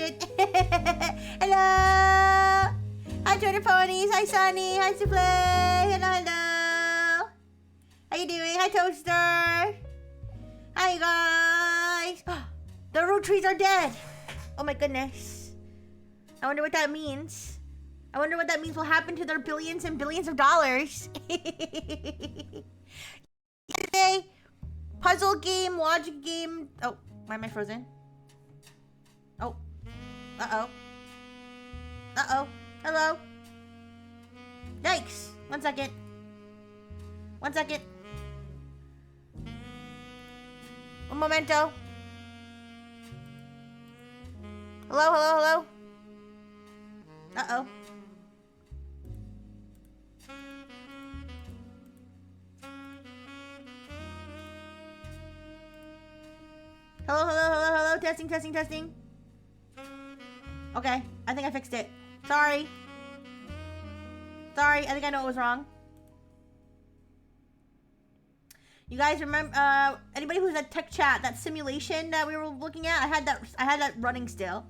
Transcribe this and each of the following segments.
made it. Hello. Hi, Twitter Ponies. Hi, Sunny. Hi, Souffle. Hello, hello. How you doing? Hi, Toaster. Hi, guys. The root trees are dead. Oh, my goodness. I wonder what that means. I wonder what that means will happen to their billions and billions of dollars. Today, puzzle game, logic game. Oh, why am I frozen? Oh. Uh-oh. Uh-oh. Hello. Yikes. 1 second. 1 second. Un momento. Hello, hello, hello. Uh-oh. Hello, hello, hello, hello. Testing, testing, testing. Okay, I think I fixed it. Sorry. Sorry, I think I know what was wrong. You guys remember, anybody who's at Tech Chat, that simulation that we were looking at, I had that running still.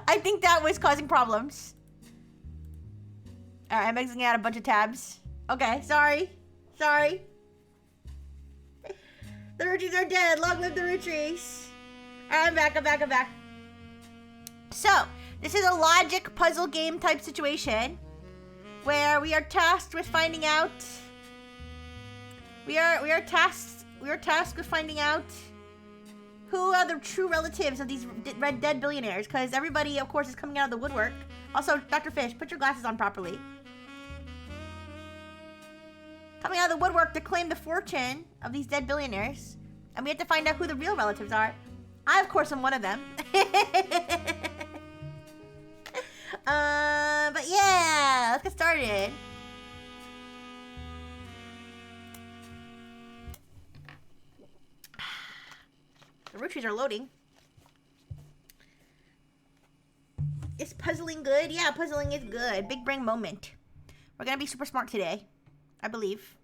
I think that was causing problems. Alright, I'm exiting out a bunch of tabs. Okay, sorry. Sorry. The root trees are dead. Long live the root trees. Alright, I'm back, I'm back, I'm back. So, this is a logic puzzle game type situation where we are tasked with finding out. We are tasked with finding out who are the true relatives of these dead billionaires, because everybody, of course, is coming out of the woodwork. Also, Dr. Fish, put your glasses on properly. Coming out of the woodwork to claim the fortune of these dead billionaires. And we have to find out who the real relatives are. I, of course, am one of them. But yeah, let's get started. The root trees are loading. Is puzzling good? Yeah, puzzling is good. Big brain moment. We're gonna be super smart today, I believe.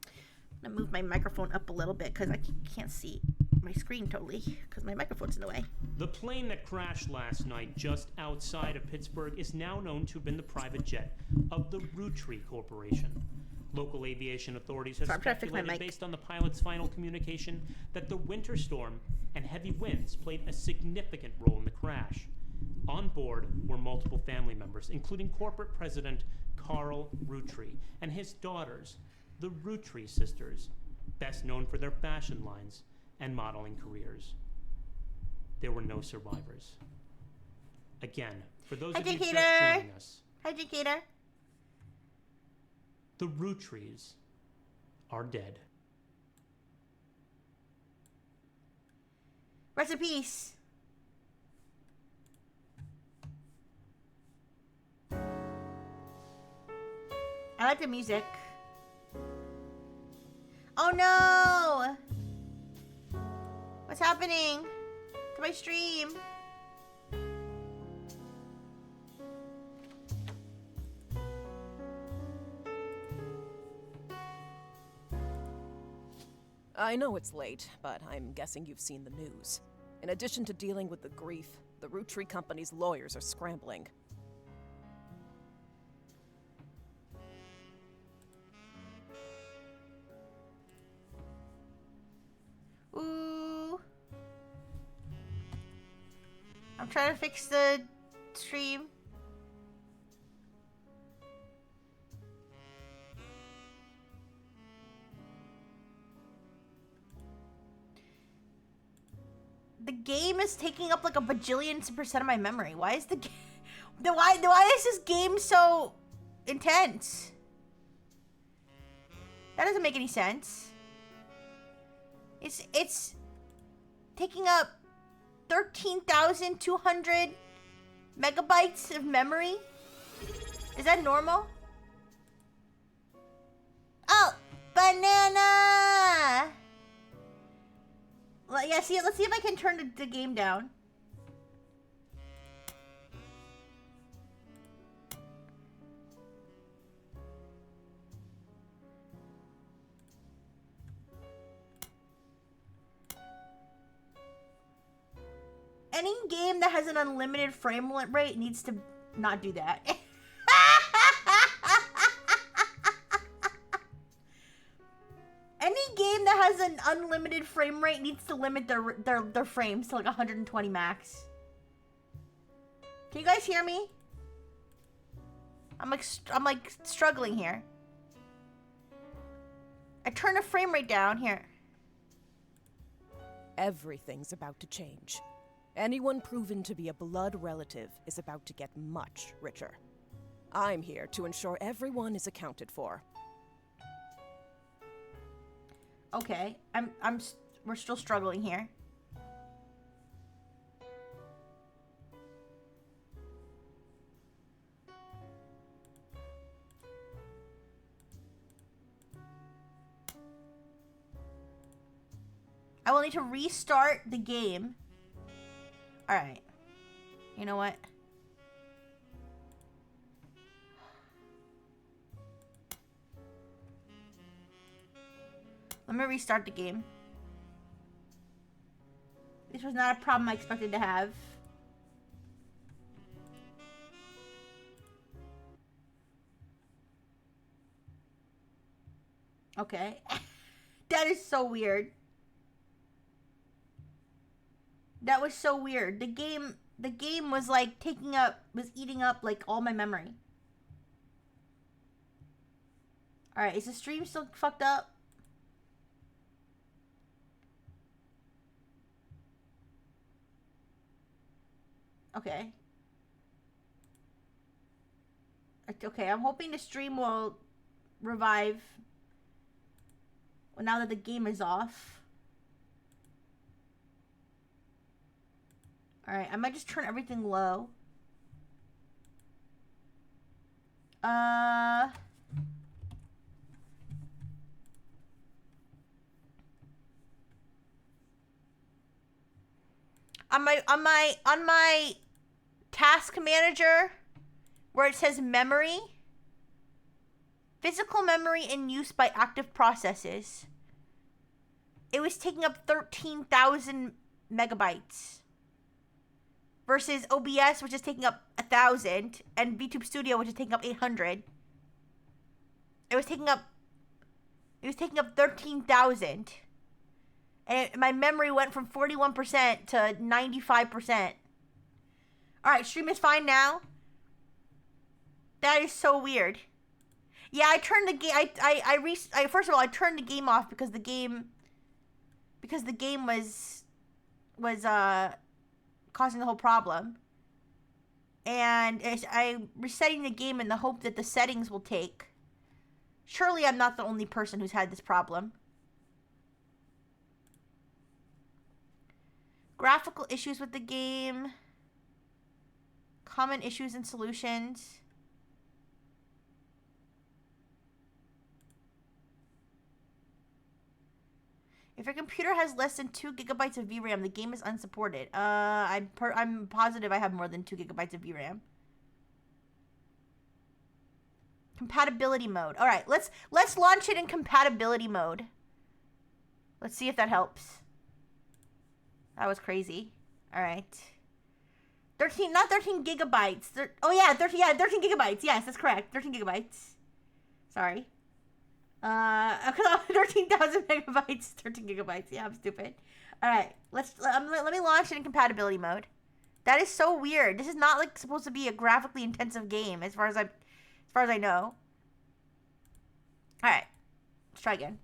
I'm gonna move my microphone up a little bit because I can't see my screen totally because my microphone's in the way. The plane that crashed last night just outside of Pittsburgh is now known to have been the private jet of the Root Tree Corporation. Local aviation authorities have speculated, based on the pilot's final communication, that the winter storm and heavy winds played a significant role in the crash. On board were multiple family members, including corporate president Carl Roottree and his daughters, the Roottree sisters, best known for their fashion lines and modeling careers. There were no survivors. Again, for those of you just joining us. Hi, Decatur. The Roottrees are dead. Rest in peace. I like the music. Oh no! What's happening to my stream? I know it's late, but I'm guessing you've seen the news. In addition to dealing with the grief, the Root Tree Company's lawyers are scrambling. Ooh. I'm trying to fix the stream. The game is taking up like a bajillion% of my memory. Why is the why is this game so intense? That doesn't make any sense. It's taking up 13,200 megabytes of memory. Is that normal? Oh, banana! Well, yeah, see, let's see if I can turn the game down. any game that has an unlimited frame rate needs to not do that. Any game that has an unlimited frame rate needs to limit their frames to like 120 max. Can you guys hear me? I'm like struggling here. I turn the frame rate down here. Everything's about to change. Anyone proven to be a blood relative is about to get much richer. I'm here to ensure everyone is accounted for. Okay, we're still struggling here. I will need to restart the game. Alright. You know what? Let me restart the game. This was not a problem I expected to have. Okay. That is so weird. That was so weird. The game was like eating up like all my memory. Alright, is the stream still fucked up? Okay. Okay, I'm hoping the stream will revive now that the game is off. Alright, I might just turn everything low. On my task manager, where it says memory, physical memory in use by active processes, it was taking up 13,000 megabytes versus OBS, which is taking up 1,000, and VTube Studio, which is taking up 800. It was taking up 13,000. And my memory went from 41% to 95%. Alright, stream is fine now. That is so weird. Yeah, I turned the game. First of all, I turned the game off because the game was causing the whole problem. And I'm resetting the game in the hope that the settings will take. Surely I'm not the only person who's had this problem. Graphical issues with the game. Common issues and solutions. If your computer has less than 2 gigabytes of VRAM, the game is unsupported. I'm positive I have more than 2 gigabytes of VRAM. Compatibility mode. All right, let's launch it in compatibility mode. Let's see if that helps. That was crazy. All right. 13 gigabytes. 13 gigabytes. Yes, that's correct. 13 gigabytes. Sorry. 13,000 megabytes. 13 gigabytes. Yeah, I'm stupid. All right. Let me launch it in compatibility mode. That is so weird. This is not like supposed to be a graphically intensive game as far as I know. All right. Let's try again.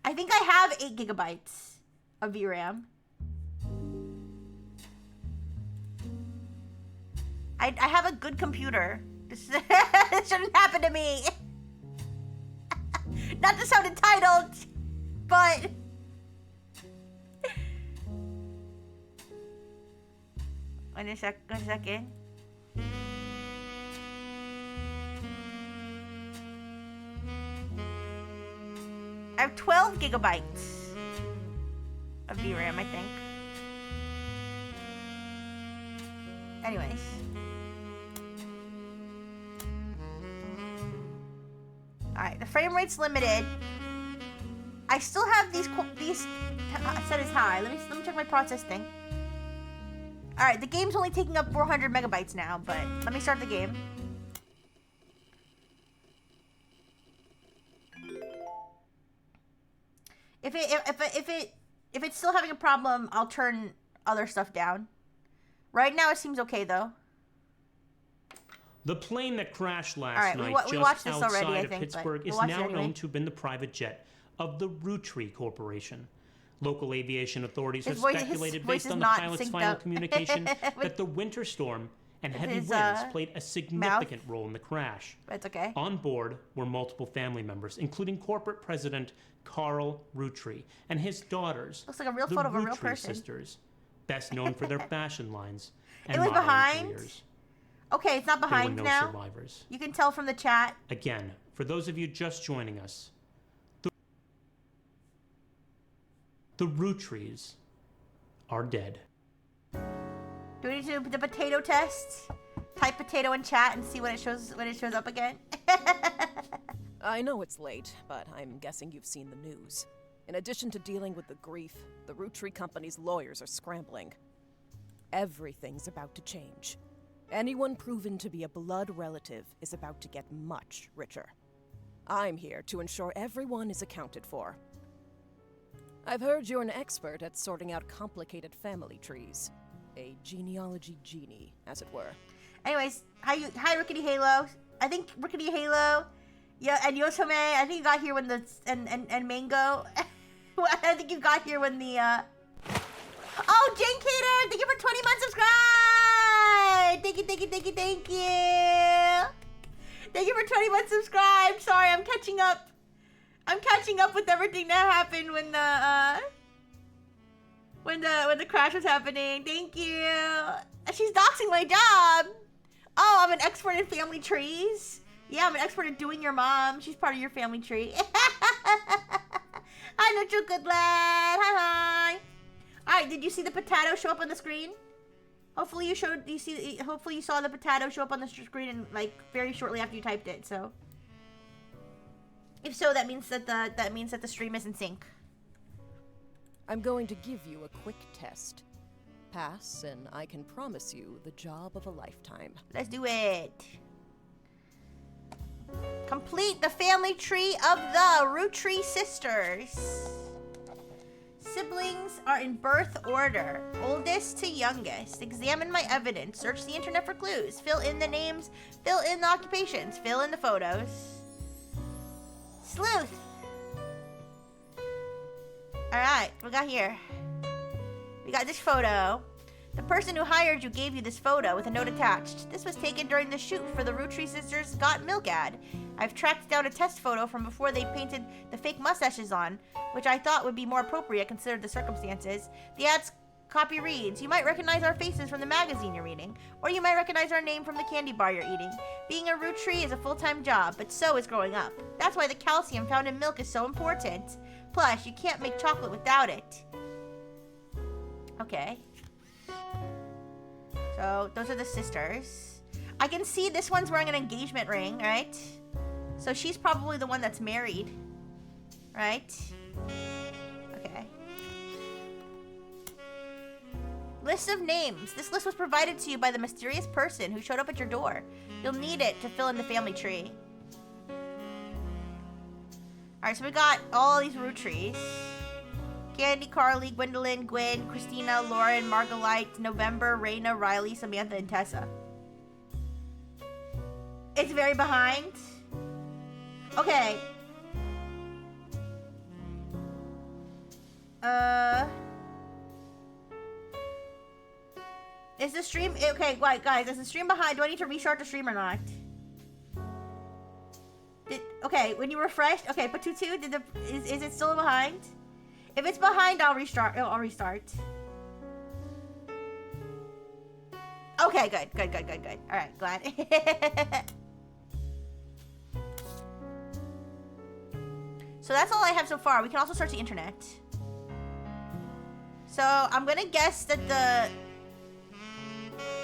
I think I have 8 gigabytes of VRAM. I have a good computer. This shouldn't happen to me. Not to sound entitled, but... One second. I have 12 gigabytes of VRAM, I think. Anyways. Alright, the frame rate's limited. I still have these set as high. Let me check my process thing. All right, the game's only taking up 400 megabytes now, but let me start the game. If it's still having a problem, I'll turn other stuff down. Right now, it seems okay though. The plane that crashed last night just outside already, of Pittsburgh is now known to have been the private jet of the Roottree Corporation. Local aviation authorities have speculated, based on the pilot's final communication, that the winter storm and heavy winds played a significant role in the crash. That's okay. On board were multiple family members, including corporate president Carl Roottree and his daughters. Looks like a real photo of a real Roottree person. Sisters, best known for their fashion lines and it was modeling behind. careers. Okay, it's not behind there were no now. survivors. You can tell from the chat. Again, for those of you just joining us, the Roottrees are dead. Do we need to do the potato test? Type potato in chat and see when it shows up again. I know it's late, but I'm guessing you've seen the news. In addition to dealing with the grief, the Roottree Company's lawyers are scrambling. Everything's about to change. Anyone proven to be a blood relative is about to get much richer. I'm here to ensure everyone is accounted for. I've heard you're an expert at sorting out complicated family trees. A genealogy genie, as it were. Anyways, hi Rickety Halo. I think Rickety Halo, yeah, and Yosome, I think you got here when the and Mango. I think you got here when the Oh, Jane Cater, thank you for 20 months subscribed! Thank you! Thank you for 20 months subscribed. Sorry, I'm catching up. I'm catching up with everything that happened when the crash was happening. Thank you. She's doxing my job. Oh, I'm an expert in family trees. Yeah, I'm an expert at doing your mom. She's part of your family tree. Hi, Neutral Good Lad. Hi. All right, did you see the potato show up on the screen? Hopefully you saw the potato show up on the screen and like very shortly after you typed it. So, if so, that means that the stream is in sync. I'm going to give you a quick test. Pass, and I can promise you the job of a lifetime. Let's do it. Complete the family tree of the Roottree sisters. Siblings are in birth order, oldest to youngest. Examine my evidence. Search the internet for clues. Fill in the names. Fill in the occupations. Fill in the photos. Sleuth. Alright, we got here. We got this photo. The person who hired you gave you this photo with a note attached. This was taken during the shoot for the Roottree Sisters Got Milk ad. I've tracked down a test photo from before they painted the fake mustaches on, which I thought would be more appropriate considered the circumstances. The ad's copy reads, "You might recognize our faces from the magazine you're reading, or you might recognize our name from the candy bar you're eating. Being a Roottree is a full-time job, but so is growing up. That's why the calcium found in milk is so important. Plus, you can't make chocolate without it." Okay. So, those are the sisters. I can see this one's wearing an engagement ring, right? So she's probably the one that's married, right? Okay. List of names. This list was provided to you by the mysterious person who showed up at your door. You'll need it to fill in the family tree. Alright, so we got all these Roottrees. Candy, Carly, Gwendolyn, Gwen, Christina, Lauren, Margolite, November, Raina, Riley, Samantha, and Tessa. It's very behind. Okay. Is the stream... Okay, wait, guys, is the stream behind? Do I need to restart the stream or not? Okay, when you refreshed... Okay, but Tutu, is it still behind? If it's behind, I'll restart. Okay, good. Alright, glad. So that's all I have so far. We can also search the internet. So I'm gonna guess that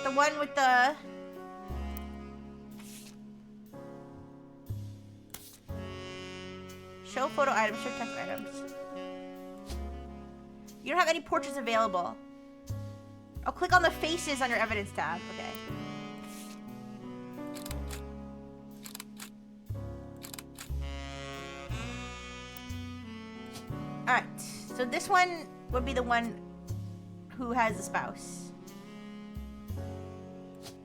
the one with the... Show photo items, show text items. You don't have any portraits available. Oh, click on the faces on your evidence tab. Okay. Alright, so this one would be the one who has a spouse.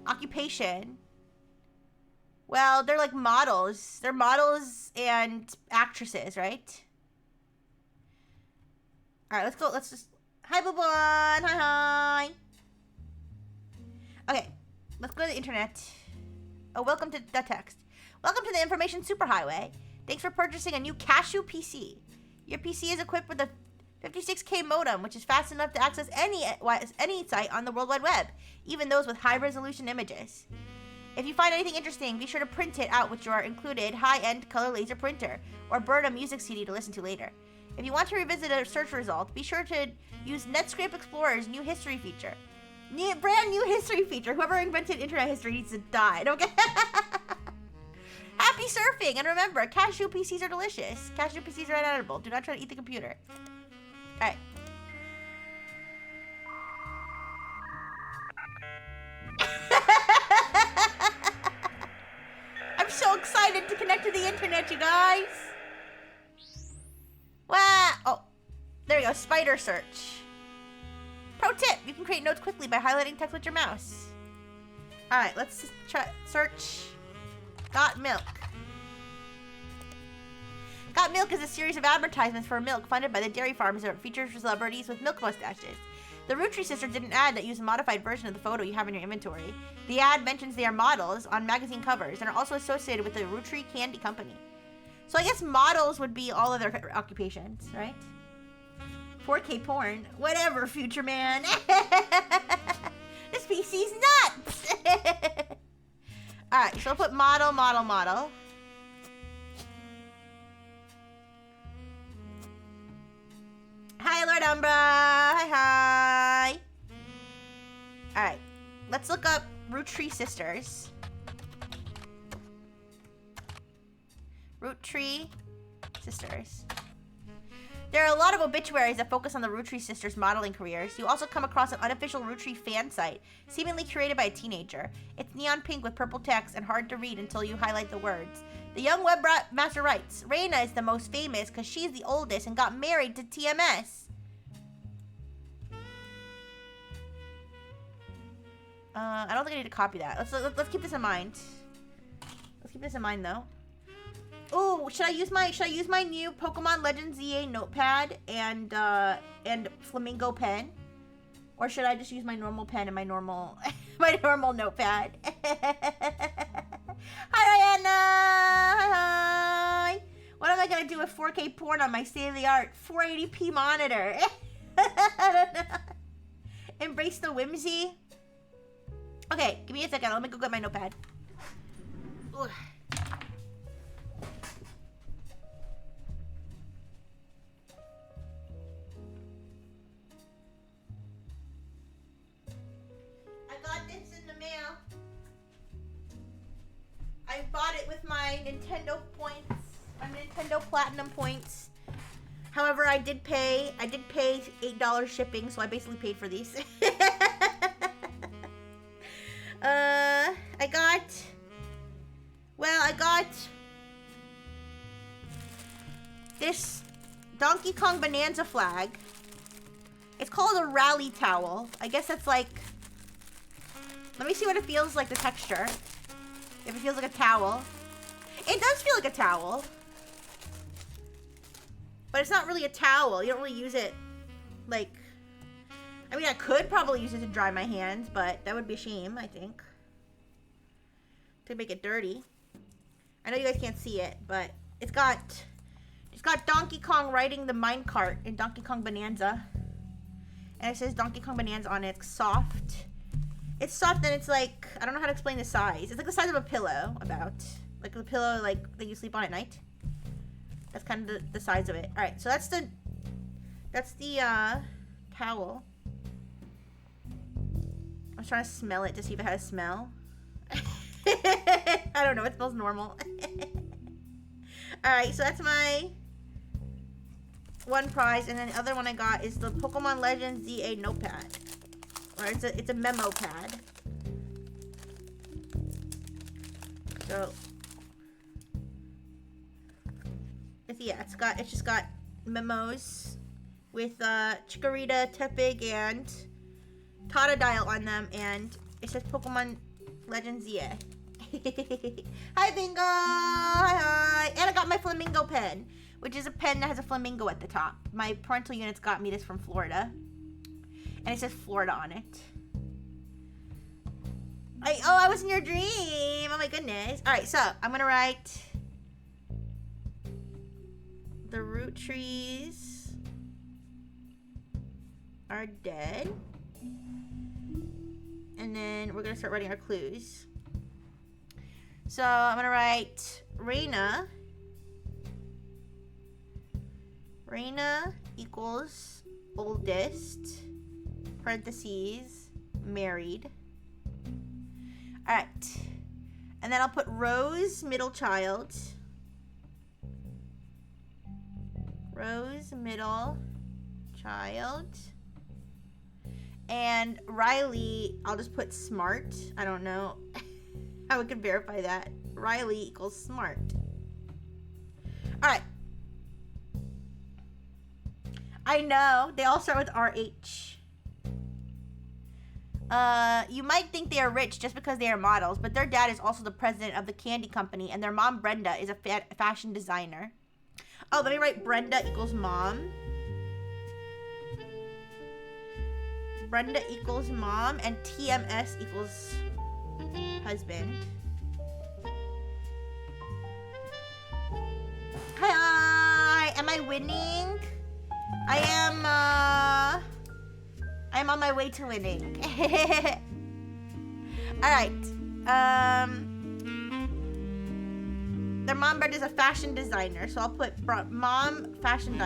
Occupation. Well, they're like models. They're models and actresses, right? Alright, let's go. Let's just... Hi, Bubon! Hi, hi! Okay, let's go to the internet. Oh, welcome to the text. Welcome to the Information Superhighway. Thanks for purchasing a new Cashew PC. Your PC is equipped with a 56K modem, which is fast enough to access any site on the World Wide Web, even those with high-resolution images. If you find anything interesting, be sure to print it out with your included high-end color laser printer, or burn a music CD to listen to later. If you want to revisit a search result, be sure to use Netscape Explorer's new history feature. Brand new history feature. Whoever invented internet history needs to die. Okay? Happy surfing! And remember, Cashew PCs are delicious. Cashew PCs are inedible. Do not try to eat the computer. Alright. I'm so excited to connect to the internet, you guys. Wow. Oh, there you go. Spider search. Pro tip, you can create notes quickly by highlighting text with your mouse. Alright, let's try search Got Milk. Got Milk is a series of advertisements for milk funded by the dairy farms that features celebrities with milk mustaches. The Roottree sisters did an ad that used a modified version of the photo you have in your inventory. The ad mentions they are models on magazine covers and are also associated with the Roottree Candy Company. So I guess models would be all of their occupations, right? 4K porn. Whatever, future man. This PC's nuts! Alright, so I'll put model, model, model. Hi, Lord Umbra. Hi, hi. Alright, let's look up Roottree sisters. Roottree sisters. There are a lot of obituaries that focus on the Roottree sisters' modeling careers. You also come across an unofficial Roottree fan site, seemingly created by a teenager. It's neon pink with purple text and hard to read until you highlight the words. The young webmaster writes, Reina is the most famous because she's the oldest and got married to TMS. I don't think I need to copy that. Let's keep this in mind. Let's keep this in mind though. Oh, should I use my new Pokemon Legends ZA notepad and Flamingo pen? Or should I just use my normal pen and my normal notepad? Hi, Diana! Hi! What am I gonna do with 4K porn on my state-of-the-art 480p monitor? I don't know. Embrace the whimsy. Okay, give me a second. Let me go get my notepad. Ugh. I bought it with my Nintendo points, my Nintendo Platinum points. However, I did pay $8 shipping, so I basically paid for these. I got this Donkey Kong Bonanza flag. It's called a rally towel. I guess that's like, let me see what it feels like, the texture. If it feels like a towel. It does feel like a towel. But it's not really a towel. You don't really use it, like... I mean, I could probably use it to dry my hands, but that would be a shame, I think. To make it dirty. I know you guys can't see it, but it's got Donkey Kong riding the minecart in Donkey Kong Bonanza. And it says Donkey Kong Bonanza on it. It's soft. It's soft and it's like, I don't know how to explain the size. It's like the size of a pillow, about. Like the pillow like that you sleep on at night. That's kind of the size of it. Alright, so that's the towel. I was trying to smell it to see if it had a smell. I don't know, it smells normal. Alright, so that's my one prize, and then the other one I got is the Pokemon Legends ZA notepad. Or it's a memo pad. So it's just got memos with Chikorita, Tepig, and Totodile on them, and it says Pokemon Legends ZA. Hi, Bingo! Hi! And I got my Flamingo pen, which is a pen that has a flamingo at the top. My parental units got me this from Florida. And it says Florida on it. I was in your dream! Oh my goodness. Alright, so I'm gonna write the root trees are dead. And then we're gonna start writing our clues. So I'm gonna write Reina. Reina equals oldest, parentheses, married. Alright. And then I'll put Rose, middle child. Rose, middle child. And Riley, I'll just put smart. I don't know how we can verify that. Riley equals smart. Alright. I know. They all start with RH. You might think they are rich just because they are models, but their dad is also the president of the candy company, and their mom, Brenda, is a fashion designer. Oh, let me write Brenda equals mom. Brenda equals mom, and TMS equals husband. Hi! Am I winning? I'm on my way to winning. Alright. Their mom, Brenda, is a fashion designer, so I'll put mom fashion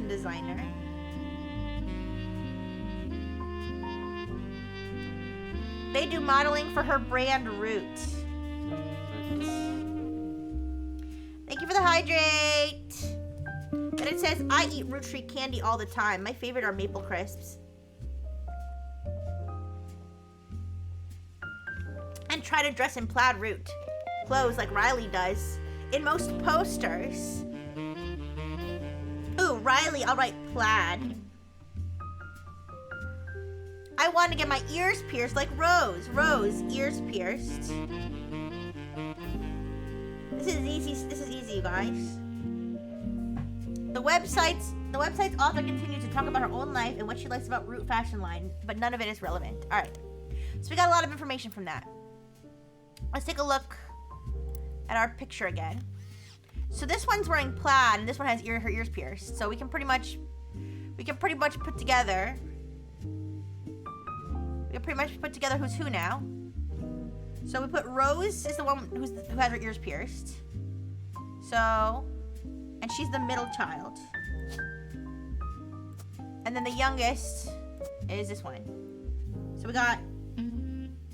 designer. They do modeling for her brand Root. Thank you for the hydrate. And it says, I eat Root Tree candy all the time. My favorite are Maple Crisps. And try to dress in plaid root clothes like Riley does in most posters. Ooh, Riley, I'll write plaid. I want to get my ears pierced like Rose. Rose, ears pierced. This is easy, you guys. The website's author continues to talk about her own life and what she likes about Root fashion line, but none of it is relevant. All right, so we got a lot of information from that. Let's take a look at our picture again. So this one's wearing plaid, and this one has her ears pierced. So we can pretty much put together. We can pretty much put together who's who now. So we put Rose is the one who has her ears pierced. So, and she's the middle child. And then the youngest is this one. So we got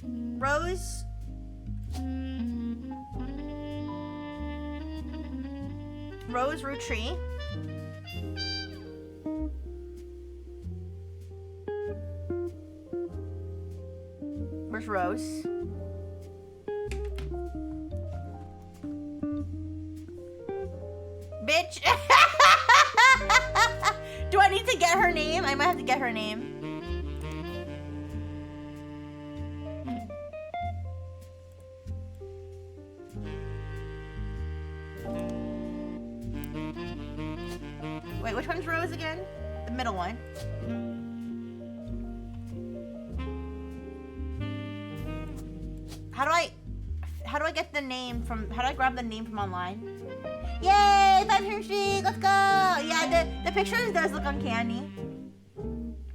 Rose. Rose Root Tree. Where's Rose? Bitch. Do I need to get her name? I might have to get her name. Wait, which one's Rose again? The middle one. How do I get the name from, how do I grab the name from online? Yay, 500 streak, let's go! Yeah, the picture does look uncanny.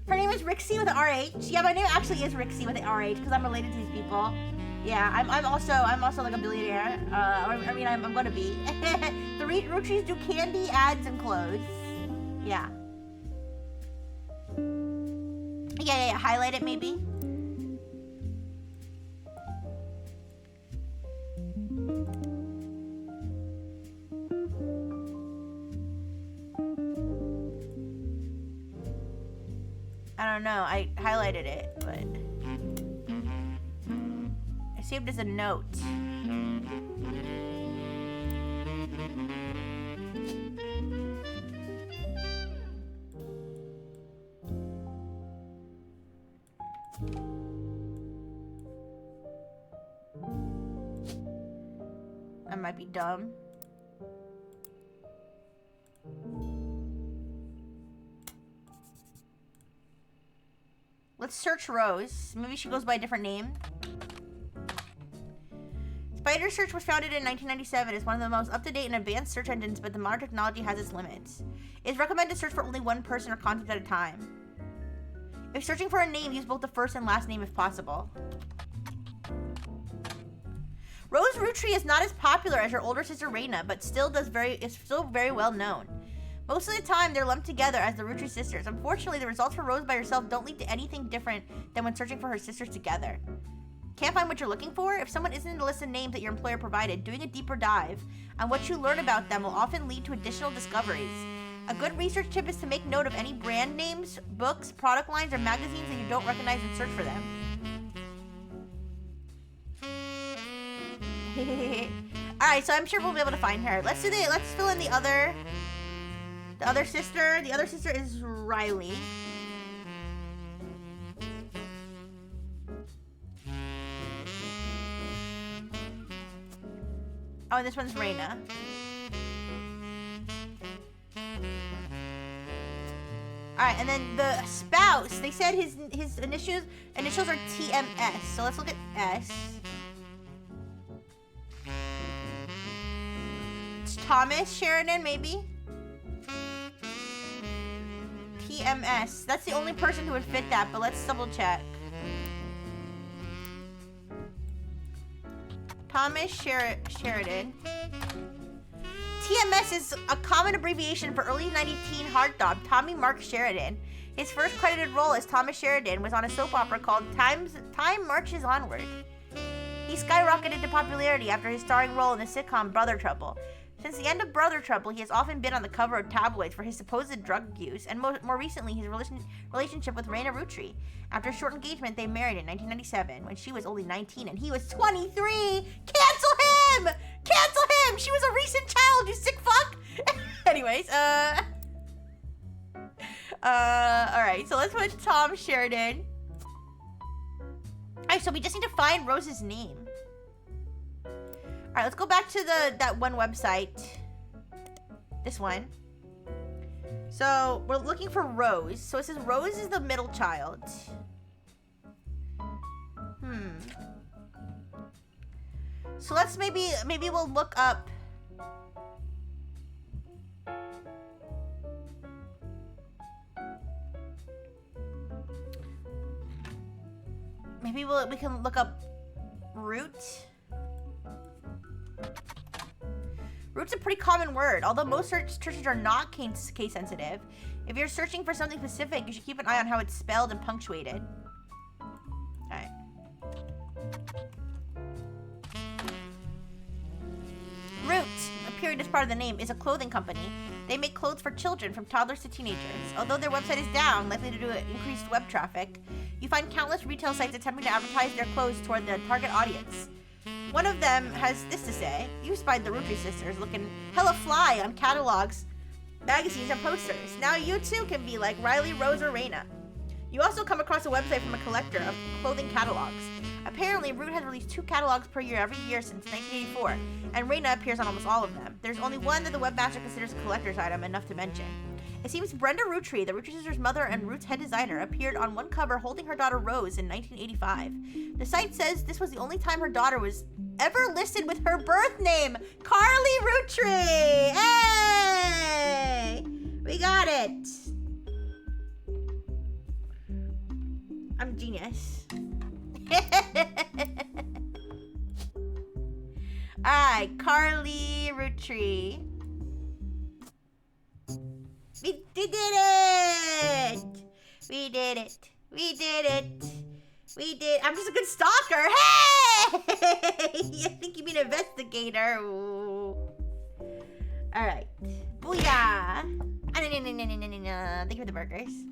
Her name is Rixie with an RH. Yeah, my name actually is Rixie with an RH because I'm related to these people. Yeah, I'm also like a billionaire. I mean, I'm gonna be. The Root Trees do candy, ads, and clothes. Yeah. Yeah. Highlight it maybe. know. I highlighted it, but I saved as a note. I might be dumb. Let's search Rose. Maybe she goes by a different name. Spider Search was founded in 1997. It's one of the most up-to-date and advanced search engines, but the modern technology has its limits. It's recommended to search for only one person or concept at a time. If searching for a name, use both the first and last name if possible. Rose Rutri is not as popular as her older sister Reina, but still is still very well known. Most of the time, they're lumped together as the Rutri sisters. Unfortunately, the results for Rose by herself don't lead to anything different than when searching for her sisters together. Can't find what you're looking for? If someone isn't in the list of names that your employer provided, doing a deeper dive on what you learn about them will often lead to additional discoveries. A good research tip is to make note of any brand names, books, product lines, or magazines that you don't recognize and search for them. Alright, so I'm sure we'll be able to find her. Let's fill in the other sister. The other sister is Riley. Oh, and this one's Reina. Alright, and then the spouse, they said his initials are TMS. So let's look at S. It's Thomas Sheridan, maybe? TMS. That's the only person who would fit that, but let's double check. Thomas Sheridan. TMS is a common abbreviation for early 90s teen heartthrob Tommy Mark Sheridan. His first credited role as Thomas Sheridan was on a soap opera called Time Marches Onward. He skyrocketed to popularity after his starring role in the sitcom Brother Trouble. Since the end of Brother Trouble, he has often been on the cover of tabloids for his supposed drug use, and more recently his relationship with Reina Rutri. After a short engagement, they married in 1997 when she was only 19 and he was 23. Cancel him! Cancel him! She was a recent child, you sick fuck! Anyways, alright, so let's put Tom Sheridan. Alright, so we just need to find Rose's name. Alright, let's go back to that one website. This one. So, we're looking for Rose. So it says Rose is the middle child. So let's maybe we'll look up. Maybe we can look up Root. Root's a pretty common word, although most searches are not case sensitive. If you're searching for something specific, you should keep an eye on how it's spelled and punctuated. Alright. Root, appearing as part of the name, is a clothing company. They make clothes for children from toddlers to teenagers. Although their website is down, likely due to increased web traffic, you find countless retail sites attempting to advertise their clothes toward the target audience. One of them has this to say: you spied the Rutri sisters looking hella fly on catalogs, magazines, and posters. Now you too can be like Riley, Rose, or Reina. You also come across a website from a collector of clothing catalogs. Apparently, Root has released 2 catalogs per year every year since 1984, and Reina appears on almost all of them. There's only one that the webmaster considers a collector's item enough to mention. It seems Brenda Rutri, the Rutri sisters' mother and Root's head designer, appeared on one cover holding her daughter Rose in 1985. The site says this was the only time her daughter was ever listed with her birth name, Carly Rutri! Hey! We got it! I'm a genius. Alright, Carly Rutri. We did it! We did it. We did it. We did. I'm just a good stalker. Hey! I think you mean investigator. Alright. Booyah! Thank you for the burgers.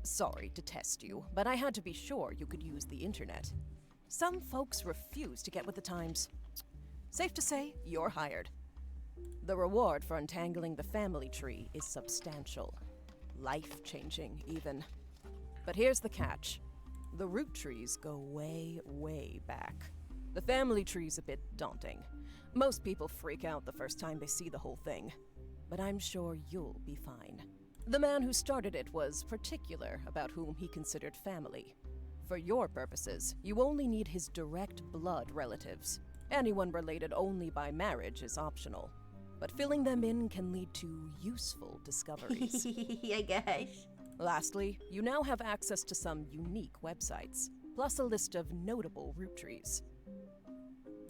Sorry to test you, but I had to be sure you could use the internet. Some folks refuse to get with the times. Safe to say, you're hired. The reward for untangling the family tree is substantial. Life-changing, even. But here's the catch. The root trees go way, way back. The family tree's a bit daunting. Most people freak out the first time they see the whole thing. But I'm sure you'll be fine. The man who started it was particular about whom he considered family. For your purposes, you only need his direct blood relatives. Anyone related only by marriage is optional. But filling them in can lead to useful discoveries. I guess. Lastly, you now have access to some unique websites, plus a list of notable root trees.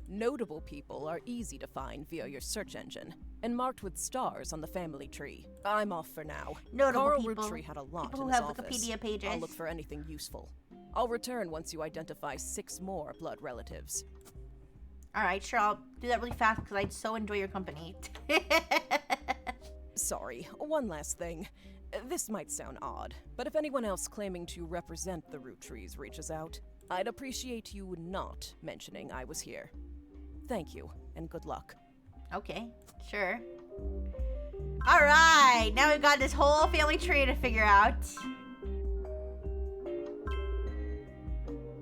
Notable people are easy to find via your search engine, and marked with stars on the family tree. I'm off for now. Notable Carl people. Roottree had a lot People in who his have office. Wikipedia pages. I'll look for anything useful. I'll return once you identify 6 more blood relatives. Alright, sure, I'll do that really fast because I'd so enjoy your company. Sorry, one last thing. This might sound odd, but if anyone else claiming to represent the root trees reaches out, I'd appreciate you not mentioning I was here. Thank you, and good luck. Okay, sure. Alright, now we've got this whole family tree to figure out.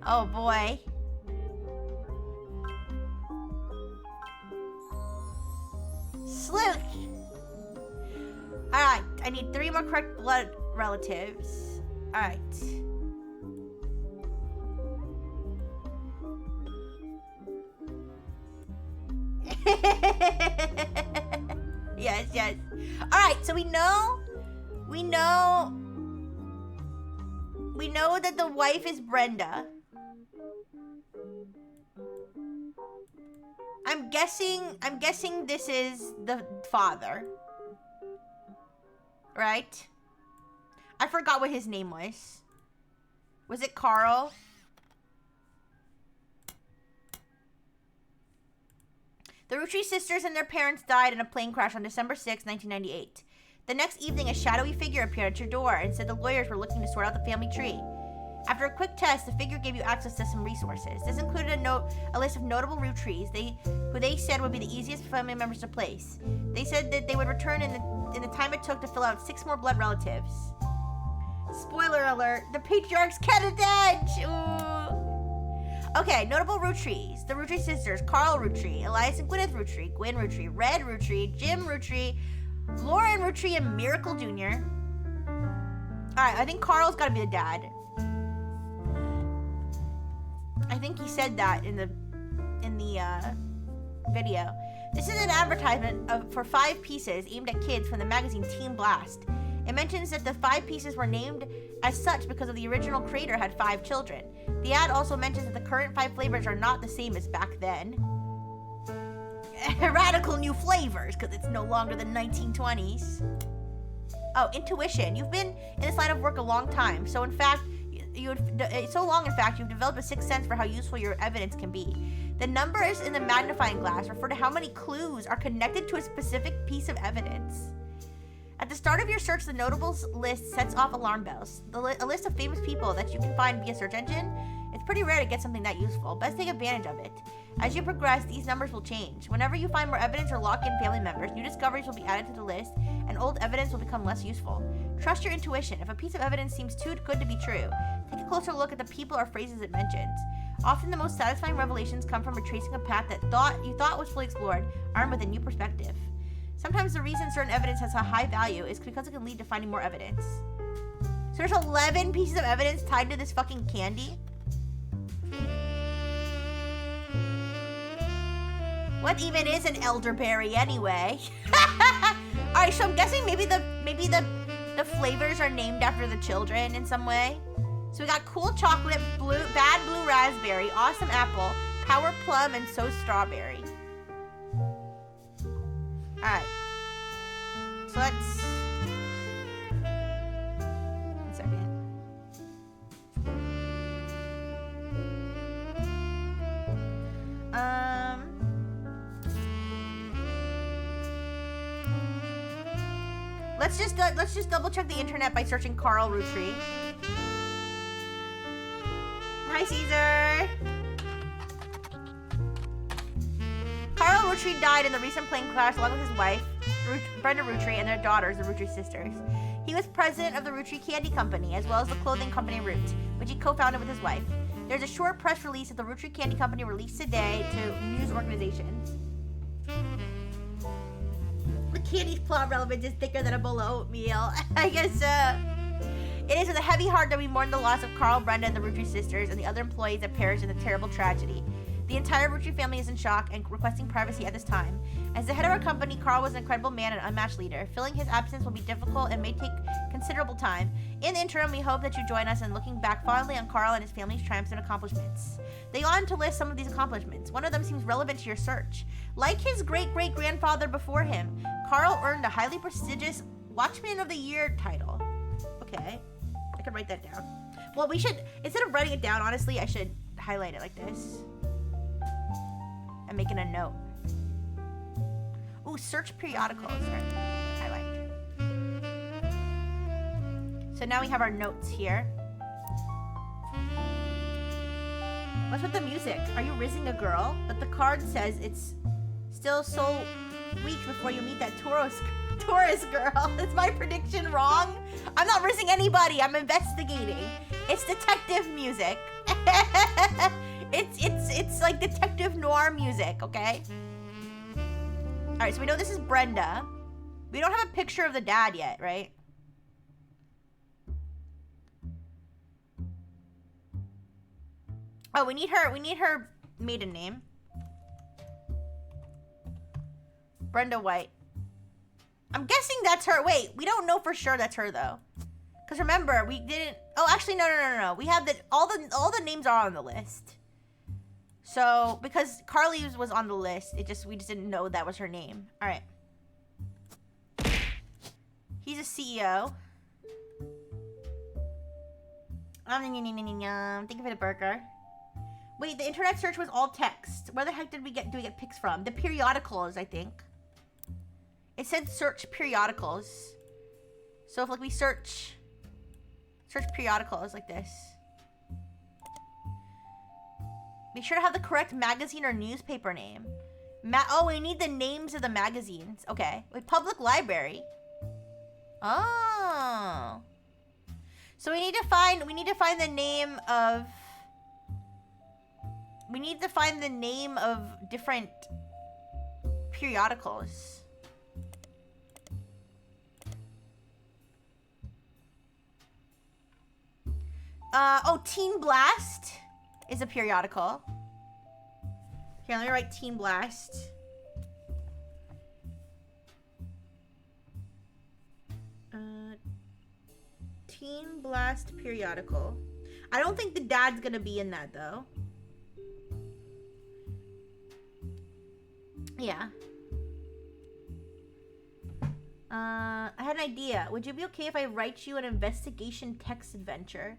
Oh boy. Sleuth! Alright, I need 3 more correct blood relatives. Alright. Yes, yes. Alright, so we know that the wife is Brenda. I'm guessing this is the father. Right? I forgot what his name was. Was it Carl? The Roottree sisters and their parents died in a plane crash on December 6, 1998. The next evening, a shadowy figure appeared at your door and said the lawyers were looking to sort out the family tree. After a quick test, the figure gave you access to some resources. This included a list of notable Rootrees who they said would be the easiest family members to place. They said that they would return in the time it took to fill out 6 more blood relatives. Spoiler alert, the patriarch's Kenneth Edge! Ooh. Okay, notable Roottrees. The Roottree sisters, Carl Roottree, Elias and Gwyneth Roottree, Gwen Roottree, Red Roottree, Jim Roottree, Lauren Roottree, and Miracle Jr. Alright, I think Carl's gotta be the dad. I think he said that in the video. This is an advertisement for 5 pieces aimed at kids from the magazine Teen Blast. It mentions that the 5 pieces were named as such because of the original creator had 5 children. The ad also mentions that the current 5 flavors are not the same as back then. Radical new flavors, because it's no longer the 1920s. Oh, intuition. You've been in this line of work a long time, so in fact, you've developed a 6th sense for how useful your evidence can be. The numbers in the magnifying glass refer to how many clues are connected to a specific piece of evidence. At the start of your search, the notables list sets off alarm bells. A list of famous people that you can find via search engine. It's pretty rare to get something that useful. Best take advantage of it. As you progress, these numbers will change. Whenever you find more evidence or lock in family members, new discoveries will be added to the list, and old evidence will become less useful. Trust your intuition. If a piece of evidence seems too good to be true, take a closer look at the people or phrases it mentions. Often the most satisfying revelations come from retracing a path that you thought was fully explored, armed with a new perspective. Sometimes the reason certain evidence has a high value is because it can lead to finding more evidence. So there's 11 pieces of evidence tied to this fucking candy? What even is an elderberry anyway? Alright, so I'm guessing maybe the flavors are named after the children in some way. So we got cool chocolate, bad blue raspberry, awesome apple, power plum, and so strawberry. Alright. So let's... One second. Let's just double check the internet by searching Carl Roottree. Bye, Caesar. Carl Rootry died in the recent plane crash along with his wife, Brenda Rootry, and their daughters, the Rootry sisters. He was president of the Rootry Candy Company, as well as the clothing company Root, which he co-founded with his wife. There's a short press release that the Rootry Candy Company released today to news organizations. The candy's plot relevance is thicker than a bowl of oatmeal. I guess, It is with a heavy heart that we mourn the loss of Carl, Brenda, and the Rootry sisters, and the other employees that perished in the terrible tragedy. The entire Rootry family is in shock and requesting privacy at this time. As the head of our company, Carl was an incredible man and unmatched leader. Filling his absence will be difficult and may take considerable time. In the interim, we hope that you join us in looking back fondly on Carl and his family's triumphs and accomplishments. They go on to list some of these accomplishments. One of them seems relevant to your search. Like his great-great-grandfather before him, Carl earned a highly prestigious Watchman of the Year title. Okay, I could write that down. Well, we should, instead of writing it down, honestly, I should highlight it like this. I'm making a note. Ooh, search periodicals. Highlight. So now we have our notes here. What's with the music? Are you rizzing a girl? But the card says it's still so weeks before you meet that Taurus girl. Is my prediction wrong? I'm not rizzing anybody. I'm investigating. It's detective music. It's like detective noir music, okay? Alright, so we know this is Brenda. We don't have a picture of the dad yet, right? Oh, we need her maiden name. Brenda White. I'm guessing that's her. Wait, we don't know for sure that's her though. Cause remember, we didn't. Oh, actually, no. We have all the names are on the list. So because Carly's was on the list, we just didn't know that was her name. All right. He's a CEO. Thank you for the burger. Wait, the internet search was all text. Where the heck do we get pics from? The periodicals, I think. It said search periodicals. So if like we search periodicals like this. Be sure to have the correct magazine or newspaper name. Oh, we need the names of the magazines. Okay. Wait, public library. Oh. So we need to find the name of. We need to find the name of different periodicals. Oh, Teen Blast is a periodical. Here, let me write Teen Blast. Teen Blast periodical. I don't think the dad's gonna be in that though. Yeah. I had an idea. Would you be okay if I write you an investigation text adventure?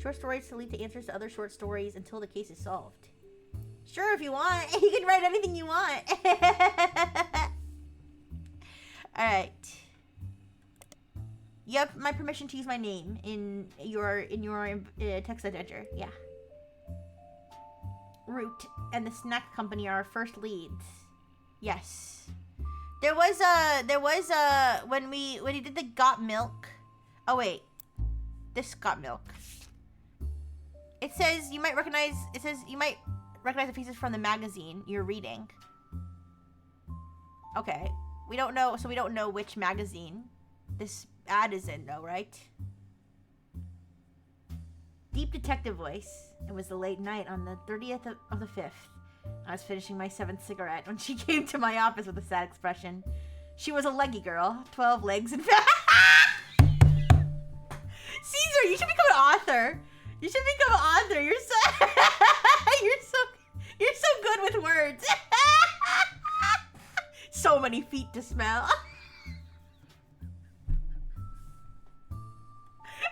Short stories to lead to answers to other short stories until the case is solved. Sure, if you want. You can write anything you want. Alright. You have my permission to use my name in your text adventure. Yeah. Root and the snack company are our first leads. Yes. There was when he did the Got Milk. Oh wait. This Got Milk. It says you might recognize the pieces from the magazine you're reading. Okay. We don't know which magazine this ad is in though, right? Deep detective voice. It was the late night on the 30th of the 5th. I was finishing my 7th cigarette when she came to my office with a sad expression. She was a leggy girl, 12 legs in fact. Caesar, you should become an author. You should become an author. You're so good with words. So many feet to smell.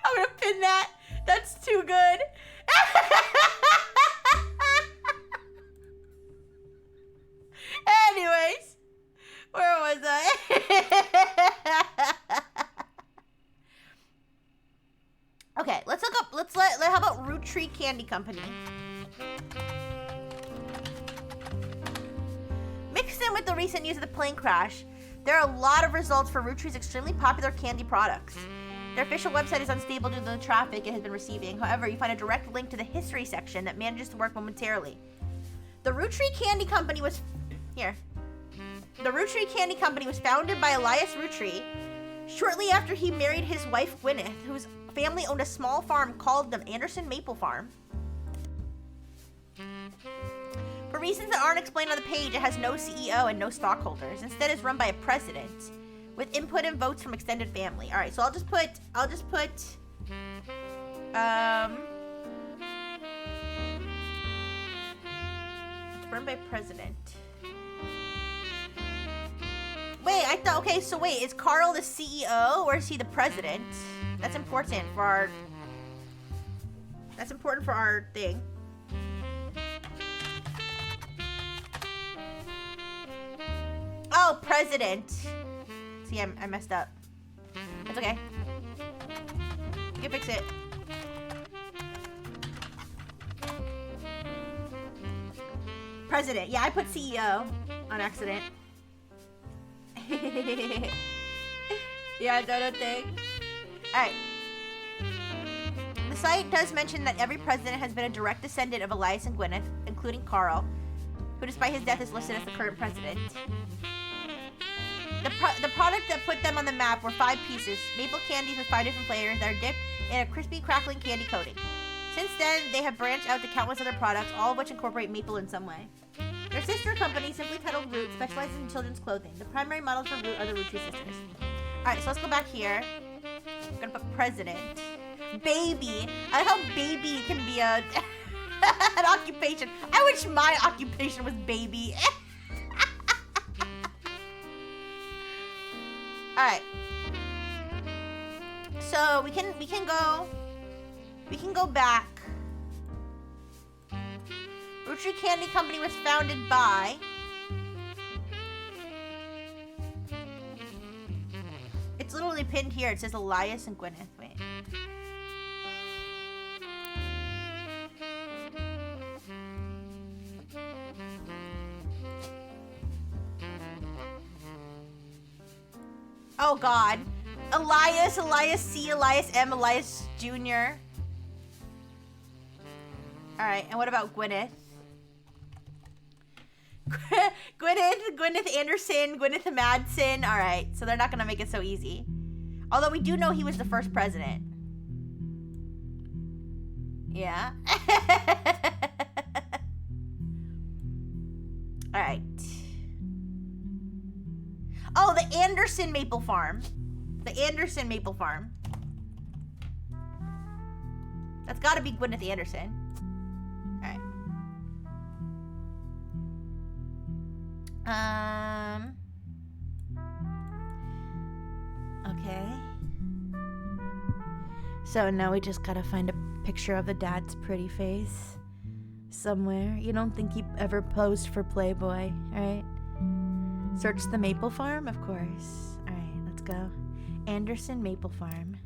I'm gonna pin that. That's too good. Anyways, where was I? Okay, let's look up. How about Root Tree Tree Candy Company. Mixed in with the recent news of the plane crash, there are a lot of results for Root Tree's extremely popular candy products. Their official website is unstable due to the traffic it has been receiving. However, you find a direct link to the history section that manages to work momentarily. The Root Tree Candy Company was... Here. The Root Tree Candy Company was founded by Elias Roottree shortly after he married his wife Gwyneth, whose family owned a small farm called the Anderson Maple Farm. For reasons that aren't explained on the page, it has no CEO and no stockholders. Instead, it's run by a president with input and votes from extended family. All right, so I'll just put it's run by president. Wait, okay, so wait, is Carl the CEO or is he the president? That's important for our thing. Oh, president. See, I messed up. That's okay. You can fix it. President. Yeah, I put CEO on accident. Yeah, that thing. Alright. The site does mention that every president has been a direct descendant of Elias and Gwyneth, including Carl, who despite his death is listed as the current president. The product that put them on the map were 5 pieces, maple candies with 5 different flavors that are dipped in a crispy, crackling candy coating. Since then, they have branched out to countless other products, all of which incorporate maple in some way. Their sister company, simply titled Root, specializes in children's clothing. The primary models for Root are the Roottree sisters. Alright, so let's go back here. I'm gonna put president. Baby. I like how baby can be an occupation. I wish my occupation was baby. Alright. So we can go back. Root Tree Candy Company was founded by it's literally pinned here. It says Elias and Gwyneth. Wait. Oh God. Elias C, Elias M, Elias Jr. Alright, and what about Gwyneth? Gwyneth Anderson, Gwyneth Madsen. Alright, so they're not gonna make it so easy. Although we do know he was the first president. Yeah. Alright. Oh, the Anderson Maple Farm. The Anderson Maple Farm. That's gotta be Gwyneth Anderson. Alright. Okay. So now we just gotta find a picture of the dad's pretty face somewhere. You don't think he ever posed for Playboy, right? Search the Maple Farm, of course. Alright, let's go. Anderson Maple Farm.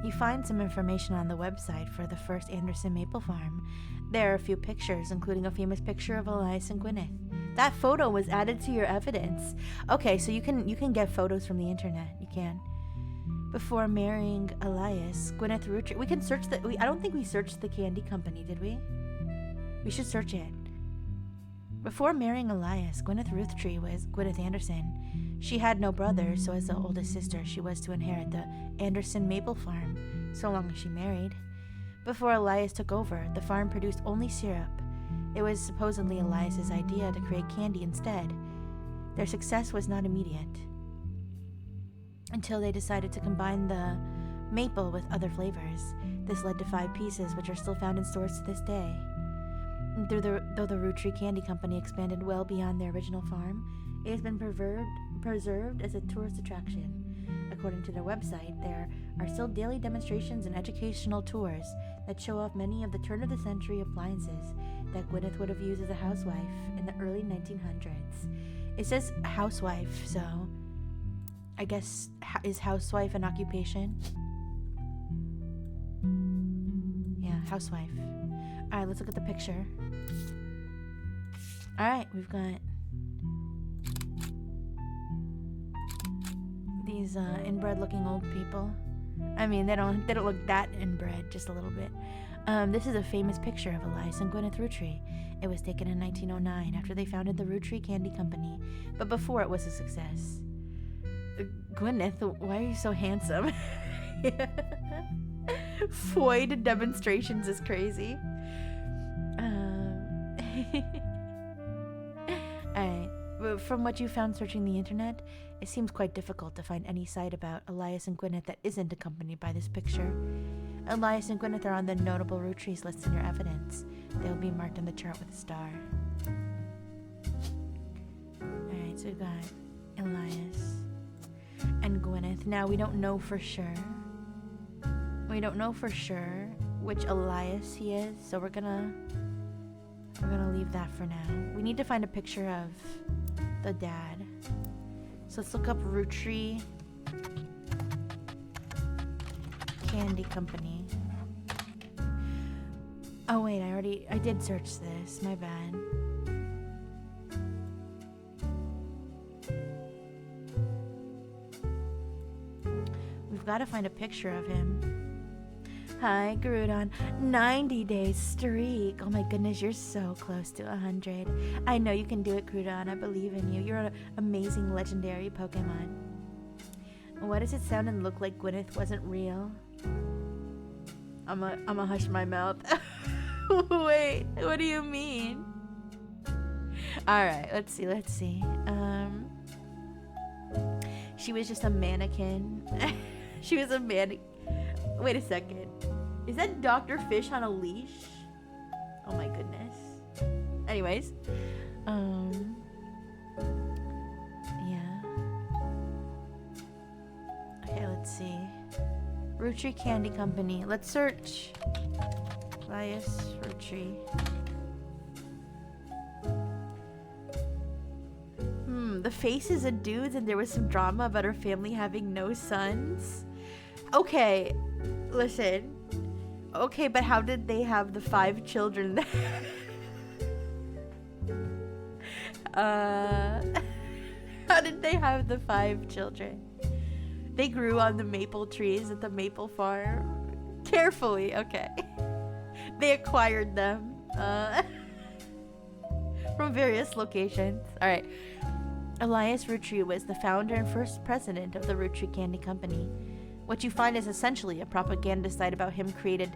You find some information on the website for the first Anderson Maple Farm. There are a few pictures, including a famous picture of Elias and Gwyneth. That photo was added to your evidence. Okay, so you can get photos from the internet. You can. Before marrying Elias, Gwyneth Roottree. We can search the. I don't think we searched the candy company, did we? We should search it. Before marrying Elias, Gwyneth Roottree was Gwyneth Anderson. She had no brothers, so as the oldest sister, she was to inherit the Anderson Maple Farm, so long as she married. Before Elias took over, the farm produced only syrup. It was supposedly Elias's idea to create candy instead. Their success was not immediate, until they decided to combine the maple with other flavors. This led to 5 pieces, which are still found in stores to this day. And though the Root Tree Candy Company expanded well beyond their original farm, it has been preserved as a tourist attraction. According to their website, there are still daily demonstrations and educational tours that show off many of the turn-of-the-century appliances that Gwyneth would have used as a housewife in the early 1900s. It says housewife, so I guess, is housewife an occupation? Yeah, housewife. Alright, let's look at the picture. Alright, we've got these inbred looking old people. I mean, they don't look that inbred, just a little bit. This is a famous picture of Elias and Gwyneth Rootry. It was taken in 1909 after they founded the Rootry Candy Company, but before it was a success. Gwyneth, why are you so handsome? Foid demonstrations is crazy. Alright, from what you found searching the internet, it seems quite difficult to find any site about Elias and Gwyneth that isn't accompanied by this picture. Elias and Gwyneth are on the notable Rootries list in your evidence. They will be marked on the chart with a star. Alright, so we've got Elias and Gwyneth. Now, we don't know for sure. We don't know for sure which Elias he is, so we're gonna leave that for now. We need to find a picture of the dad. So let's look up Rootry Candy Company. Oh wait, I did search this. My bad. We've got to find a picture of him. Hi, Groudon. 90 days streak. Oh my goodness, you're so close to 100. I know you can do it, Groudon. I believe in you. You're an amazing legendary Pokemon. Why does it sound and look like Gwyneth wasn't real? I'ma hush my mouth. Wait, what do you mean? Alright, let's see. She was just a mannequin. She was a mannequin. Wait a second. Is that Dr. Fish on a leash? Oh my goodness. Anyways. Yeah. Okay, let's see. Rootry Candy Company. Let's search. Elias Rootry. The face is a dude and there was some drama about her family having no sons. Okay, listen. Okay, but how did they have the 5 children? How did they have the 5 children? They grew on the maple trees at the maple farm. Carefully, okay. They acquired them from various locations. Alright. Elias Rootry was the founder and first president of the Rootry Candy Company. What you find is essentially a propaganda site about him created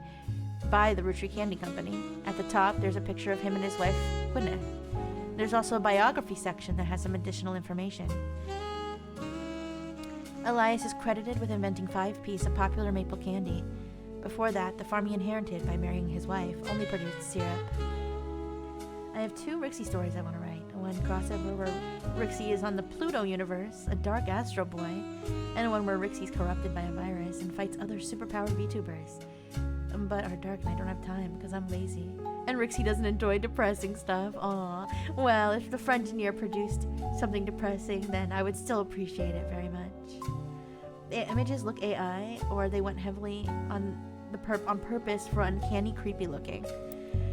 by the Rootry Candy Company. At the top, there's a picture of him and his wife, Gwyneth. There's also a biography section that has some additional information. Elias is credited with inventing 5-piece, a popular maple candy. Before that, the farm he inherited by marrying his wife only produced syrup. I have 2 Rixie stories I want to write. One crossover where Rixie is on the Pluto universe, a dark Astro Boy, and one where Rixie's corrupted by a virus and fights other superpowered VTubers. But are dark and I don't have time because I'm lazy. And Rixie doesn't enjoy depressing stuff. Aw. Well, if the Frontineer produced something depressing, then I would still appreciate it very much. The images look AI, or they went heavily on purpose for uncanny, creepy looking.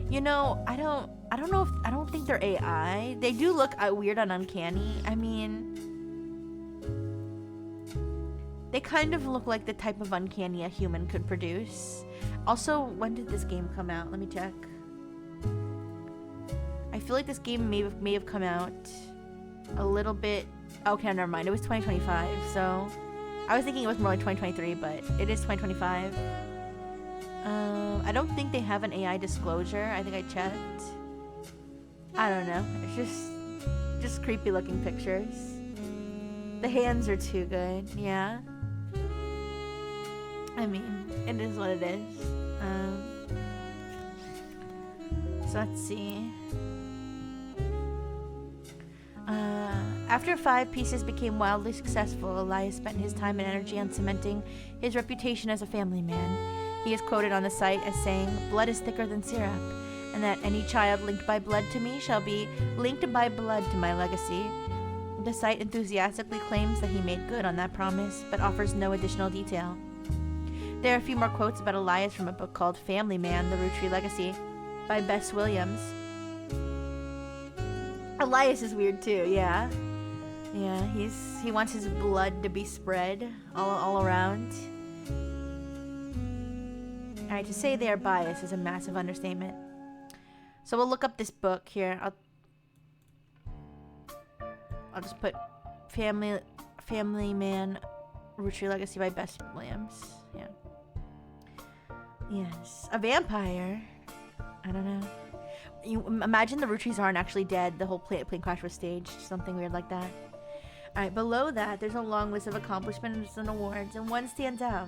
You know, I don't think they're AI. They do look weird and uncanny. I mean, they kind of look like the type of uncanny a human could produce. Also, when did this game come out? Let me check. I feel like this game may have come out a little bit. Okay, never mind. It was 2025, so I was thinking it was more like 2023, but it is 2025. I don't think they have an AI disclosure. I think I checked. I don't know. It's just creepy looking pictures. The hands are too good. Yeah. I mean, it is what it is. So let's see. After 5 pieces became wildly successful, Elias spent his time and energy on cementing his reputation as a family man. He is quoted on the site as saying, "Blood is thicker than syrup, and that any child linked by blood to me shall be linked by blood to my legacy." The site enthusiastically claims that he made good on that promise, but offers no additional detail. There are a few more quotes about Elias from a book called Family Man, The Root Tree Legacy, by Bess Williams. Elias is weird too, yeah. Yeah, he wants his blood to be spread all around. Alright, to say they are biased is a massive understatement. So we'll look up this book here. I'll just put Family Man, Root Tree Legacy by Bess Williams. Yeah. Yes. A vampire. I don't know. You imagine the root trees aren't actually dead. The whole plane crash was staged. Something weird like that. Alright, below that, there's a long list of accomplishments and awards, and one stands out.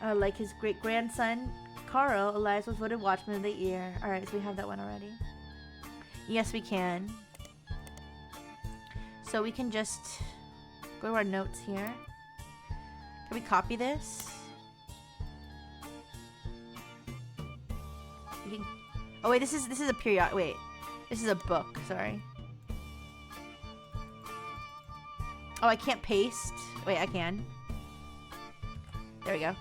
Like his great-grandson, Carl, Elias was voted Watchman of the Year. Alright, so we have that one already. Yes, we can. So we can just go to our notes here. Can we copy this? We can... Oh wait, this is a period. Wait, this is a book. Sorry. Oh, I can't paste. Wait, I can. There we go.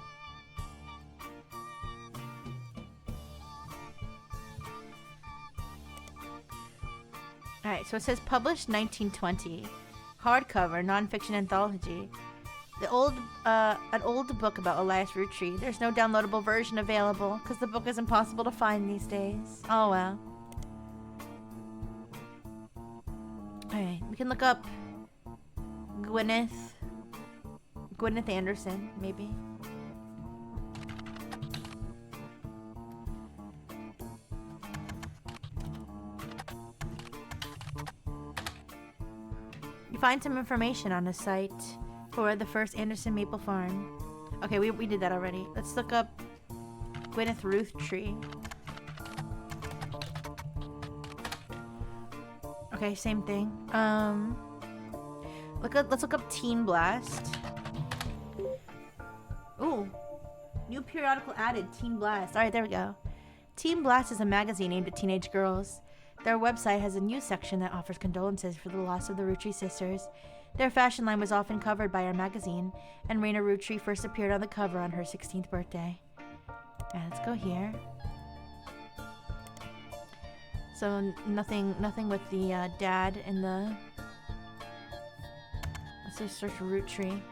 Alright, so it says published 1920. Hardcover, non-fiction anthology. An old book about Elias Root Tree. There's no downloadable version available because the book is impossible to find these days. Oh well. Alright, we can look up Gwyneth Anderson, maybe. You find some information on the site for the first Anderson Maple Farm. Okay, we did that already. Let's look up Gwyneth Root Tree. Okay, same thing. Let's look up Teen Blast. Ooh, new periodical added, Teen Blast. All right, there we go. Teen Blast is a magazine aimed at teenage girls. Their website has a news section that offers condolences for the loss of the Root Tree sisters. Their fashion line was often covered by our magazine, and Raina Root Tree first appeared on the cover on her 16th birthday. Yeah, let's go here. So nothing with the dad in the... Let's just search Root Tree.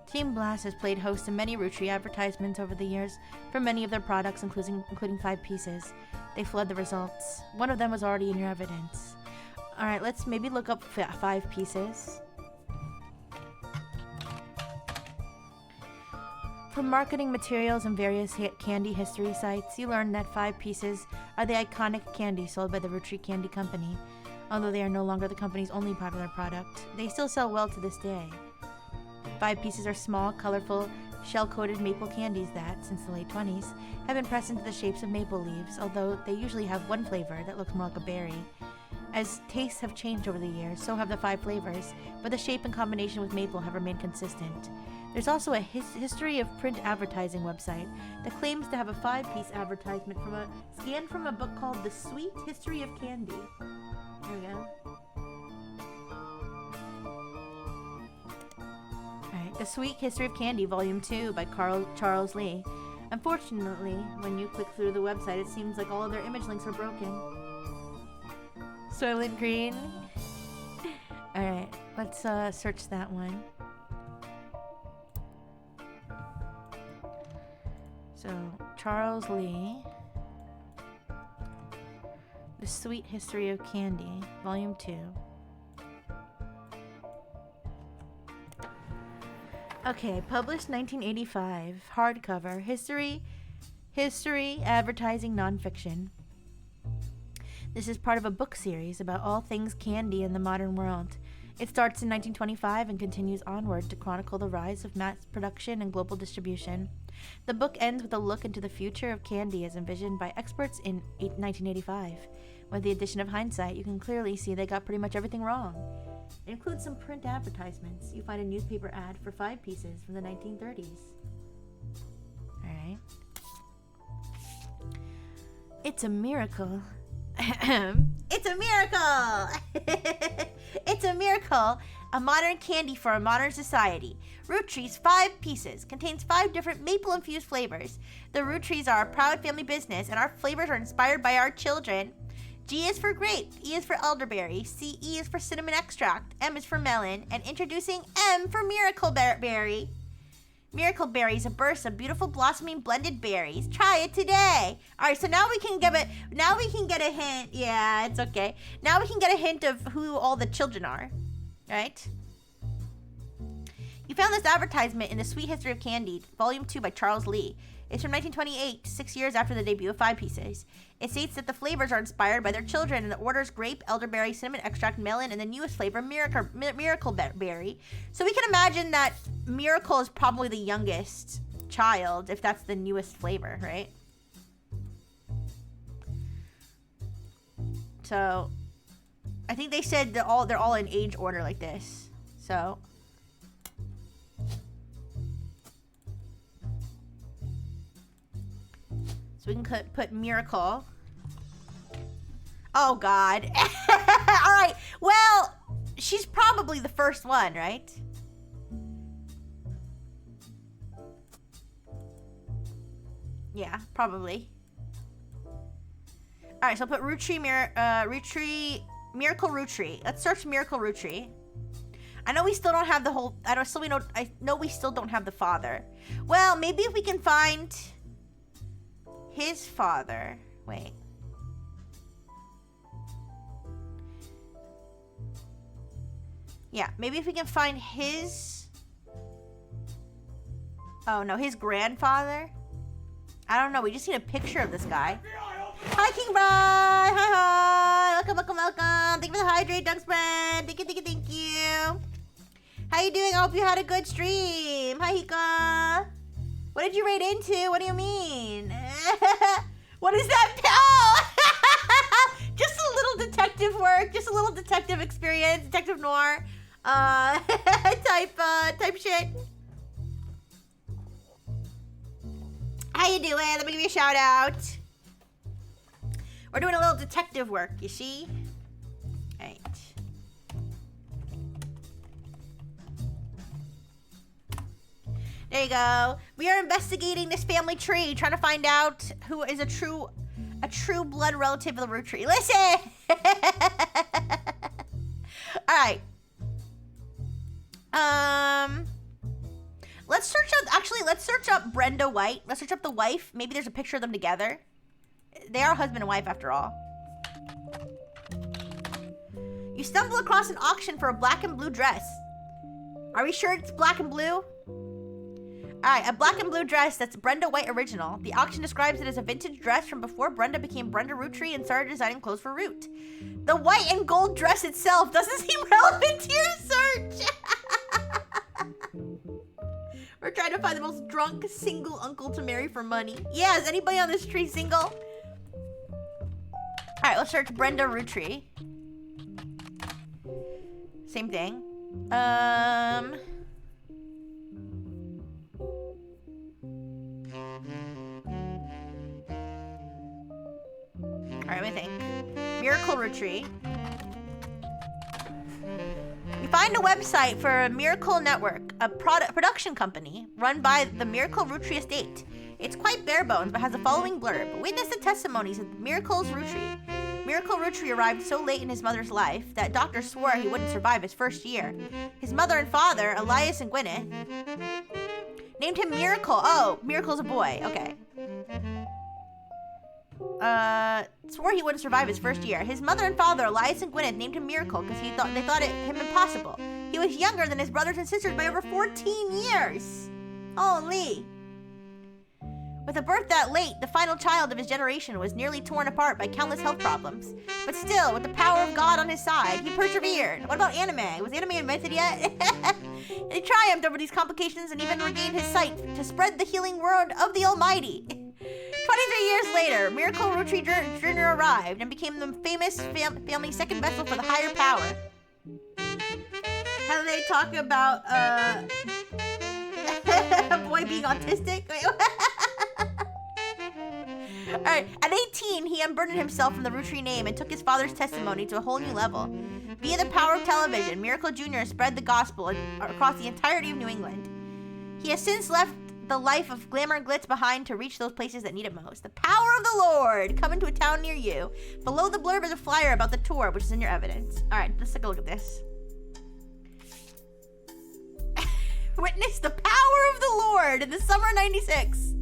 Teen Blast has played host to many Root Tree advertisements over the years for many of their products, including 5 pieces. They flood the results. One of them was already in your evidence. Alright, let's maybe look up 5 pieces. From marketing materials and various candy history sites, you learn that 5 pieces are the iconic candy sold by the Root Tree Candy Company. Although they are no longer the company's only popular product, they still sell well to this day. 5 pieces are small, colorful, shell-coated maple candies that, since the late 20s, have been pressed into the shapes of maple leaves, although they usually have one flavor that looks more like a berry. As tastes have changed over the years, so have the 5 flavors, but the shape and combination with maple have remained consistent. There's also a history of print advertising website that claims to have a 5-piece advertisement scanned from a book called The Sweet History of Candy. There we go. Alright, The Sweet History of Candy, Volume 2 by Charles Lee. Unfortunately, when you click through the website, it seems like all of their image links are broken. Soylent Green. Alright, let's search that one. So, Charles Lee. The Sweet History of Candy, Volume 2. Okay, published 1985, hardcover, history, advertising, nonfiction. This is part of a book series about all things candy in the modern world. It starts in 1925 and continues onward to chronicle the rise of mass production and global distribution. The book ends with a look into the future of candy as envisioned by experts in 1985. With the addition of hindsight, you can clearly see they got pretty much everything wrong. It includes some print advertisements. You find a newspaper ad for 5 pieces from the 1930s. Alright. It's a miracle. It's a miracle! It's a miracle a modern candy for a modern society. Root Tree's 5 pieces contains 5 different maple-infused flavors. The Root Trees are a proud family business, and our flavors are inspired by our children. G is for grape, E is for elderberry, E is for cinnamon extract, M is for melon, and introducing M for miracle berry. Miracle Berry is a burst of beautiful blossoming blended berries. Try it today. All right, so now we can get a hint. Yeah, it's okay. Now we can get a hint of who all the children are, right? You found this advertisement in The Sweet History of Candy, Volume 2 by Charles Lee. It's from 1928, 6 years after the debut of 5 Pieces. It states that the flavors are inspired by their children, and the orders grape, elderberry, cinnamon extract, melon, and the newest flavor, miracle berry. So we can imagine that Miracle is probably the youngest child, if that's the newest flavor, right? So I think they said they're all in age order like this. So we can put Miracle. Oh, God. All right. Well, she's probably the first one, right? Yeah, probably. All right, so I'll put Root Tree, Miracle Root Tree. Let's search Miracle Root Tree. I know we still don't have the whole... I know we still don't have the father. Well, maybe if we can find... his father. Wait. Yeah, maybe if we can find his... Oh, no, his grandfather? I don't know. We just need a picture of this guy. Hi, King Bry! Hi. Welcome. Thank you for the hydrate, Dunk Spread. Thank you. How you doing? I hope you had a good stream. Hi, Hika. What did you raid into? What do you mean? What is that? Oh! Just a little detective work. Just a little detective experience. Detective noir. Type shit. How you doing? Let me give you a shout out. We're doing a little detective work, you see? Alright. There you go. We are investigating this family tree, trying to find out who is a true blood relative of the Root Tree. Listen! Alright. Let's search up Brenda White. Let's search up the wife. Maybe there's a picture of them together. They are husband and wife after all. You stumble across an auction for a black and blue dress. Are we sure it's black and blue? Alright, a black and blue dress that's Brenda White original. The auction describes it as a vintage dress from before Brenda became Brenda Root Tree and started designing clothes for Root. The white and gold dress itself doesn't seem relevant to your search. We're trying to find the most drunk single uncle to marry for money. Yeah, is anybody on this tree single? Alright, let's search Brenda Root Tree. Same thing. Alright, let me think. Miracle Root Tree. We find a website for a Miracle Network, a production company run by the Miracle Root Tree estate. It's quite bare bones, but has the following blurb. Witness the testimonies of Miracle's Root Tree. Miracle Root Tree arrived so late in his mother's life that doctors swore he wouldn't survive his first year. His mother and father, Elias and Gwyneth, named him Miracle. Oh, Miracle's a boy. Okay. Swore he wouldn't survive his first year. His mother and father, Elias and Gwyneth, named him Miracle because they thought him impossible. He was younger than his brothers and sisters by over 14 years. Holy. With a birth that late, the final child of his generation was nearly torn apart by countless health problems. But still, with the power of God on his side, he persevered. What about anime? Was anime invented yet? He triumphed over these complications and even regained his sight to spread the healing word of the Almighty. 23 years later, Miracle Root Tree Jr. arrived and became the famous family's second vessel for the higher power. How do they talk about a boy being autistic? Wait, Alright, at 18, he unburdened himself from the Rutri name and took his father's testimony to a whole new level. Via the power of television, Miracle Jr. spread the gospel across the entirety of New England. He has since left the life of glamour and glitz behind to reach those places that need it most. The power of the Lord, coming to a town near you. Below the blurb is a flyer about the tour, which is in your evidence. All right, let's take a look at this. Witness the power of the Lord in the summer '96.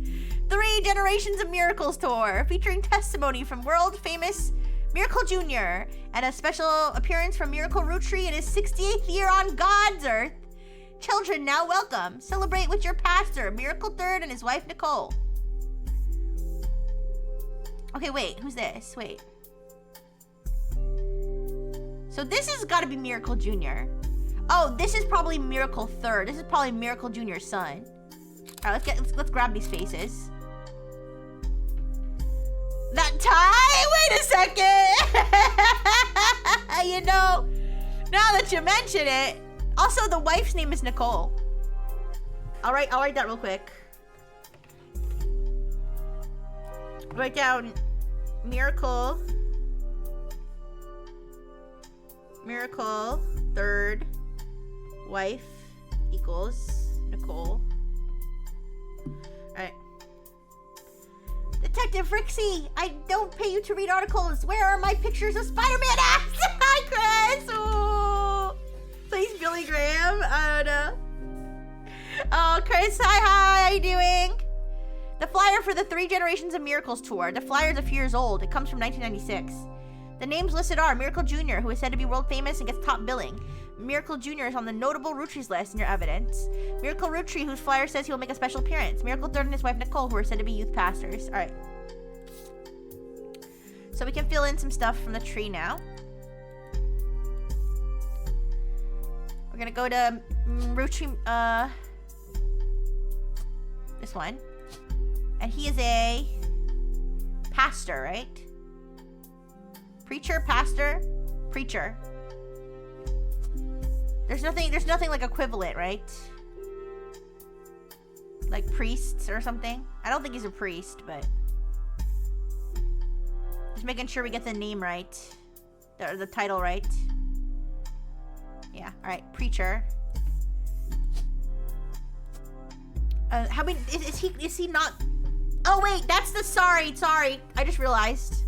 3 Generations of Miracles tour, featuring testimony from world-famous Miracle Jr. and a special appearance from Miracle Rutri in his 68th year on God's earth. Children, now welcome. Celebrate with your pastor, Miracle Third, and his wife, Nicole. Okay, wait. Who's this? Wait. So this has got to be Miracle Jr. Oh, this is probably Miracle Third. This is probably Miracle Jr.'s son. All right, let's grab these faces. That tie? Wait a second. You know, now that you mention it. Also, the wife's name is Nicole. I'll write that real quick. Write down Miracle Third wife equals Nicole. Alright. Detective Rixie, I don't pay you to read articles. Where are my pictures of Spider-Man ass? Hi, Chris. Ooh. Please, Billy Graham. I don't know. Oh, Chris, hi, how you doing? The flyer for the 3 Generations of Miracles tour. The flyer is a few years old. It comes from 1996. The names listed are Miracle Jr., who is said to be world famous and gets top billing. Miracle Jr. is on the notable Rutri's list in your evidence. Miracle Rutri, whose flyer says he will make a special appearance. Miracle Third and his wife Nicole, who are said to be youth pastors. Alright. So we can fill in some stuff from the tree now. We're gonna go to Rutri, this one. And he is a pastor, right? Preacher, pastor, preacher. There's nothing like equivalent, right? Like priests or something. I don't think he's a priest, but just making sure we get the name right, the title right. Yeah. All right, preacher. How many is he not? Oh wait, that's the sorry. I just realized.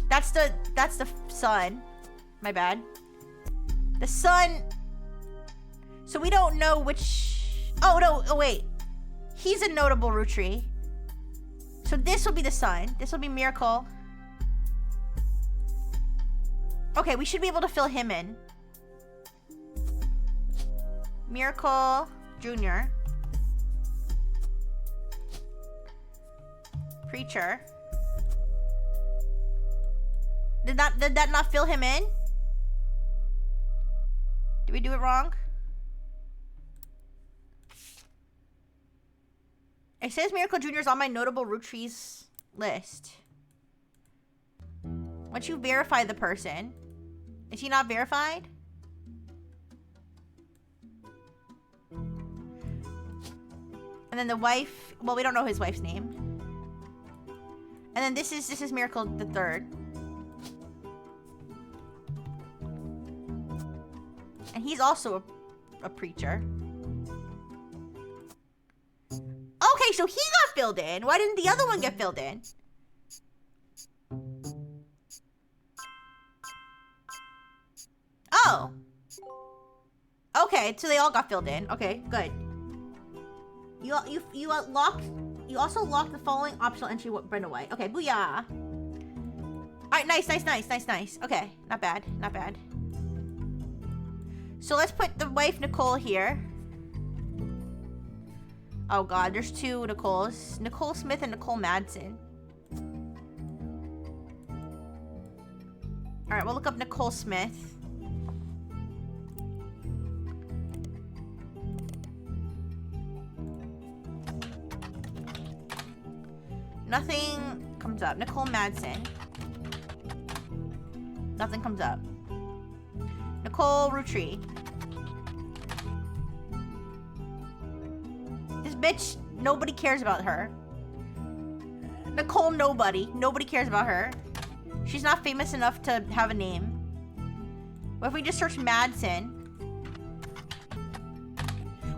That's the son. My bad. The son. So we don't know which. Oh no. Oh wait. He's a notable Rutri. So this will be the son. This will be Miracle. Okay, we should be able to fill him in. Miracle Jr. Preacher. Did that not fill him in? Did we do it wrong? It says Miracle Jr. is on my notable Rutri's list. Once you verify the person, is he not verified? And then the wife, well, we don't know his wife's name. And then this is Miracle the Third. And he's also a preacher. Okay, so he got filled in. Why didn't the other one get filled in? Oh. Okay, so they all got filled in. Okay, good. You also locked the following optional entry with Brenda White. Okay, booyah. Alright, nice. Okay, not bad. So let's put the wife Nicole here. Oh god, there's 2 Nicoles. Nicole Smith and Nicole Madsen. Alright, we'll look up Nicole Smith. Nothing comes up. Nicole Madsen. Nothing comes up. Nicole Rutri. This bitch, nobody cares about her. Nicole Nobody. Nobody cares about her. She's not famous enough to have a name. What if we just search Madsen?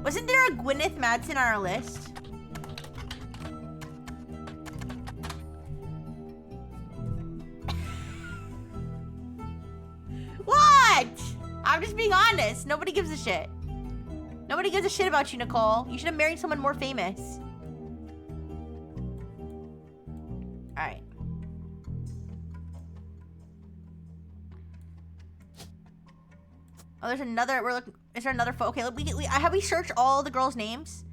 Wasn't there a Gwyneth Madsen on our list? What? I'm just being honest. Nobody gives a shit. Nobody gives a shit about you, Nicole. You should have married someone more famous. Alright. Oh, there's another. We're looking. Is there another photo? Okay, have we searched all the girls' names?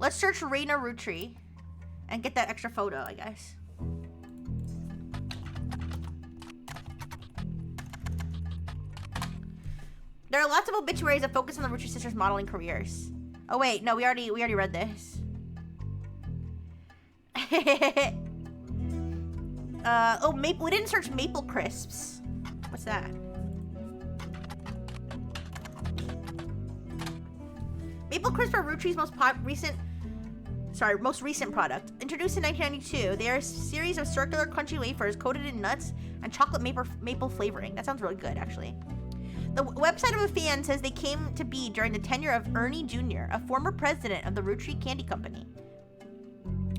Let's search Reina Rutri and get that extra photo, I guess. There are lots of obituaries that focus on the Rutri sisters' modeling careers. Oh wait, no, we already read this. Oh, Maple. We didn't search Maple Crisps. What's that? Maple Crisps are Rutri's most recent product. Introduced in 1992, they are a series of circular crunchy wafers coated in nuts and chocolate maple flavoring. That sounds really good, actually. The website of a fan says they came to be during the tenure of Ernie Jr., a former president of the Rutri Candy Company.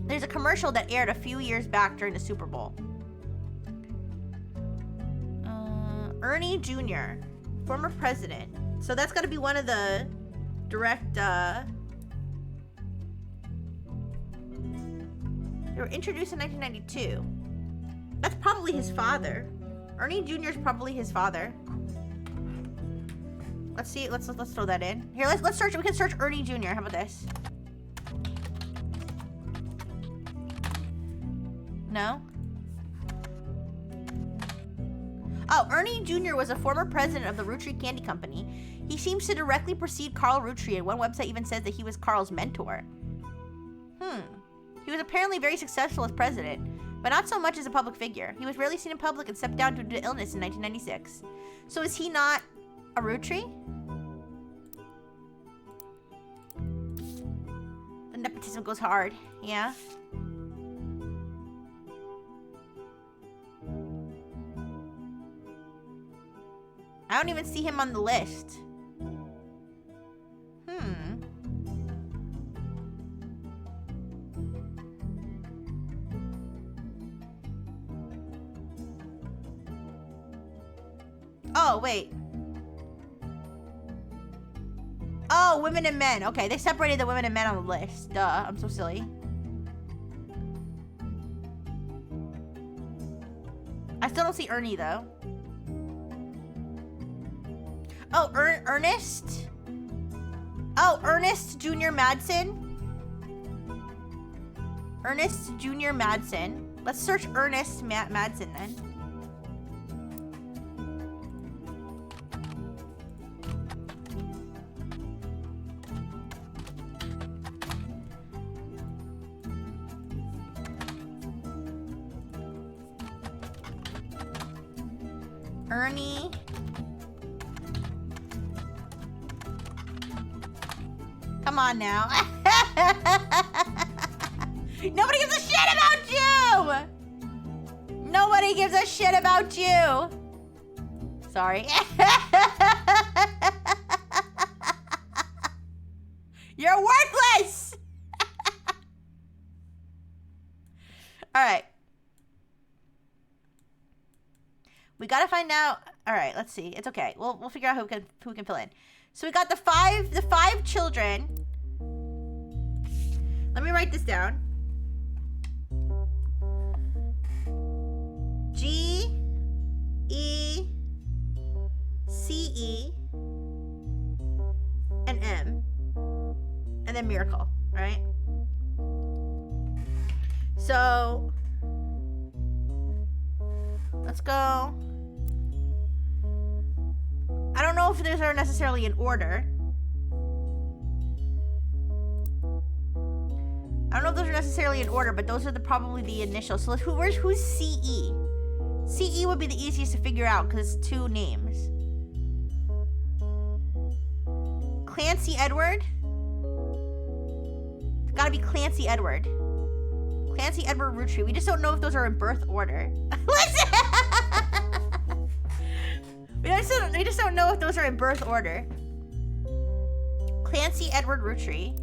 There's a commercial that aired a few years back during the Super Bowl. Ernie Jr., former president. So that's got to be one of the direct, they were introduced in 1992. That's probably his father. Ernie Jr. is probably his father. Let's see. Let's throw that in. Here, let's search. We can search Ernie Jr. How about this? No? Oh, Ernie Jr. was a former president of the Rutri Candy Company. He seems to directly precede Carl Rutri, and one website even says that he was Carl's mentor. He was apparently very successful as president, but not so much as a public figure. He was rarely seen in public and stepped down due to illness in 1996. So is he not a Rutri? The nepotism goes hard, yeah? I don't even see him on the list. Oh, wait. Oh, women and men. Okay, they separated the women and men on the list. Duh, I'm so silly. I still don't see Ernie, though. Oh, Ernest? Oh, Ernest Jr. Madsen? Ernest Jr. Madsen. Let's search Ernest Madsen, then. Ernie. Come on now. Nobody gives a shit about you! Nobody gives a shit about you! Sorry. You're worthless! Alright. We gotta find out. Alright, let's see. It's okay. We'll figure out who can fill in. So we got the five children. Let me write this down. G, E, C, E, and M. And then Miracle, right? So let's go. I don't know if those are necessarily in order. I don't know if those are necessarily in order, but those are probably the initials. So who's CE? CE would be the easiest to figure out because it's two names. Clancy Edward? It's gotta be Clancy Edward. Clancy Edward Rootry. We just don't know if those are in birth order. Listen! we just don't know if those are in birth order. Clancy Edward Rootry.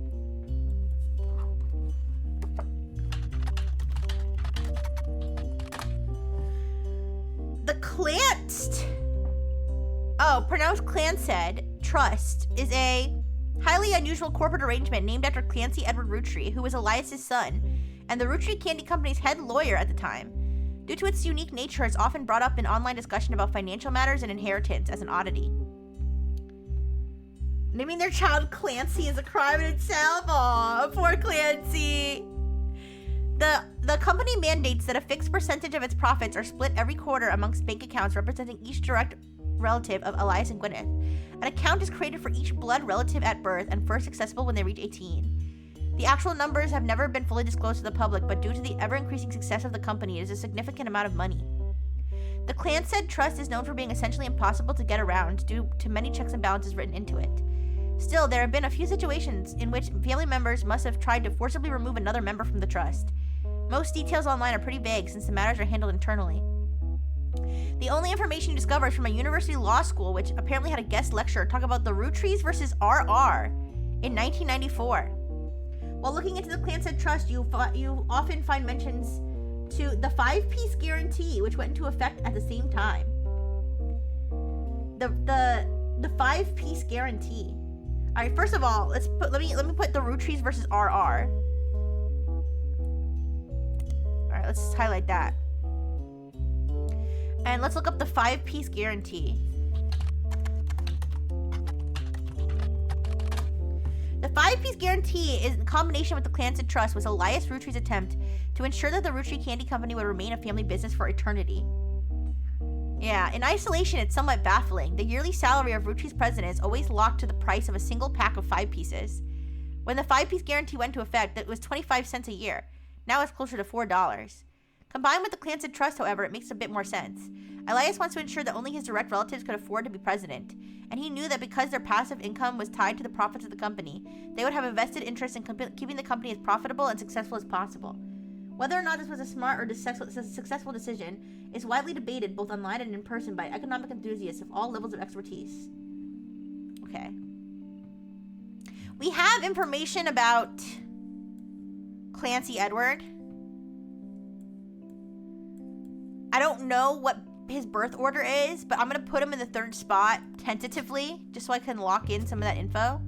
The Clanst, pronounced Clansed Trust is a highly unusual corporate arrangement named after Clancy Edward Rootry, who was Elias's son, and the Rootry Candy Company's head lawyer at the time. Due to its unique nature, it's often brought up in online discussion about financial matters and inheritance as an oddity. Naming their child Clancy is a crime in itself. Aw, poor Clancy. The company mandates that a fixed percentage of its profits are split every quarter amongst bank accounts representing each direct relative of Elias and Gwyneth. An account is created for each blood relative at birth and first accessible when they reach 18. The actual numbers have never been fully disclosed to the public, but due to the ever-increasing success of the company, it is a significant amount of money. The Clansed Trust is known for being essentially impossible to get around due to many checks and balances written into it. Still, there have been a few situations in which family members must have tried to forcibly remove another member from the trust. Most details online are pretty vague since the matters are handled internally. The only information you discover is from a university law school, which apparently had a guest lecturer talk about the Rootrys versus RR in 1994. While looking into the Clansed Trust, you often find mentions to the 5-piece guarantee, which went into effect at the same time. The 5-piece guarantee. All right, first of all, let me put the Rootrys versus RR. All right, let's highlight that. And let's look up the 5-piece guarantee. The 5-piece guarantee is in combination with the Clansed Trust was Elias Rootry's attempt to ensure that the Rootry Candy Company would remain a family business for eternity. Yeah, in isolation, it's somewhat baffling. The yearly salary of Rootry's president is always locked to the price of a single pack of 5 pieces. When the 5-piece guarantee went into effect, it was 25 cents a year. Now it's closer to $4. Combined with the Clansed Trust, however, it makes a bit more sense. Elias wants to ensure that only his direct relatives could afford to be president, and he knew that because their passive income was tied to the profits of the company, they would have a vested interest in keeping the company as profitable and successful as possible. Whether or not this was a smart or successful decision is widely debated both online and in person by economic enthusiasts of all levels of expertise. Okay. We have information about Clancy Edward. I don't know what his birth order is, but I'm going to put him in the 3rd spot tentatively, just so I can lock in some of that info.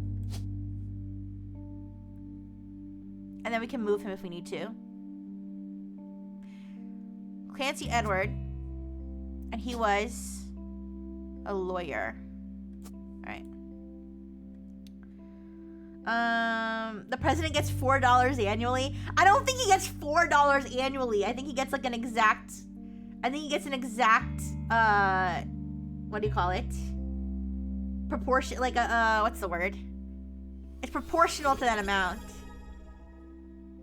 And then we can move him if we need to. Clancy Edward. And he was a lawyer. Alright. The president gets $4 annually. I don't think he gets $4 annually. I think he gets like an exact... what do you call it? Proportion, like what's the word? It's proportional to that amount.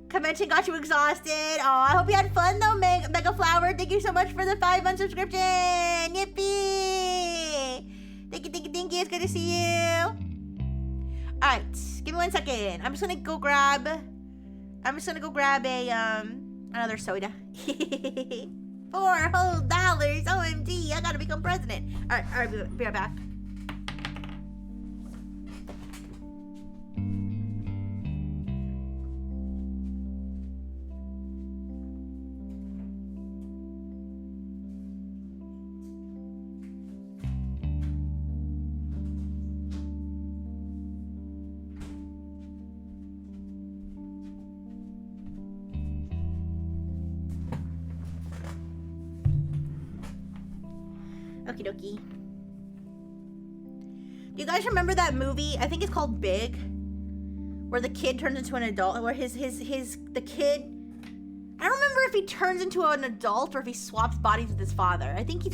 Convention got you exhausted. Oh, I hope you had fun though, Mega Flower. Thank you so much for the 5-month subscription. Yippee! Thank you. It's good to see you. Alright, give me 1 second. I'm just gonna go grab a another soda. $4 whole dollars. OMG, I gotta become president. Alright, be right back. Okie dokie. Do you guys remember that movie? I think it's called Big, where the kid turns into an adult. Where the kid. I don't remember if he turns into an adult or if he swaps bodies with his father. I think he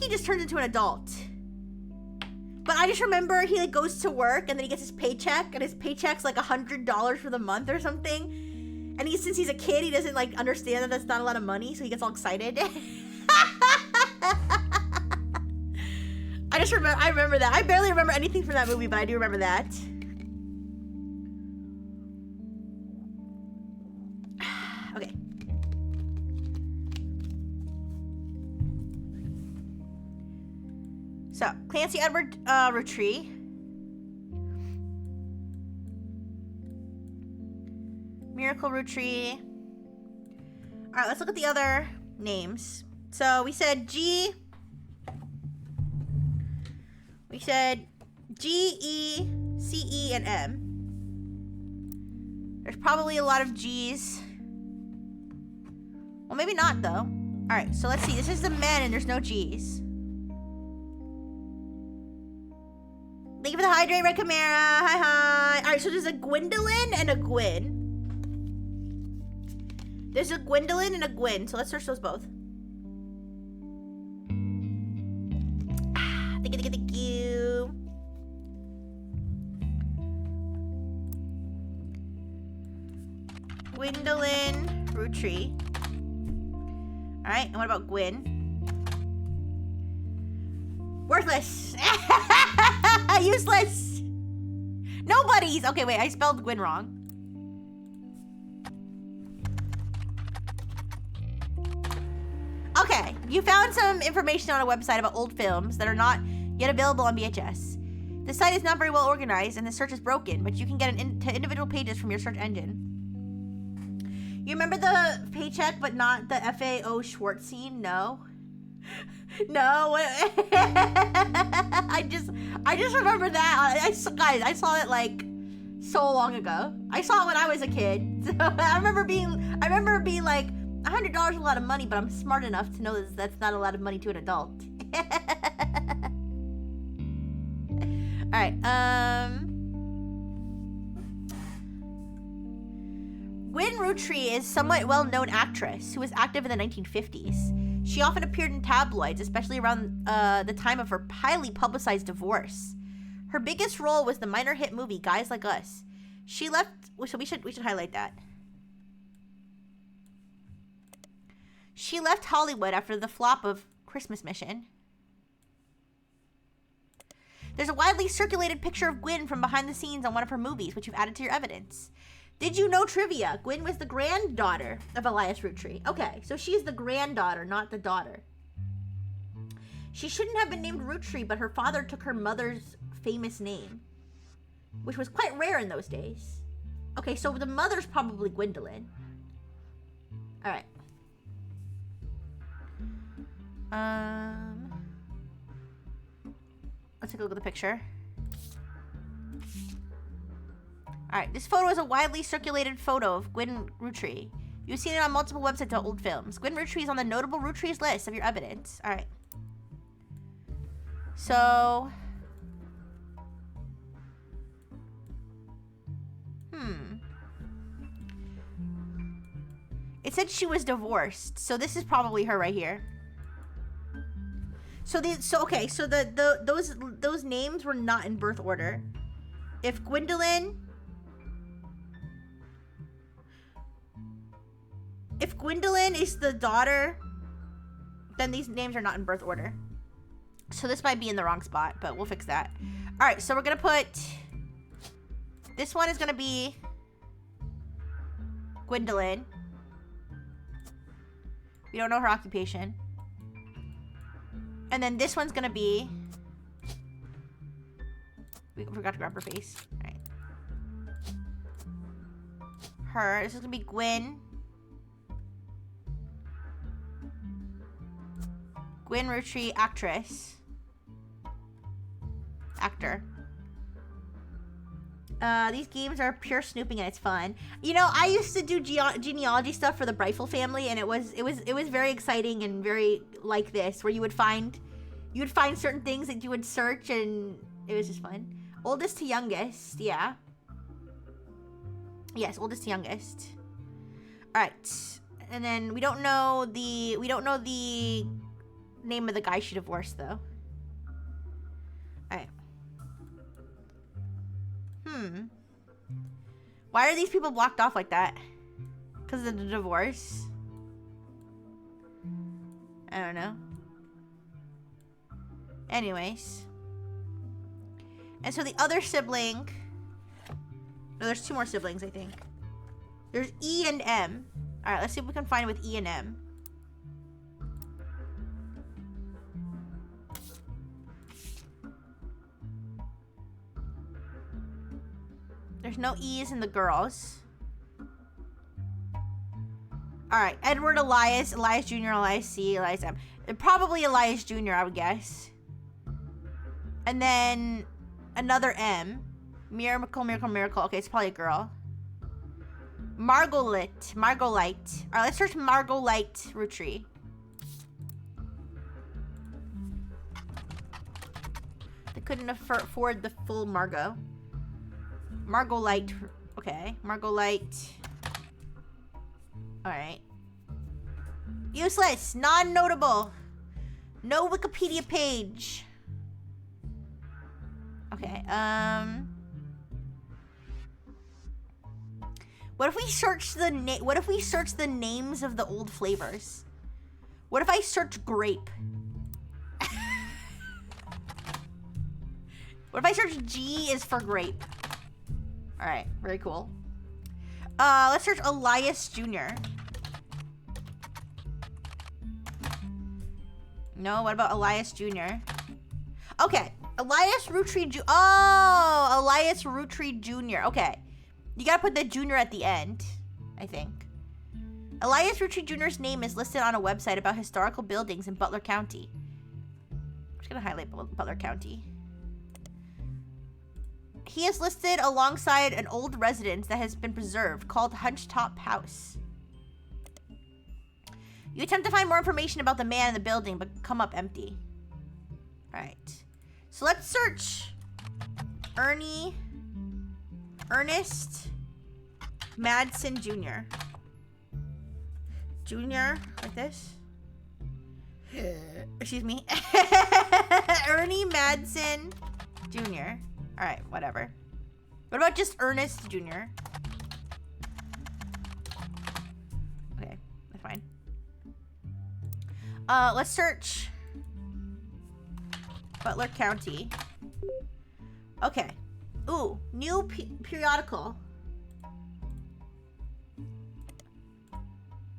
just turns into an adult. But I just remember he like goes to work and then he gets his paycheck, and his paycheck's like $100 for the month or something. And since he's a kid, he doesn't like understand that that's not a lot of money, so he gets all excited. I remember that. I barely remember anything from that movie, but I do remember that. Okay. So, Clancy Edward Rootry. Miracle Rootry. Alright, let's look at the other names. So, we said G. We said G, E, C, E, and M. There's probably a lot of G's. Well, maybe not, though. Alright, so let's see. This is the men, and there's no G's. Thank you for the hydrate, Red Chimera. Hi. Alright, so there's a Gwendolyn and a Gwyn. There's a Gwendolyn and a Gwyn, so let's search those both. Thank you. Gwendolyn Rootry. Alright, and what about Gwyn? Worthless. Useless. Nobody's. Okay, wait, I spelled Gwyn wrong. Okay, you found some information on a website about old films that are not yet available on VHS. The site is not very well organized and the search is broken, but you can get to individual pages from your search engine. You remember the paycheck but not the FAO Schwartz scene? No. No. I just remember that. Guys, I saw it like so long ago. I saw it when I was a kid. So I remember being like, $100 is a lot of money, but I'm smart enough to know that that's not a lot of money to an adult. Alright, Gwyn Rootry is a somewhat well-known actress who was active in the 1950s. She often appeared in tabloids, especially around the time of her highly publicized divorce. Her biggest role was the minor hit movie Guys Like Us. She left, so we should highlight that. She left Hollywood after the flop of Christmas Mission. There's a widely circulated picture of Gwyn from behind the scenes on one of her movies, which you've added to your evidence. Did you know trivia? Gwyn was the granddaughter of Elias Rootry. Okay, so she's the granddaughter, not the daughter. She shouldn't have been named Rootry, but her father took her mother's famous name, which was quite rare in those days. Okay, so the mother's probably Gwendolyn. All right. Let's take a look at the picture. Alright, this photo is a widely circulated photo of Gwyn Rootry. You've seen it on multiple websites of old films. Gwyn Rootry is on the notable Rootrys list of your evidence. Alright. So... It said she was divorced, so this is probably her right here. So those names were not in birth order. If Gwendolyn is the daughter, then these names are not in birth order. So this might be in the wrong spot, but we'll fix that. All right, so we're gonna put, this one is gonna be Gwendolyn. We don't know her occupation. And then this one's gonna be... We forgot to grab her face. Alright. Her. This is gonna be Gwyn. Gwyn Rootry, actress. Actor. These games are pure snooping and it's fun. You know, I used to do genealogy stuff for the Breifel family, and it was very exciting and very like this, where you would find certain things that you would search, and it was just fun. Oldest to youngest, yeah. Yes, oldest to youngest. All right, and then we don't know the name of the guy she divorced though. All right. Why are these people blocked off like that? Because of the divorce? I don't know. Anyways. And so the other sibling... No, there's two more siblings, I think. There's E and M. All right, let's see if we can find it with E and M. There's no E's in the girls. All right, Edward, Elias, Elias Jr., Elias C, Elias M. Probably Elias Jr., I would guess. And then another M. Miracle, Miracle, Miracle. Okay, it's probably a girl. Margolite. Margolite. All right, let's search Margolite root tree. They couldn't afford the full Margot. Margolite. Okay, Margolite. All right. Useless. Non-notable. No Wikipedia page. Okay. What if we search the names of the old flavors? What if I search grape? What if I search G is for grape? All right, very cool. Let's search Elias Jr. No, what about Elias Jr.? Okay, Elias Roottree Jr. Oh, Elias Roottree Jr. Okay, you gotta put the junior at the end, I think. Elias Roottree Jr.'s name is listed on a website about historical buildings in Butler County. I'm just gonna highlight Butler County. He is listed alongside an old residence that has been preserved called Hunchetop House. You attempt to find more information about the man in the building, but come up empty. All right. So let's search Ernest Madsen Jr. Jr. like this. Excuse me. Ernie Madsen Jr. All right, whatever. What about just Ernest Jr.? Okay, that's fine. Let's search Butler County. Okay. Ooh, new periodical.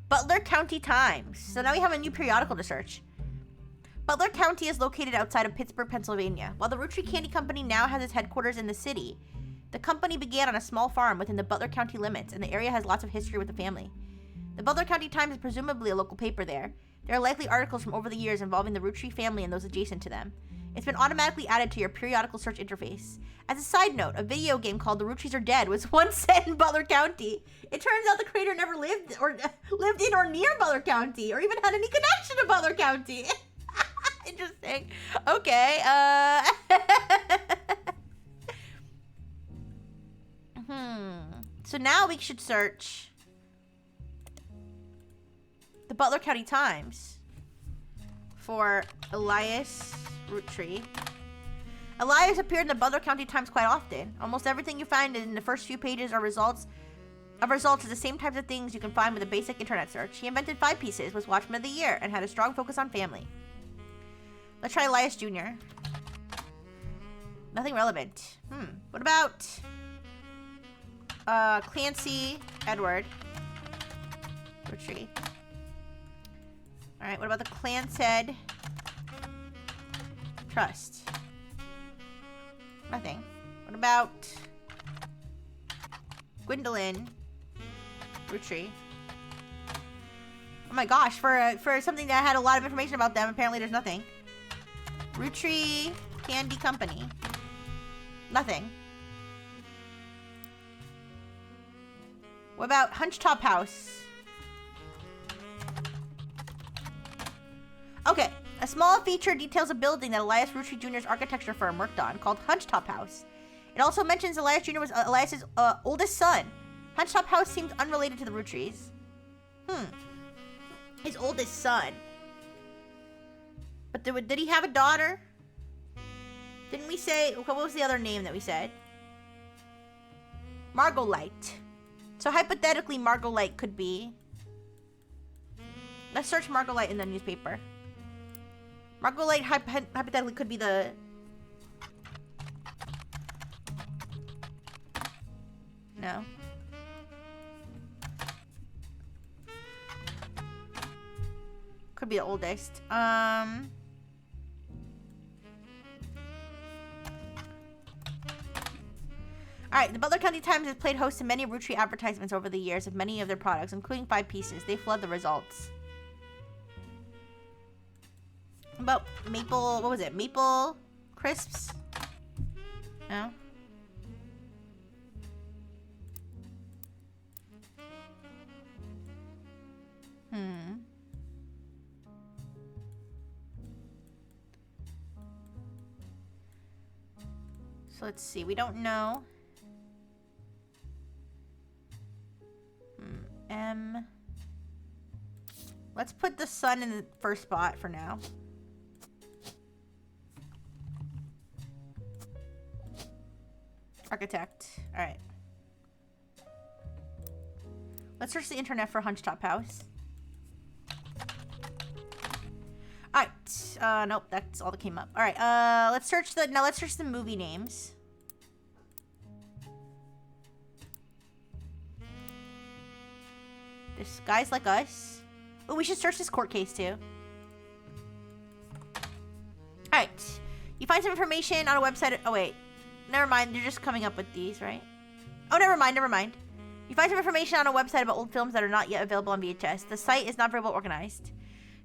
Butler County Times. So now we have a new periodical to search. Butler County is located outside of Pittsburgh, Pennsylvania. While the Roottree Candy Company now has its headquarters in the city, the company began on a small farm within the Butler County limits, and the area has lots of history with the family. The Butler County Times is presumably a local paper there. There are likely articles from over the years involving the Roottree family and those adjacent to them. It's been automatically added to your periodical search interface. As a side note, a video game called The Roottrees Are Dead was once set in Butler County. It turns out the creator never lived in or near Butler County, or even had any connection to Butler County. Interesting. Okay. So now we should search the Butler County Times for Elias Roottree. Elias appeared in the Butler County Times quite often. Almost everything you find in the first few pages are results is the same types of things you can find with a basic internet search. He invented 5 pieces, was Watchman of the Year, and had a strong focus on family. Let's try Elias Jr. Nothing relevant. What about Clancy Edward Roottree? All right, what about the Clanshead Trust? Nothing. What about Gwendolyn Roottree? Oh my gosh, for something that had a lot of information about them, apparently there's nothing. Roottree Candy Company. Nothing. What about Hunchetop House? Okay, a small feature details a building that Elias Roottree Jr.'s architecture firm worked on called Hunchetop House. It also mentions Elias Jr. was Elias's oldest son. Hunchetop House seems unrelated to the Roottrees. His oldest son. But did he have a daughter? Didn't we say... What was the other name that we said? Margolite. So hypothetically, Margolite could be... Let's search Margolite in the newspaper. Margolite hypothetically could be the... No. Could be the oldest. Alright, the Butler County Times has played host to many Root Tree advertisements over the years of many of their products, including 5 pieces. They flood the results. About maple, what was it? Maple crisps? No? So let's see, we don't know. Let's put the sun in the first spot for now. Architect. Alright. Let's search the internet for Hunchtop House. Alright. Nope, that's all that came up. Alright, let's search the movie names. This Guys Like Us. Oh, we should search this court case too. Alright. You find some information on a website. Oh, wait. Never mind. You're just coming up with these, right? Oh, never mind. You find some information on a website about old films that are not yet available on VHS. The site is not very well organized.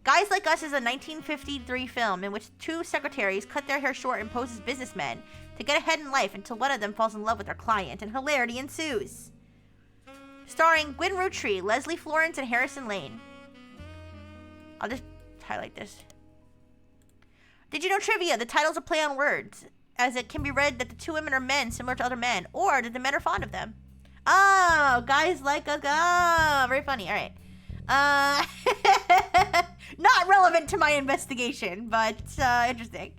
Guys Like Us is a 1953 film in which 2 secretaries cut their hair short and pose as businessmen to get ahead in life until one of them falls in love with their client and hilarity ensues. Starring Gwen Roottree, Leslie Florence, and Harrison Lane. I'll just highlight this. Did you know trivia? The title's a play on words, as it can be read that the 2 women are men similar to other men, or that the men are fond of them. Oh, Guys Like Us. Oh, very funny. All right. Not relevant to my investigation, but interesting.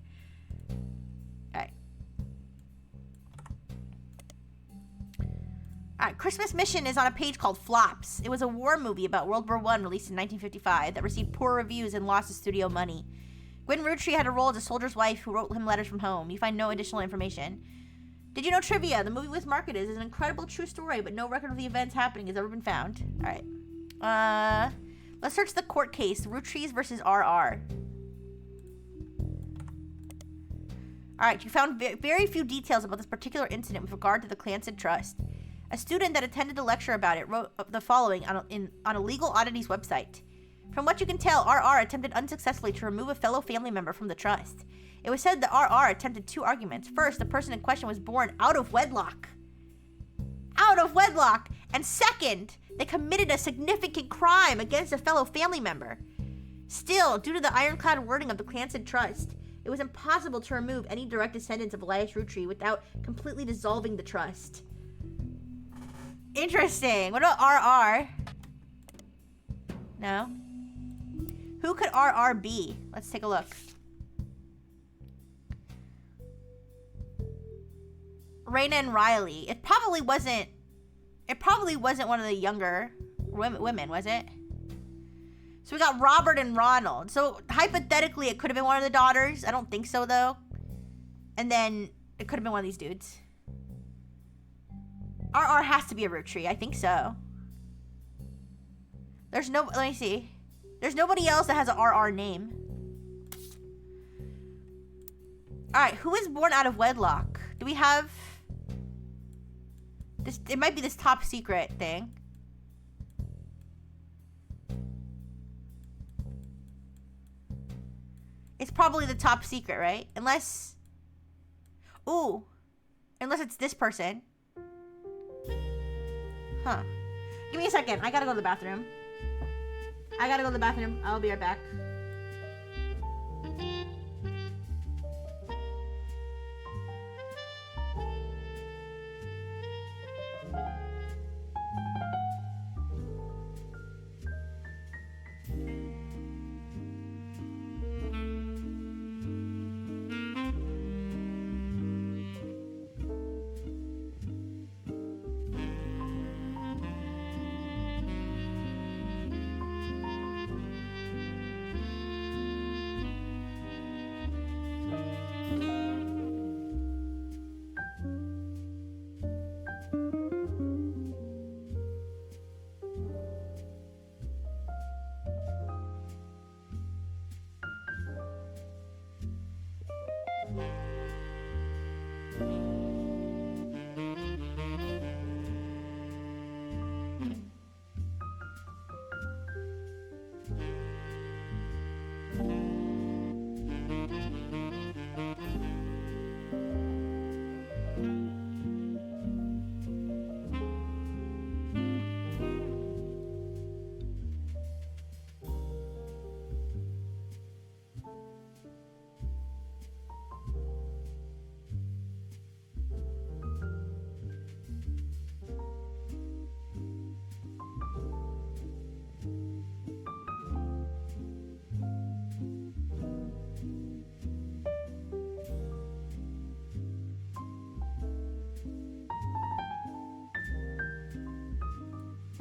Alright, Christmas Mission is on a page called Flops. It was a war movie about World War I released in 1955 that received poor reviews and lost the studio money. Gwen Roottree had a role as a soldier's wife who wrote him letters from home. You find no additional information. Did you know trivia? The movie was marketed as an incredible true story, but no record of the events happening has ever been found. Alright. Let's search the court case. Roottrees versus RR. Alright, you found very few details about this particular incident with regard to the Clancy Trust. A student that attended a lecture about it wrote the following on a legal oddities website. From what you can tell, RR attempted unsuccessfully to remove a fellow family member from the trust. It was said that RR attempted 2 arguments. First, the person in question was born out of wedlock. Out of wedlock! And second, they committed a significant crime against a fellow family member. Still, due to the ironclad wording of the Clancy Trust, it was impossible to remove any direct descendants of Elias Roottree without completely dissolving the trust. Interesting. What about RR? No? Who could RR be? Let's take a look. Raina and Riley. It probably wasn't one of the younger women, was it? So we got Robert and Ronald. So hypothetically, it could have been one of the daughters. I don't think so, though. And then it could have been one of these dudes. RR has to be a Roottree. I think so. Let me see. There's nobody else that has an RR name. Alright, who is born out of wedlock? Do we have... this? It might be this top secret thing. It's probably the top secret, right? Unless... Ooh. Unless it's this person. Huh. Give me a second. I gotta go to the bathroom. I'll be right back.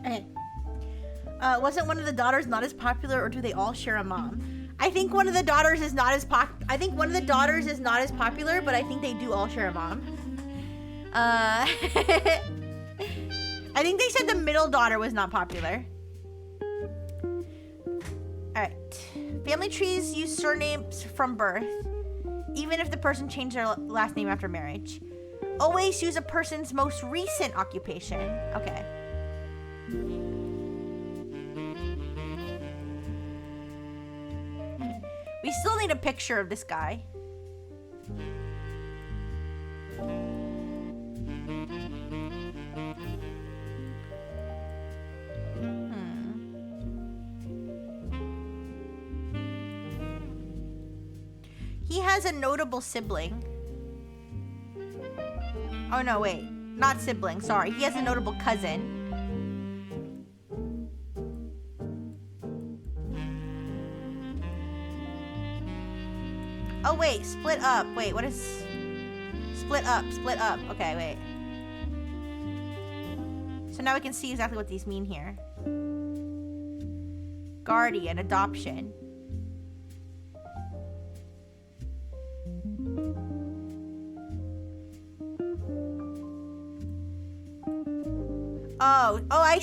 Okay. Wasn't one of the daughters not as popular, or do they all share a mom? I think one of the daughters is not as popular, but I think they do all share a mom. I think they said the middle daughter was not popular. Alright. Family trees use surnames from birth, even if the person changed their last name after marriage. Always use a person's most recent occupation. Okay. We still need a picture of this guy. He has a notable sibling. Oh no, wait. Not sibling, sorry. He has a notable cousin. Oh wait, split up. Wait, what is... Split up, split up. Okay, wait. So now we can see exactly what these mean here. Guardian, adoption. Oh, I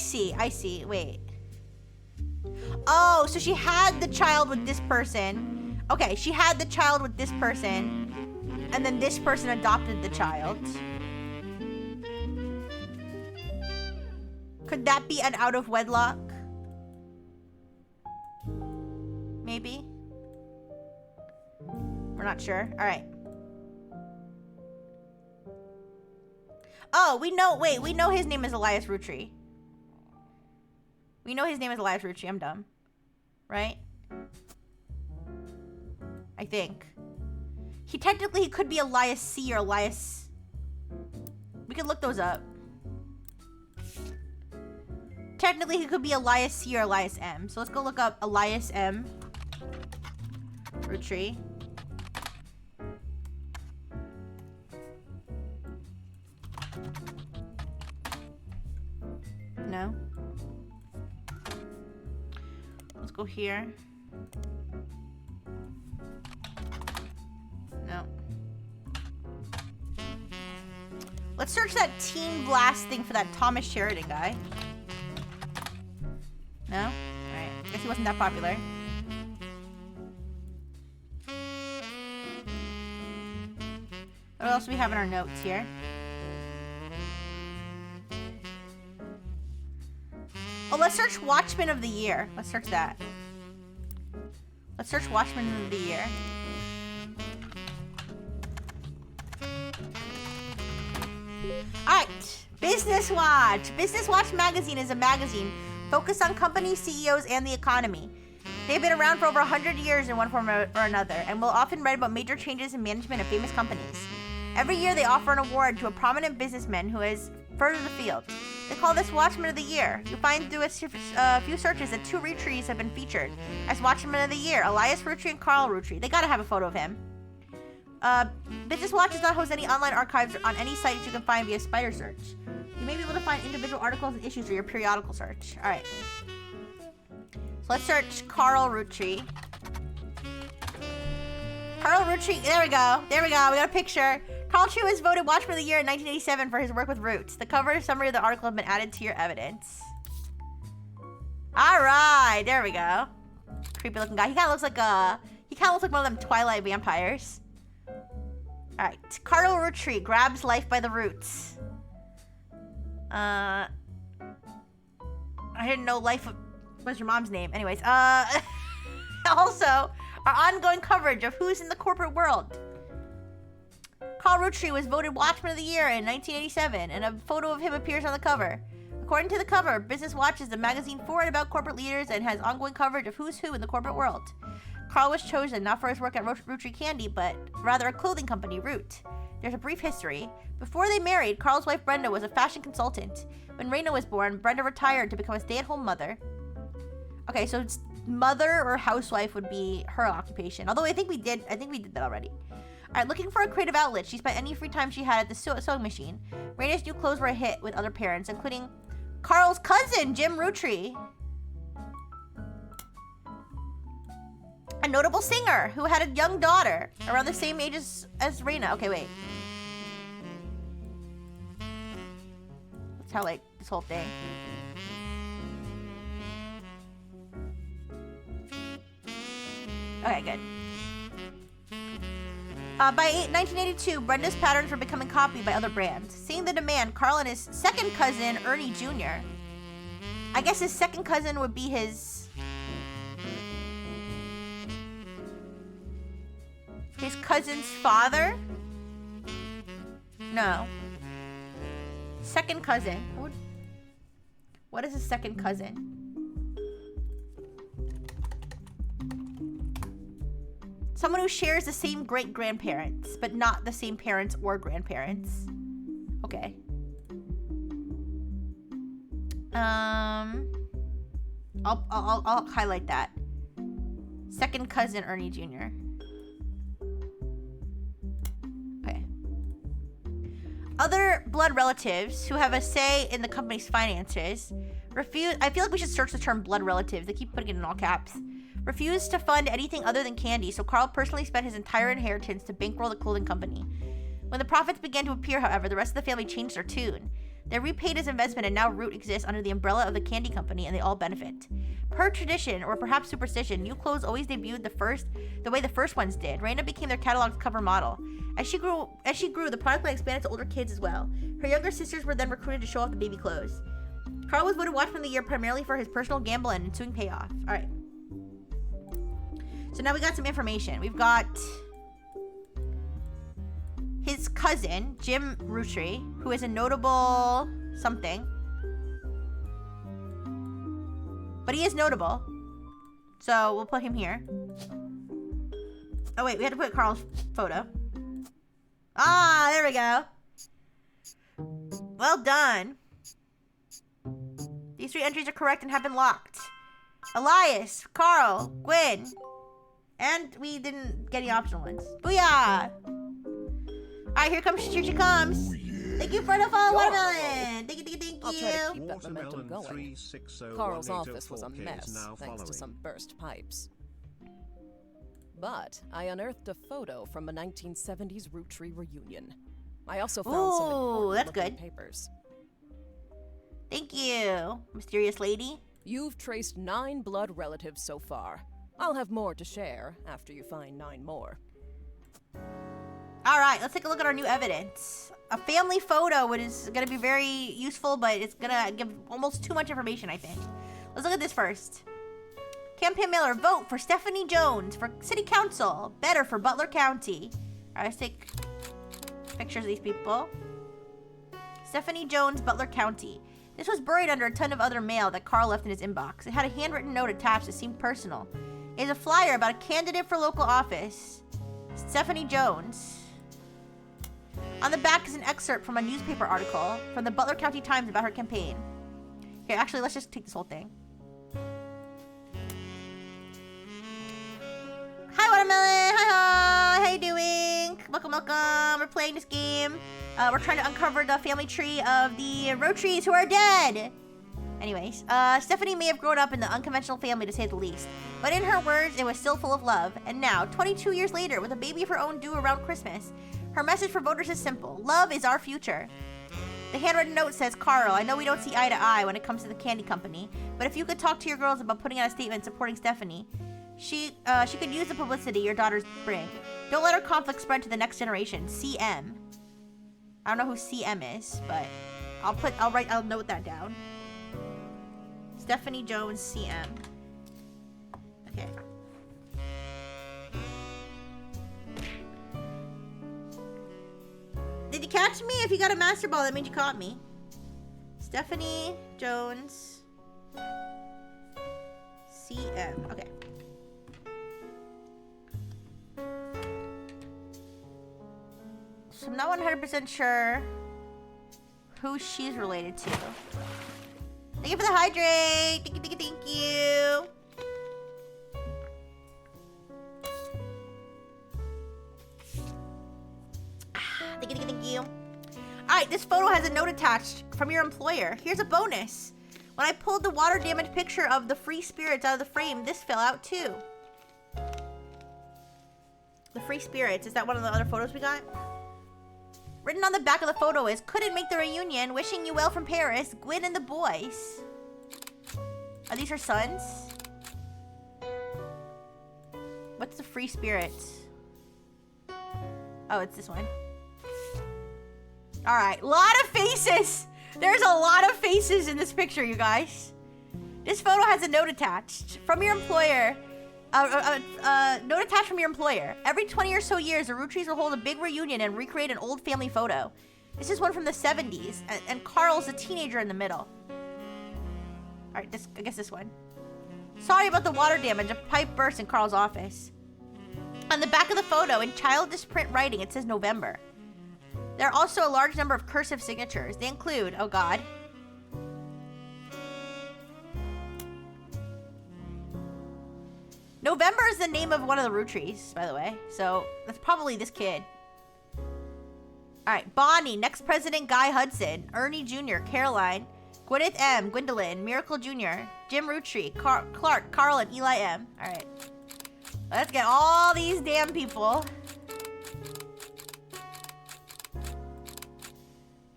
see, wait. Oh, so she had the child with this person. Okay, she had the child with this person, and then this person adopted the child. Could that be an out of wedlock? Maybe? We're not sure. All right. Oh, we know his name is Elias Rutri. We know his name is Elias Rutri. I'm dumb. Right? I think. He could be Elias C or Elias... We could look those up. Technically, he could be Elias C or Elias M. So let's go look up Elias M. Rutri. No. Let's go here. No. Let's search that Teen Blast thing for that Thomas Sheridan guy. No? Alright. Guess he wasn't that popular. What else do we have in our notes here? Oh, let's search Watchman of the Year. Let's search that. Let's search Watchman of the Year. Alright. Business Watch. Business Watch magazine is a magazine focused on companies, CEOs, and the economy. They've been around for over 100 years in one form or another, and will often write about major changes in management of famous companies. Every year, they offer an award to a prominent businessman who has furthered the field. They call this Watchman of the Year. You'll find through a few searches that 2 Rutris have been featured as Watchmen of the Year, Elias Rutri and Carl Rutri. They gotta have a photo of him. Business Watch does not host any online archives on any sites you can find via spider search. You may be able to find individual articles and issues through your periodical search. Alright. So let's search Carl Rutri. Carl Rutri, there we go. There we go, we got a picture. Carl Rutri was voted Watchman of the Year in 1987 for his work with Roots. The cover and summary of the article have been added to your evidence. Alright, there we go. Creepy looking guy. He kinda looks like one of them Twilight vampires. Alright. Carl Rutri grabs life by the roots. I didn't know life was your mom's name. Anyways, also, our ongoing coverage of who's in the corporate world. Carl Rutri was voted Watchman of the Year in 1987, and a photo of him appears on the cover. According to the cover, Business Watch is a magazine for and about corporate leaders and has ongoing coverage of who's who in the corporate world. Carl was chosen not for his work at Rutri Candy, but rather a clothing company, Root. There's a brief history. Before they married, Carl's wife Brenda was a fashion consultant. When Raina was born, Brenda retired to become a stay-at-home mother. Okay, so it's mother or housewife would be her occupation. Although I think we did that already. Alright, looking for a creative outlet, she spent any free time she had at the sewing machine. Raina's new clothes were a hit with other parents, including Carl's cousin, Jim Rutry. A notable singer who had a young daughter around the same age as Raina. Okay, wait. Let's tell, like, this whole thing. Okay, good. By 1982, Brenda's patterns were becoming copied by other brands. Seeing the demand, Carl and his second cousin, Ernie Jr. I guess his second cousin would be his cousin's father? No. Second cousin. What is a second cousin? Someone who shares the same great-grandparents, but not the same parents or grandparents. Okay. I'll highlight that. Second cousin Ernie Jr. Okay. Other blood relatives who have a say in the company's finances refuse. I feel like we should search the term blood relatives. They keep putting it in all caps. Refused to fund anything other than candy, so Carl personally spent his entire inheritance to bankroll the clothing company. When the profits began to appear, however, the rest of the family changed their tune. They repaid his investment, and now Root exists under the umbrella of the candy company, and they all benefit. Per tradition, or perhaps superstition, new clothes always debuted the way the first ones did. Raina became their catalog's cover model. As she grew, the product line expanded to older kids as well. Her younger sisters were then recruited to show off the baby clothes. Carl was voted Watchman of the Year primarily for his personal gamble and ensuing payoff. All right. So now we got some information. We've got his cousin, Jim Rutry, who is a notable something. But he is notable. So we'll put him here. Oh wait, we had to put Carl's photo. Ah, there we go. Well done. These 3 entries are correct and have been locked. Elias, Carl, Gwen. And we didn't get any optional ones. Booyah! Alright, here she comes. Thank you for the follow, Watermelon. Thank you. I'll try to keep that momentum going. Carl's office was a mess, thanks to some burst pipes. But I unearthed a photo from a 1970s Rutry reunion. I also found some important papers. Thank you, mysterious lady. You've traced 9 blood relatives so far. I'll have more to share after you find 9 more. All right, let's take a look at our new evidence. A family photo is going to be very useful, but it's going to give almost too much information, I think. Let's look at this first. Campaign mailer, vote for Stephanie Jones for City Council. Better for Butler County. All right, let's take pictures of these people. Stephanie Jones, Butler County. This was buried under a ton of other mail that Carl left in his inbox. It had a handwritten note attached that seemed personal. It is a flyer about a candidate for local office. Stephanie Jones. On the back is an excerpt from a newspaper article from the Butler County Times about her campaign. Here, actually, let's just take this whole thing. Hi, Watermelon! Hi! How you doing? Welcome. We're playing this game. We're trying to uncover the family tree of the Rutrys who are dead. Anyways, Stephanie may have grown up in the unconventional family, to say the least. But in her words, it was still full of love. And now, 22 years later, with a baby of her own due around Christmas, her message for voters is simple. Love is our future. The handwritten note says, Carl, I know we don't see eye to eye when it comes to the candy company, but if you could talk to your girls about putting out a statement supporting Stephanie, she could use the publicity your daughters bring. Don't let her conflict spread to the next generation. CM. I don't know who CM is, but I'll note that down. Stephanie Jones, CM. Okay. Did you catch me? If you got a master ball, that means you caught me. Stephanie Jones, CM. Okay. So I'm not 100% sure who she's related to. Thank you for the hydrate. Thank you. Thank you. All right, this photo has a note attached from your employer. Here's a bonus. When I pulled the water damaged picture of the free spirits out of the frame, this fell out too. The free spirits, is that one of the other photos we got? Written on the back of the photo is, couldn't make the reunion, wishing you well from Paris, Gwyn and the boys. Are these her sons? What's the free spirits? Oh, it's this one. All right, lot of faces. There's a lot of faces in this picture, you guys. This photo has a note attached from your employer. Note attached from your employer. Every 20 or so years, the Rutries will hold a big reunion and recreate an old family photo. This is one from the 70s, and Carl's a teenager in the middle. All right, I guess this one. Sorry about the water damage. A pipe burst in Carl's office. On the back of the photo, in childish print writing, it says November. There are also a large number of cursive signatures. They include, oh God. November is the name of one of the Rutries, by the way. So that's probably this kid. All right, Bonnie, next president Guy Hudson, Ernie Jr., Caroline, Gwyneth M., Gwendolyn, Miracle Jr., Jim Rutrie, Clark, Carl, and Eli M. All right. Let's get all these damn people.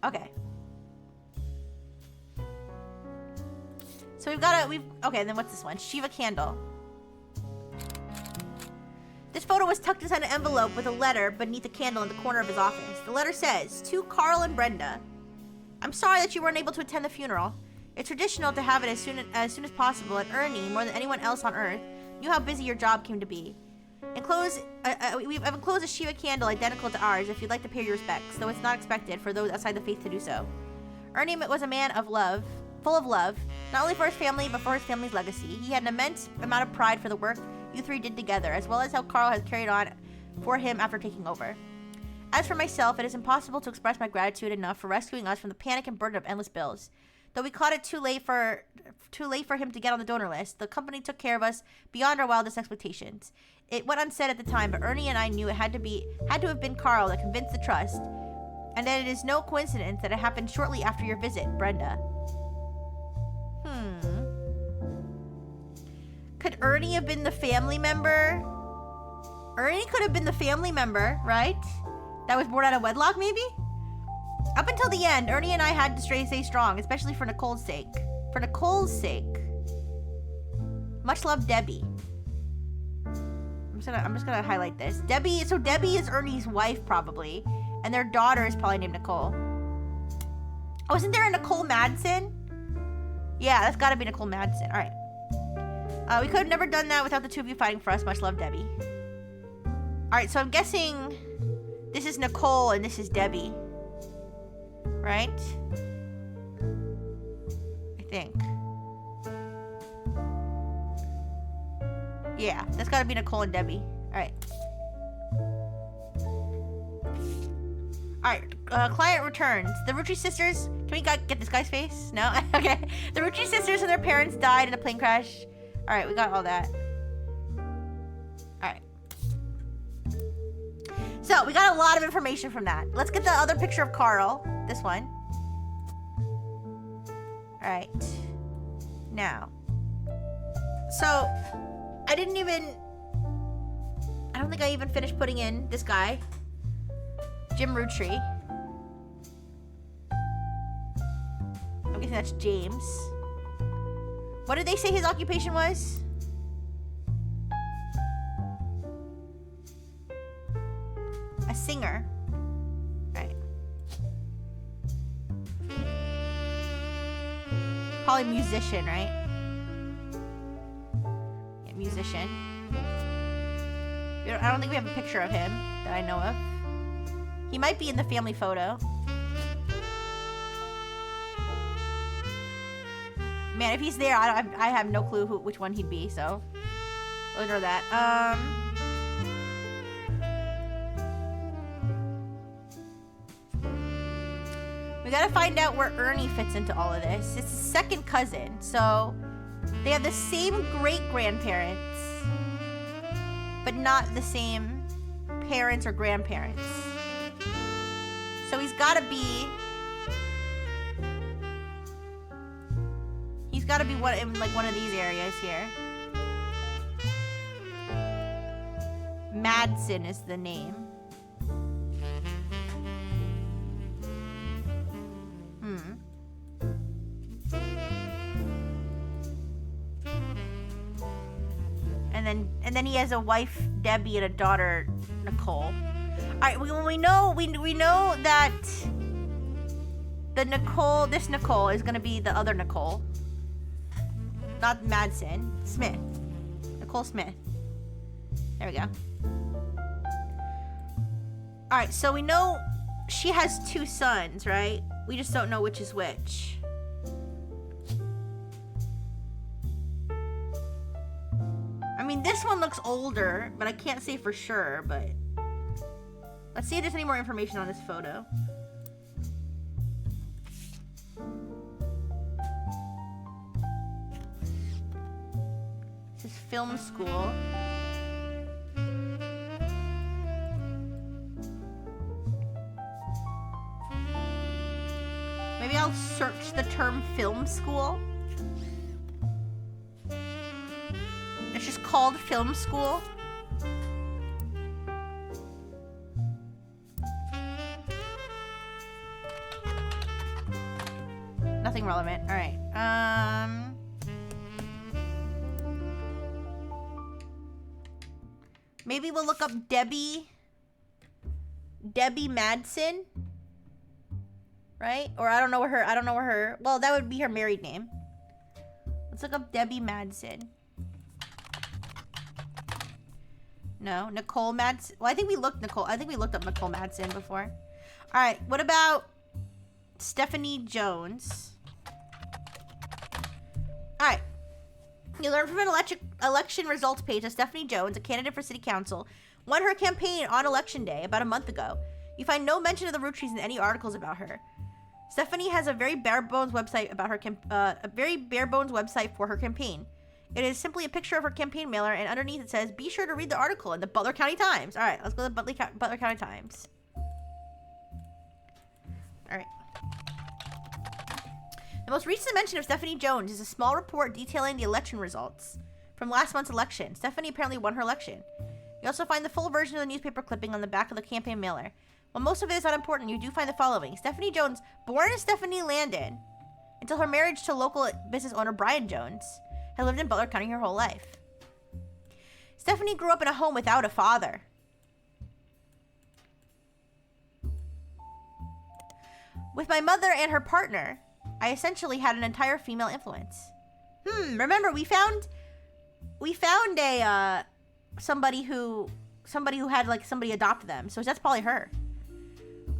Okay. So okay, then what's this one? Shiva Candle. This photo was tucked inside an envelope with a letter beneath a candle in the corner of his office. The letter says, to Carl and Brenda, I'm sorry that you weren't able to attend the funeral. It's traditional to have it as soon as possible, and Ernie, more than anyone else on Earth, knew how busy your job came to be. I've enclosed a Shiva candle identical to ours if you'd like to pay your respects, though it's not expected for those outside the faith to do so. Ernie was a man of love, full of love, not only for his family, but for his family's legacy. He had an immense amount of pride for the work you three did together, as well as how Carl has carried on for him after taking over. As for myself, it is impossible to express my gratitude enough for rescuing us from the panic and burden of endless bills. Though we caught it too late for him to get on the donor list, the company took care of us beyond our wildest expectations. It went unsaid at the time, but Ernie and I knew it had to have been Carl that convinced the trust, and that it is no coincidence that it happened shortly after your visit, Brenda. Could Ernie have been the family member? Ernie could have been the family member, right? That was born out of wedlock, maybe? Up until the end, Ernie and I had to stay strong, especially for Nicole's sake. For Nicole's sake. Much love, Debbie. I'm just gonna highlight this. Debbie is Ernie's wife, probably. And their daughter is probably named Nicole. Oh, isn't there a Nicole Madsen? Yeah, that's gotta be Nicole Madsen. Alright. We could have never done that without the two of you fighting for us. Much love, Debbie. Alright, so I'm guessing this is Nicole and this is Debbie. Right? I think. Yeah, that's gotta be Nicole and Debbie. Alright. Alright, client returns. The Rutrie sisters... Can we get this guy's face? No? Okay. The Rutrie sisters and their parents died in a plane crash. Alright, we got all that. Alright. So, we got a lot of information from that. Let's get the other picture of Carl. This one. Alright. Now. So, I don't think I even finished putting in this guy. Jim Rutrie. I'm guessing that's James. What did they say his occupation was? A singer. Right. Probably musician, right? Yeah, musician. I don't think we have a picture of him that I know of. He might be in the family photo. Man, if he's there, I have no clue which one he'd be, so we'll ignore that. We gotta find out where Ernie fits into all of this. It's his second cousin, so they have the same great-grandparents, but not the same parents or grandparents. So he's gotta be got to be one in like one of these areas here. Madsen is the name. And then he has a wife, Debbie, and a daughter, Nicole. All right, we know that the Nicole, this Nicole is gonna be the other Nicole, not Madsen. Smith, Nicole Smith. There we go. All right, so we know she has 2 sons, right? We just don't know which is which. I mean, this one looks older, but I can't say for sure, but let's see if there's any more information on this photo. This is film school. Maybe I'll search the term film school. It's just called film school. Nothing relevant. All right. Maybe we'll look up Debbie Madsen. Right? Or I don't know her. Well, that would be her married name. Let's look up Debbie Madsen. No, Nicole Madsen. Well, I think we looked up Nicole Madsen before. All right, what about Stephanie Jones? All right. You learn from an election results page that Stephanie Jones, a candidate for city council, won her campaign on election day about a month ago. You find no mention of the Rootries in any articles about her. Stephanie has a very bare bones website about her website for her campaign. It is simply a picture of her campaign mailer, and underneath it says, "Be sure to read the article in the Butler County Times." All right, let's go to the Butler County Times. All right. The most recent mention of Stephanie Jones is a small report detailing the election results from last month's election. Stephanie apparently won her election. You also find the full version of the newspaper clipping on the back of the campaign mailer. While most of it is unimportant, you do find the following. Stephanie Jones, born as Stephanie Landon, until her marriage to local business owner Brian Jones, had lived in Butler County her whole life. Stephanie grew up in a home without a father. With my mother and her partner, I essentially had an entire female influence. Remember, we found a somebody who had like somebody adopt them, so that's probably her.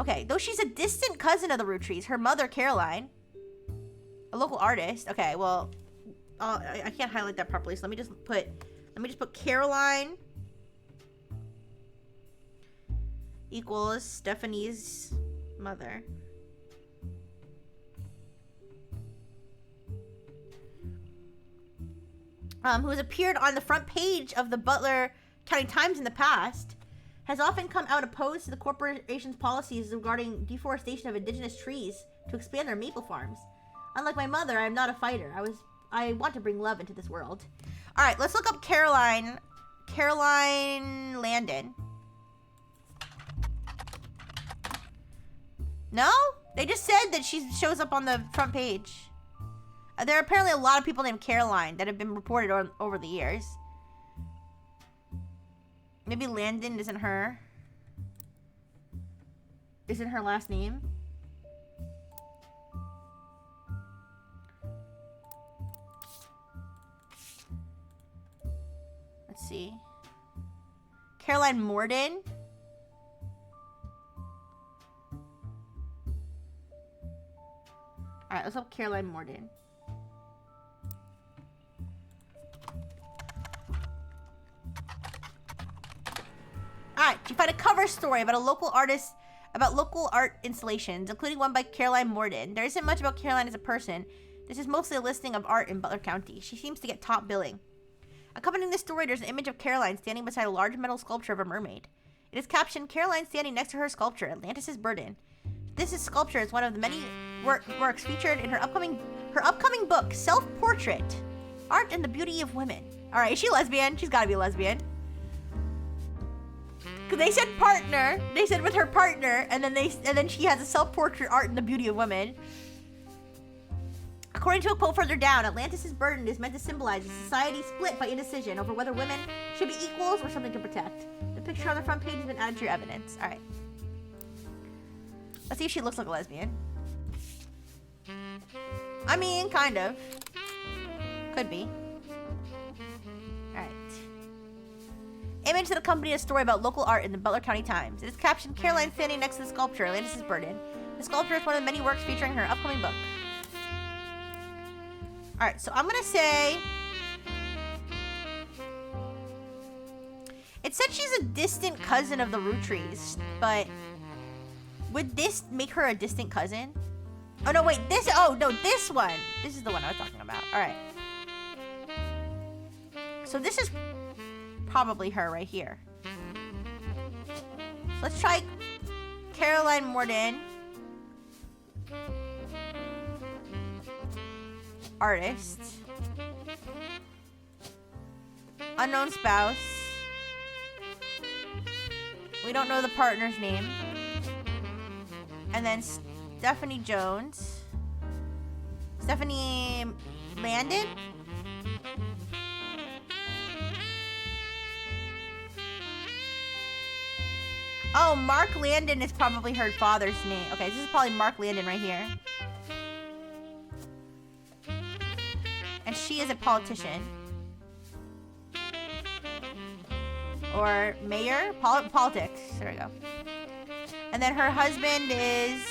Okay, though she's a distant cousin of the Rootries, her mother Caroline, a local artist. Okay, well, I can't highlight that properly, so let me just put Caroline equals Stephanie's mother. Who has appeared on the front page of the Butler County Times in the past, has often come out opposed to the corporation's policies regarding deforestation of indigenous trees to expand their maple farms. Unlike my mother, I am not a fighter. I want to bring love into this world. All right, let's look up Caroline Landon. No? They just said that she shows up on the front page. There are apparently a lot of people named Caroline that have been reported over the years. Maybe Landon isn't her last name. Let's see. Caroline Morden. All right, let's look up Caroline Morden. Alright, you find a cover story about local art installations, including one by Caroline Morden. There isn't much about Caroline as a person. This is mostly a listing of art in Butler County. She seems to get top billing. Accompanying this story, there's an image of Caroline standing beside a large metal sculpture of a mermaid. It is captioned, "Caroline standing next to her sculpture, Atlantis' Burden." This sculpture is one of the many works featured in her Her upcoming book, Self-Portrait, Art and the Beauty of Women. All right, is she lesbian? She's gotta be lesbian. Cause they said partner. They said with her partner, and then she has a self-portrait, Art and the Beauty of Women. According to a quote further down, Atlantis' burden is meant to symbolize a society split by indecision over whether women should be equals or something to protect. The picture on the front page has been added to your evidence. All right. Let's see if she looks like a lesbian. I mean, kind of. Could be. Alright. Image that accompanied a story about local art in the Butler County Times. It is captioned, Caroline standing next to the sculpture, Atlantis' Burden. The sculpture is one of the many works featuring her upcoming book. Alright, so I'm gonna say... It said she's a distant cousin of the Rootries, but... Would this make her a distant cousin? Oh, no, wait, this... Oh, no, this one. This is the one I was talking about. Alright. So this is probably her right here. Let's try Caroline Morden. Artist. Unknown spouse. We don't know the partner's name. And then Stephanie Jones. Stephanie Landon? Oh, Mark Landon is probably her father's name. Okay, this is probably Mark Landon right here. And she is a politician. Or mayor? Politics. There we go. And then her husband is...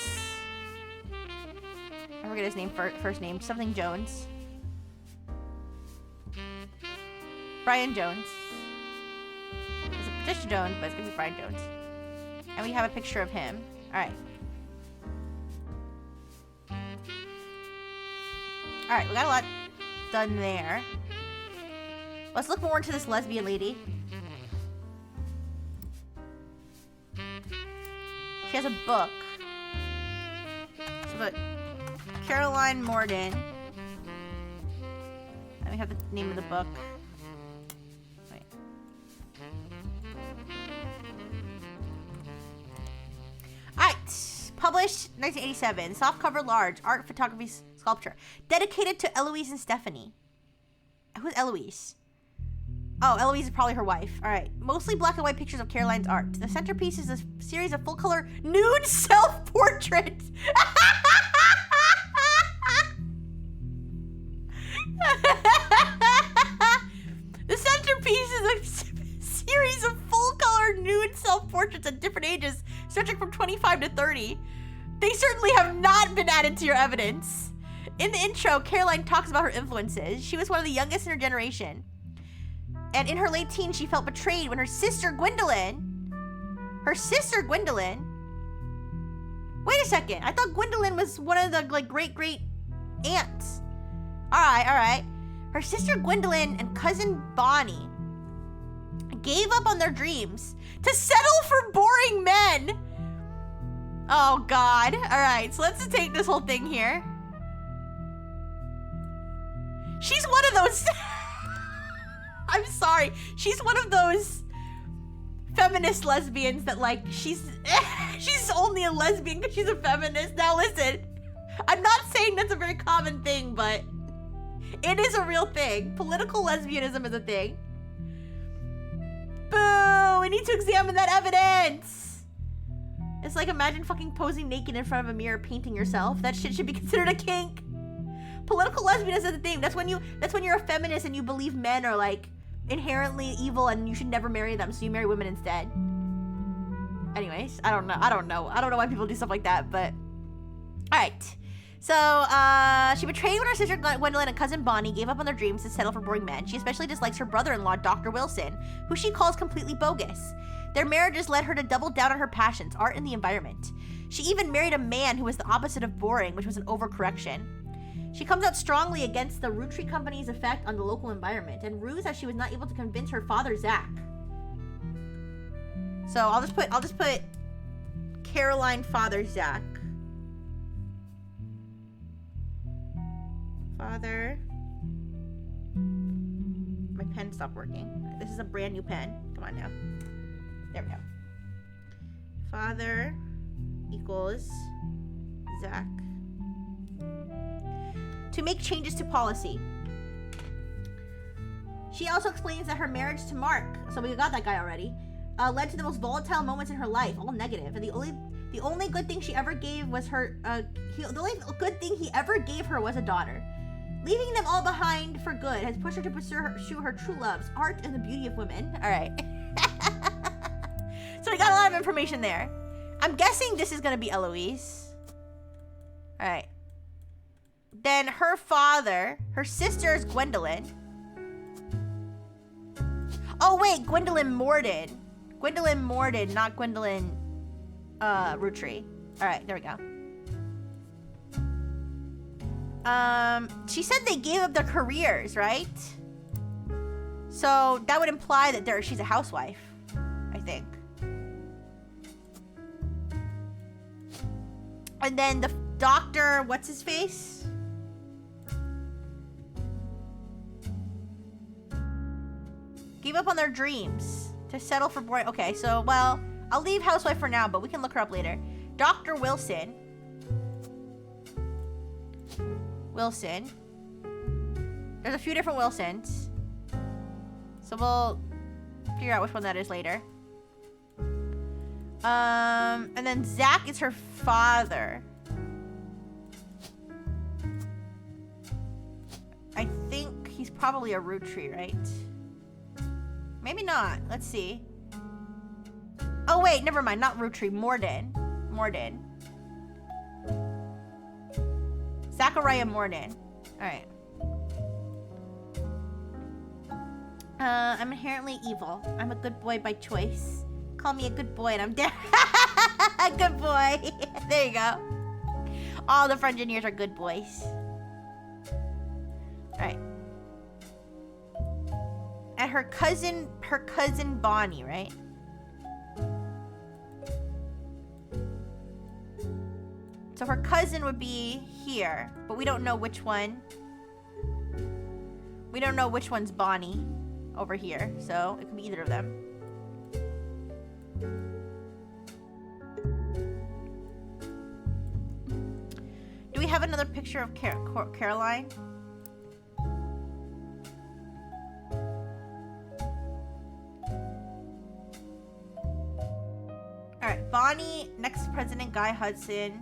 I forget his name, first name. Something Jones. Brian Jones. It's Patricia Jones, but it's gonna be Brian Jones. And we have a picture of him. Alright. Alright, we got a lot done there. Let's look more into this lesbian lady. She has a book. So, but Caroline Morden. And we have the name of the book. Wait. Alright. Published 1987. Softcover large. Art, photography, sculpture. Dedicated to Eloise and Stephanie. Who's Eloise? Oh, Eloise is probably her wife. Alright. Mostly black and white pictures of Caroline's art. The centerpiece is a series of full-color nude self-portraits. The centerpiece is a series of full-color nude self-portraits at different ages, stretching from 25 to 30. They certainly have not been added to your evidence. In the intro, Caroline talks about her influences. She was one of the youngest in her generation. And in her late teens, she felt betrayed when her sister Gwendolyn... Wait a second. I thought Gwendolyn was one of the, like, great aunts. Alright. Her sister Gwendolyn and cousin Bonnie gave up on their dreams to settle for boring men. Oh, God. Alright, so let's take this whole thing here. She's one of those... I'm sorry. She's one of those feminist lesbians that, like, she's only a lesbian because she's a feminist. Now, listen. I'm not saying that's a very common thing, but it is a real thing. Political lesbianism is a thing. Boo! We need to examine that evidence. It's like, imagine fucking posing naked in front of a mirror painting yourself. That shit should be considered a kink. Political lesbianism is a thing. That's when you're a feminist and you believe men are, like, inherently evil and you should never marry them, so you marry women instead. Anyways, I don't know why people do stuff like that, but... Alright. So, she betrayed when her sister Gwendolyn and cousin Bonnie gave up on their dreams to settle for boring men. She especially dislikes her brother-in-law, Dr. Wilson, who she calls completely bogus. Their marriages led her to double down on her passions, art and the environment. She even married a man who was the opposite of boring, which was an overcorrection. She comes out strongly against the Root Tree Company's effect on the local environment, and rues that she was not able to convince her father, Zach. So I'll just put Caroline, father, Zach. Father. My pen stopped working. This is a brand new pen. Come on now. There we go. Father equals Zach. To make changes to policy. She also explains that her marriage to Mark, so we got that guy already, led to the most volatile moments in her life, all negative. And the only good thing she ever gave was her. The only good thing he ever gave her was a daughter. Leaving them all behind for good has pushed her to pursue her true loves, art and the beauty of women. All right. So we got a lot of information there. I'm guessing this is gonna be Eloise. All right. Then her father, her sister is Gwendolyn. Oh wait, Gwendolyn Morden. Gwendolyn Morden, not Gwendolyn Rootry. Alright, there we go. She said they gave up their careers, right? So that would imply that she's a housewife, I think. And then the doctor, what's his face? Gave up on their dreams to settle for boring. Okay, so, well, I'll leave housewife for now, but we can look her up later. Dr. Wilson. There's a few different Wilsons. So we'll figure out which one that is later. And then Zach is her father. I think he's probably a Rootry, right? Maybe not. Let's see. Oh, wait. Never mind. Not Rootry. Morden. Zachariah Morden. Alright. I'm inherently evil. I'm a good boy by choice. Call me a good boy and I'm dead. Good boy. There you go. All the Frengineers are good boys. Alright. And her cousin Bonnie, right? So her cousin would be here, but we don't know which one. We don't know which one's Bonnie over here, so it could be either of them. Do we have another picture of Caroline? Alright, Bonnie, next president Guy Hudson,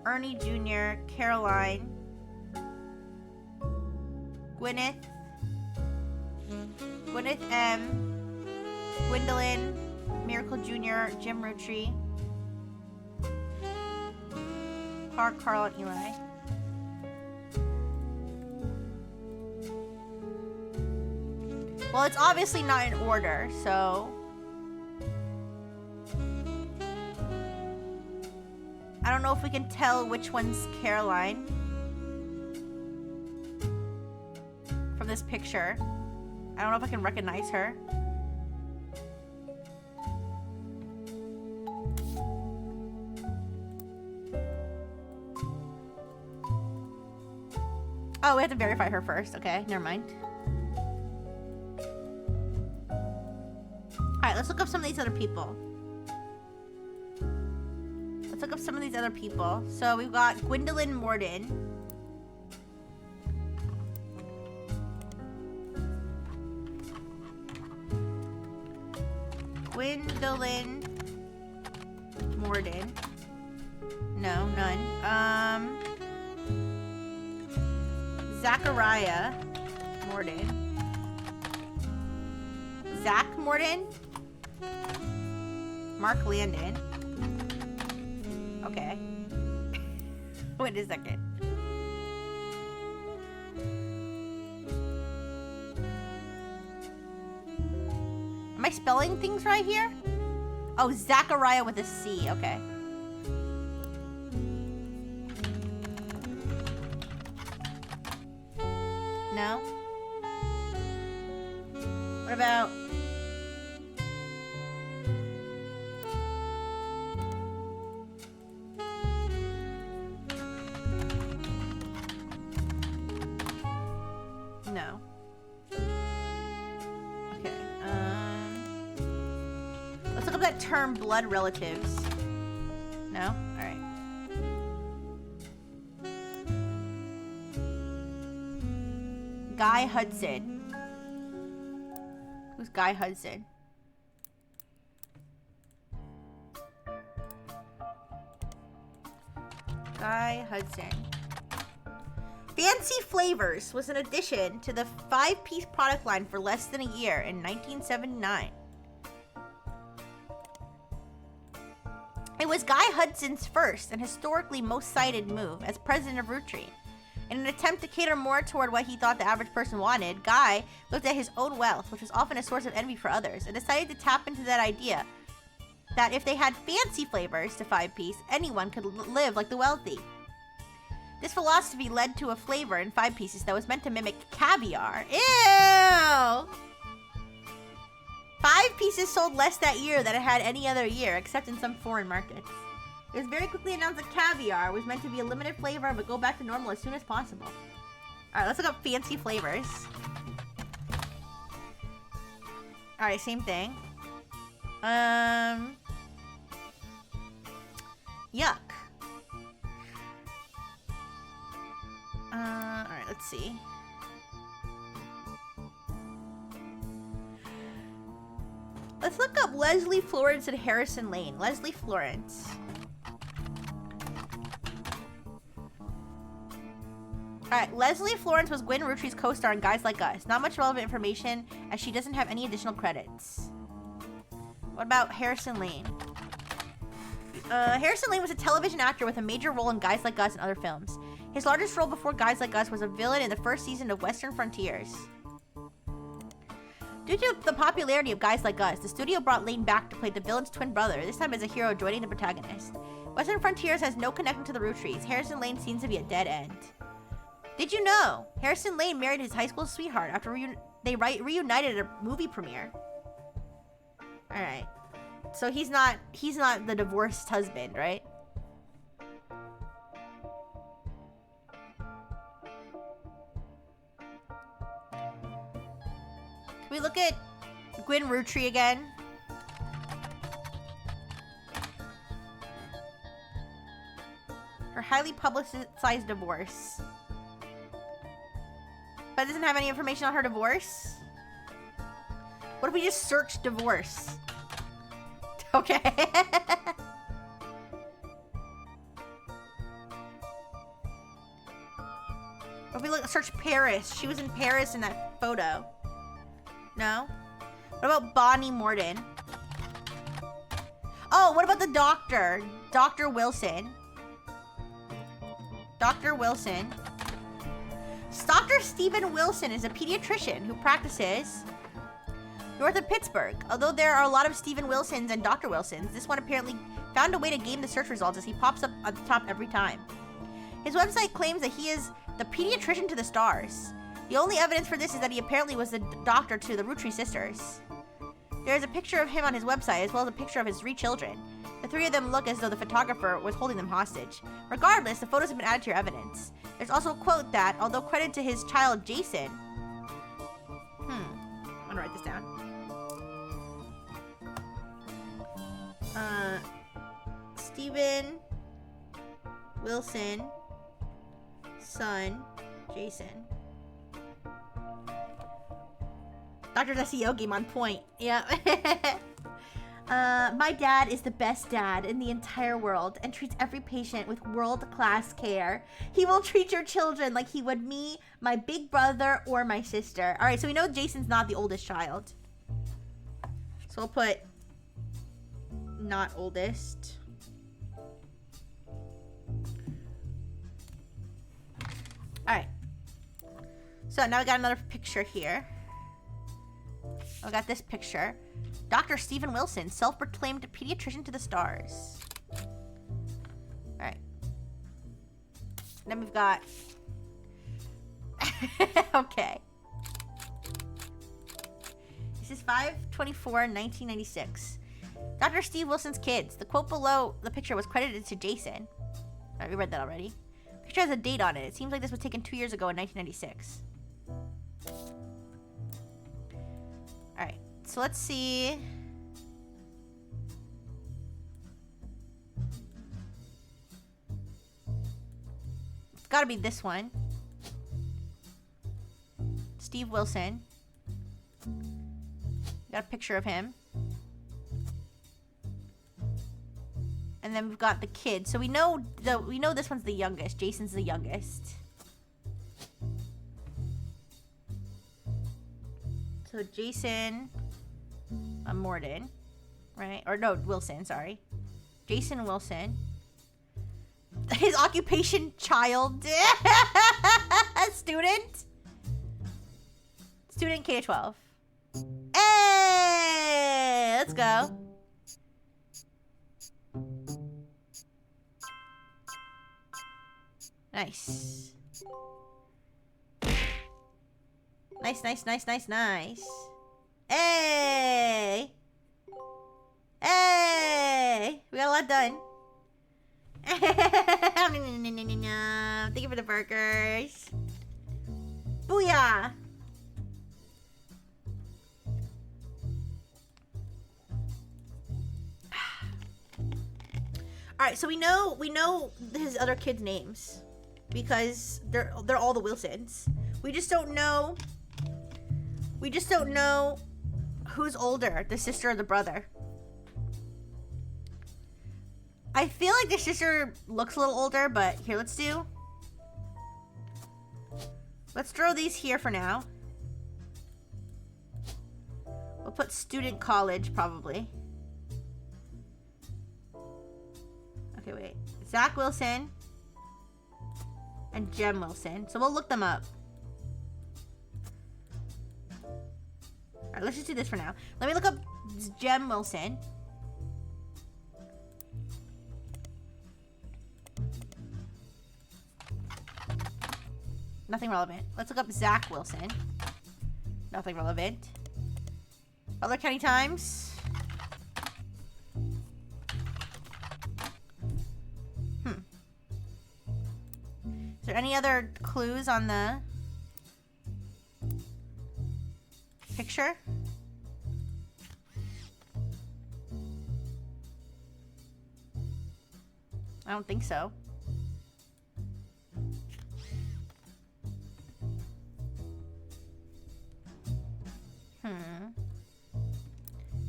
Ernie Jr., Caroline, Gwyneth M., Gwendolyn, Miracle Jr., Jim Rootry, Clark, Carl, and Eli. Well, it's obviously not in order, so I don't know if we can tell which one's Caroline from this picture. I don't know if I can recognize her. Oh, we have to verify her first. Okay, never mind. Alright, let's look up some of these other people. So we've got Gwendolyn Morden. No, none. Zachariah Morden. Zach Morden. Mark Landon. Okay. Wait a second. Am I spelling things right here? Oh, Zachariah with a C. Okay. No? What about... long-term blood relatives. No? Alright. Guy Hudson. Who's Guy Hudson? Guy Hudson. Fancy Flavors was an addition to the 5-piece product line for less than a year in 1979. It was Guy Hudson's first and historically most cited move as president of Roottree. In an attempt to cater more toward what he thought the average person wanted, Guy looked at his own wealth, which was often a source of envy for others, and decided to tap into that idea that if they had fancy flavors to 5-piece, anyone could live like the wealthy. This philosophy led to a flavor in 5 pieces that was meant to mimic caviar. Ew! 5 pieces sold less that year than it had any other year, except in some foreign markets. It was very quickly announced that caviar was meant to be a limited flavor but go back to normal as soon as possible. Alright, let's look up fancy flavors. Alright, same thing. Yuck. Alright, let's see. Let's look up Leslie Florence and Harrison Lane. Leslie Florence. Alright, Leslie Florence was Gwen Rootree's co-star in Guys Like Us. Not much relevant information, as she doesn't have any additional credits. What about Harrison Lane? Harrison Lane was a television actor with a major role in Guys Like Us and other films. His largest role before Guys Like Us was a villain in the first season of Western Frontiers. Due to the popularity of Guys Like Us, the studio brought Lane back to play the villain's twin brother, this time as a hero joining the protagonist. Western Frontiers has no connection to the Rootrees. Harrison Lane seems to be a dead end. Did you know Harrison Lane married his high school sweetheart after they reunited at a movie premiere? Alright. So he's not the divorced husband, right? Can we look at Gwen Roottree again? Her highly publicized divorce. But it doesn't have any information on her divorce? What if we just search divorce? Okay. What if we search Paris? She was in Paris in that photo. No? What about Bonnie Morton? Oh, what about the doctor? Dr. Wilson. Dr. Wilson. Dr. Stephen Wilson is a pediatrician who practices north of Pittsburgh. Although there are a lot of Stephen Wilsons and Dr. Wilsons, this one apparently found a way to game the search results as he pops up at the top every time. His website claims that he is the pediatrician to the stars. The only evidence for this is that he apparently was the doctor to the Roottree sisters. There is a picture of him on his website as well as a picture of his 3 children. The 3 of them look as though the photographer was holding them hostage. Regardless, the photos have been added to your evidence. There's also a quote that, although credited to his child Jason... I'm gonna write this down. Stephen Wilson, son, Jason. Dr. SEO game on point. Yeah. My dad is the best dad in the entire world and treats every patient with world-class care. He will treat your children like he would me, my big brother, or my sister. All right, so we know Jason's not the oldest child. So we'll put not oldest. All right. So now we got another picture here. I got this picture. Dr. Stephen Wilson, self-proclaimed pediatrician to the stars. Alright. Then we've got... okay. This is 5/24/1996. Dr. Steve Wilson's kids. The quote below the picture was credited to Jason. Alright, we read that already. The picture has a date on it. It seems like this was taken 2 years ago in 1996. Alright. So let's see. gotta be this one. Steve Wilson. Got a picture of him. And then we've got the kid. So we know this one's the youngest. Jason's the youngest. So Jason Morden, right? Or no, Wilson, sorry. Jason Wilson. His occupation, child. Student. Student K-12. Hey! Let's go. Nice. Nice. Hey! Hey! We got a lot done. Thank you for the burgers. Booyah! Alright, so we know his other kids' names. Because they're all the Wilsons. We just don't know who's older, the sister or the brother. I feel like the sister looks a little older, but here, let's throw these here for now. We'll put student college, probably. Okay, wait. Zach Wilson and Jem Wilson. So we'll look them up. Alright, let's just do this for now. Let me look up Jem Wilson. Nothing relevant. Let's look up Zach Wilson. Nothing relevant. Butler County Times. Is there any other clues on the picture? I don't think so.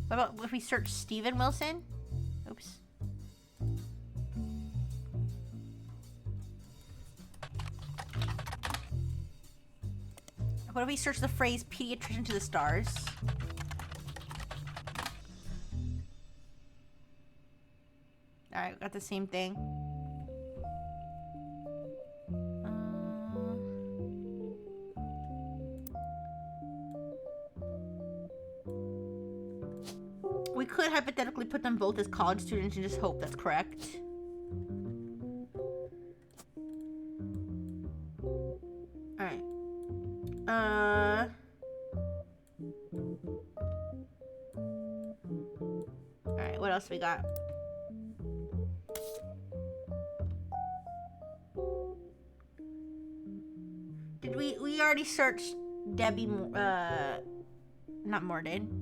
What about if we search Steven Wilson? Oops. What if we search the phrase pediatrician to the stars? Alright, we got the same thing. We could hypothetically put them both as college students and just hope that's correct. Alright. Alright, what else we got? Did we already searched Debbie, not Morden.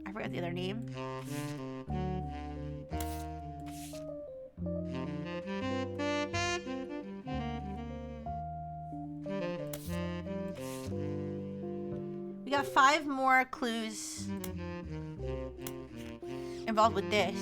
I forgot the other name. We got 5 more clues involved with this.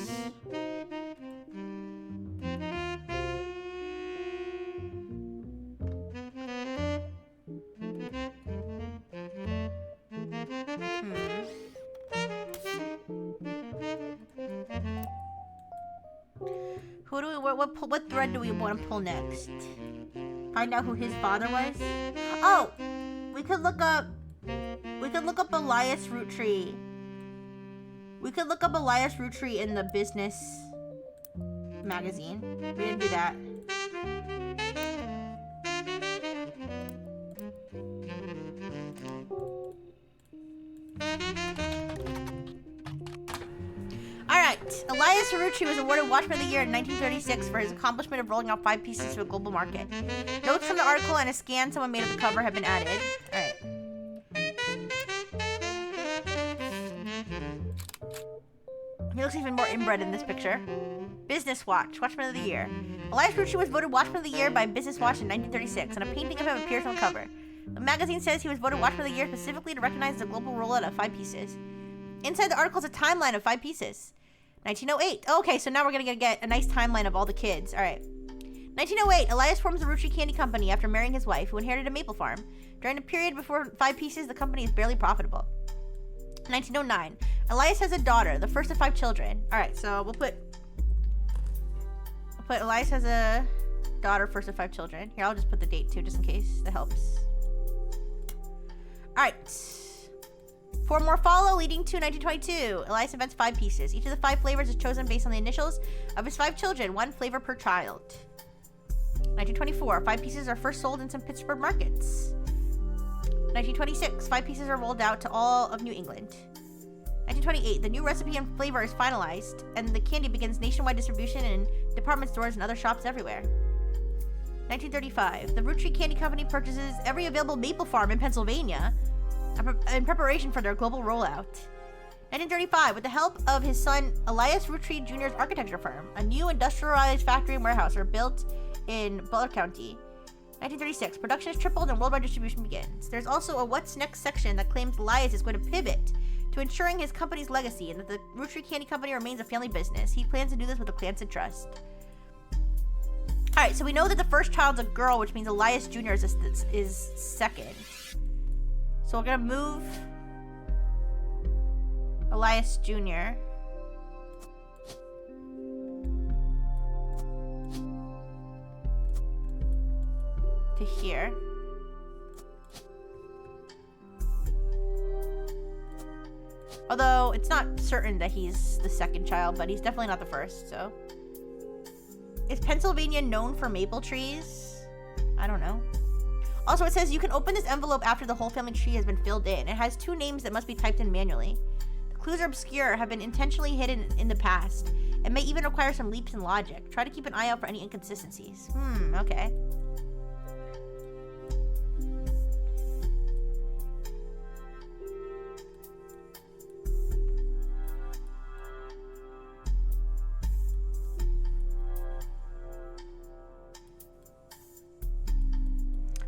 Who do we, what thread do we want to pull next? Find out who his father was? Oh! We could look up Elias Roottree. We could look up Elias Roottree in the business magazine. We didn't do that. Alright, Elias Roottree was awarded Watchman of the Year in 1936 for his accomplishment of rolling out 5 pieces to a global market. Notes from the article and a scan someone made of the cover have been added. Alright. He looks even more inbred in this picture. Business Watch, Watchman of the Year. Elias Rucci was voted Watchman of the Year by Business Watch in 1936, and a painting of him appears on the cover. The magazine says he was voted Watchman of the Year specifically to recognize the global rollout of 5 pieces. Inside the article is a timeline of 5 pieces. 1908. Okay, so now we're going to get a nice timeline of all the kids. All right. 1908, Elias forms the Rucci Candy Company after marrying his wife, who inherited a maple farm. During the period before 5 pieces, the company is barely profitable. 1909, Elias has a daughter, the first of 5 children. All right, so we'll put Elias has a daughter, first of 5 children. Here, I'll just put the date too, just in case that helps. All right. 4 more follow, leading to 1922. Elias invents 5 pieces. Each of the 5 flavors is chosen based on the initials of his 5 children, 1 flavor per child. 1924, 5 pieces are first sold in some Pittsburgh markets. 1926, 5 pieces are rolled out to all of New England. 1928, the new recipe and flavor is finalized, and the candy begins nationwide distribution in department stores and other shops everywhere. 1935, the Rucci Candy Company purchases every available maple farm in Pennsylvania in preparation for their global rollout. 1935, with the help of his son Elias Rucci Jr.'s architecture firm, a new industrialized factory and warehouse are built in Butler County. 1936, production is tripled and worldwide distribution begins. There's also a What's Next section that claims Elias is going to pivot to ensuring his company's legacy and that the Rucci Candy Company remains a family business. He plans to do this with the Clancy Trust. Alright, so we know that the first child's a girl, which means Elias Jr. is second. So we're gonna move Elias Jr. to here. Although it's not certain that he's the second child, but he's definitely not the first, so. Is Pennsylvania known for maple trees? I don't know. Also, it says you can open this envelope after the whole family tree has been filled in. It has 2 names that must be typed in manually. The clues are obscure, have been intentionally hidden in the past, and may even require some leaps in logic. Try to keep an eye out for any inconsistencies. Okay.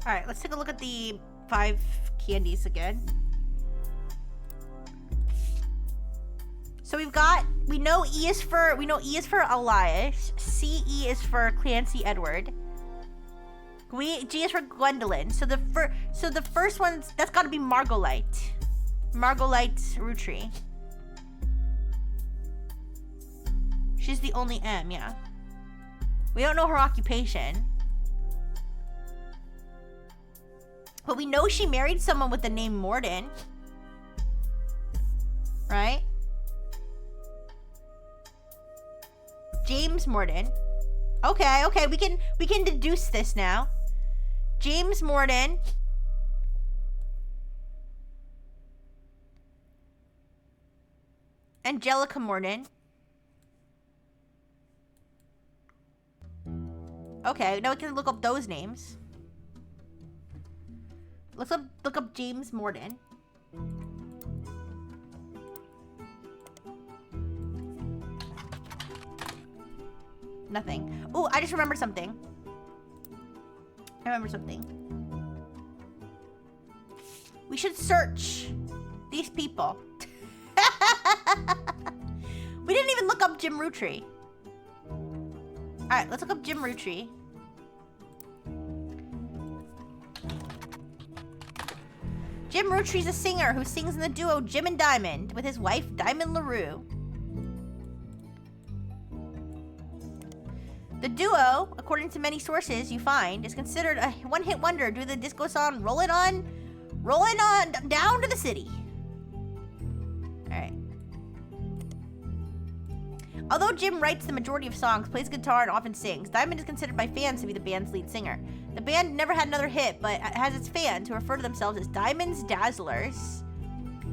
Alright, let's take a look at the 5 candies again. So we know E is for Elias, C-E is for Clancy Edward, G is for Gwendolyn. So the first one's, that's gotta be Margolite. Margolite Rucci. She's the only M, yeah. We don't know her occupation. But we know she married someone with the name Morden. Right? James Morden. Okay, we can deduce this now. James Morden. Angelica Morden. Okay, now we can look up those names. Let's look up James Morden. Nothing. Oh, I just remembered something. We should search these people. We didn't even look up Jim Rucci. Alright, let's look up Jim Rucci. Jim Rucci's a singer who sings in the duo Jim and Diamond with his wife Diamond LaRue. The duo, according to many sources you find, is considered a one-hit wonder due to the disco song Rollin' On Down to the City. Alright. Although Jim writes the majority of songs, plays guitar, and often sings, Diamond is considered by fans to be the band's lead singer. The band never had another hit, but has its fans who refer to themselves as Diamond's Dazzlers.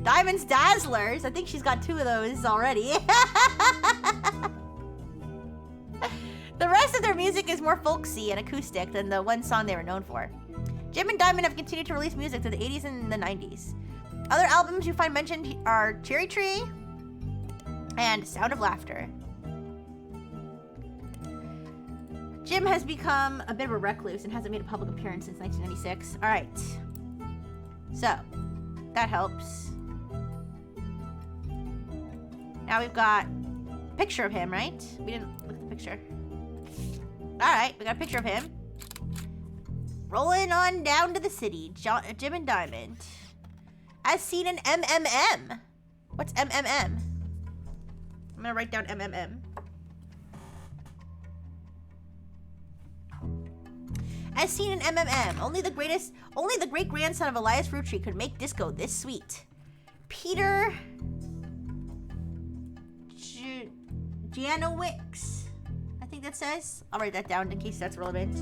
Diamond's Dazzlers? I think she's got 2 of those already. The rest of their music is more folksy and acoustic than the one song they were known for. Jim and Diamond have continued to release music through the 80s and the 90s. Other albums you find mentioned are Cherry Tree and Sound of Laughter. Jim has become a bit of a recluse and hasn't made a public appearance since 1996. All right. So, that helps. Now we've got a picture of him, right? We didn't look at the picture. All right, we got a picture of him. Rolling on down to the city, Jim and Diamond. As seen in MMM. What's MMM? I'm gonna write down MMM. As seen in MMM, only the great-grandson of Elias Rootry could make disco this sweet. Peter Janowicz, I think that says. I'll write that down in case that's relevant.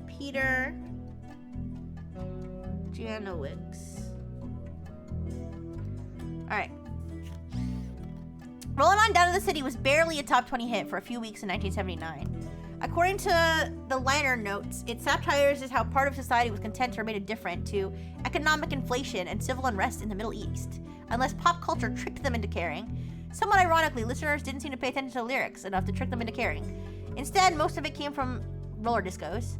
Peter Janowicz. Alright. Rolling on Down to the City was barely a top 20 hit for a few weeks in 1979. According to the liner notes, it satires how part of society was content to remain indifferent to economic inflation and civil unrest in the Middle East, unless pop culture tricked them into caring. Somewhat ironically, listeners didn't seem to pay attention to the lyrics enough to trick them into caring. Instead, most of it came from roller discos.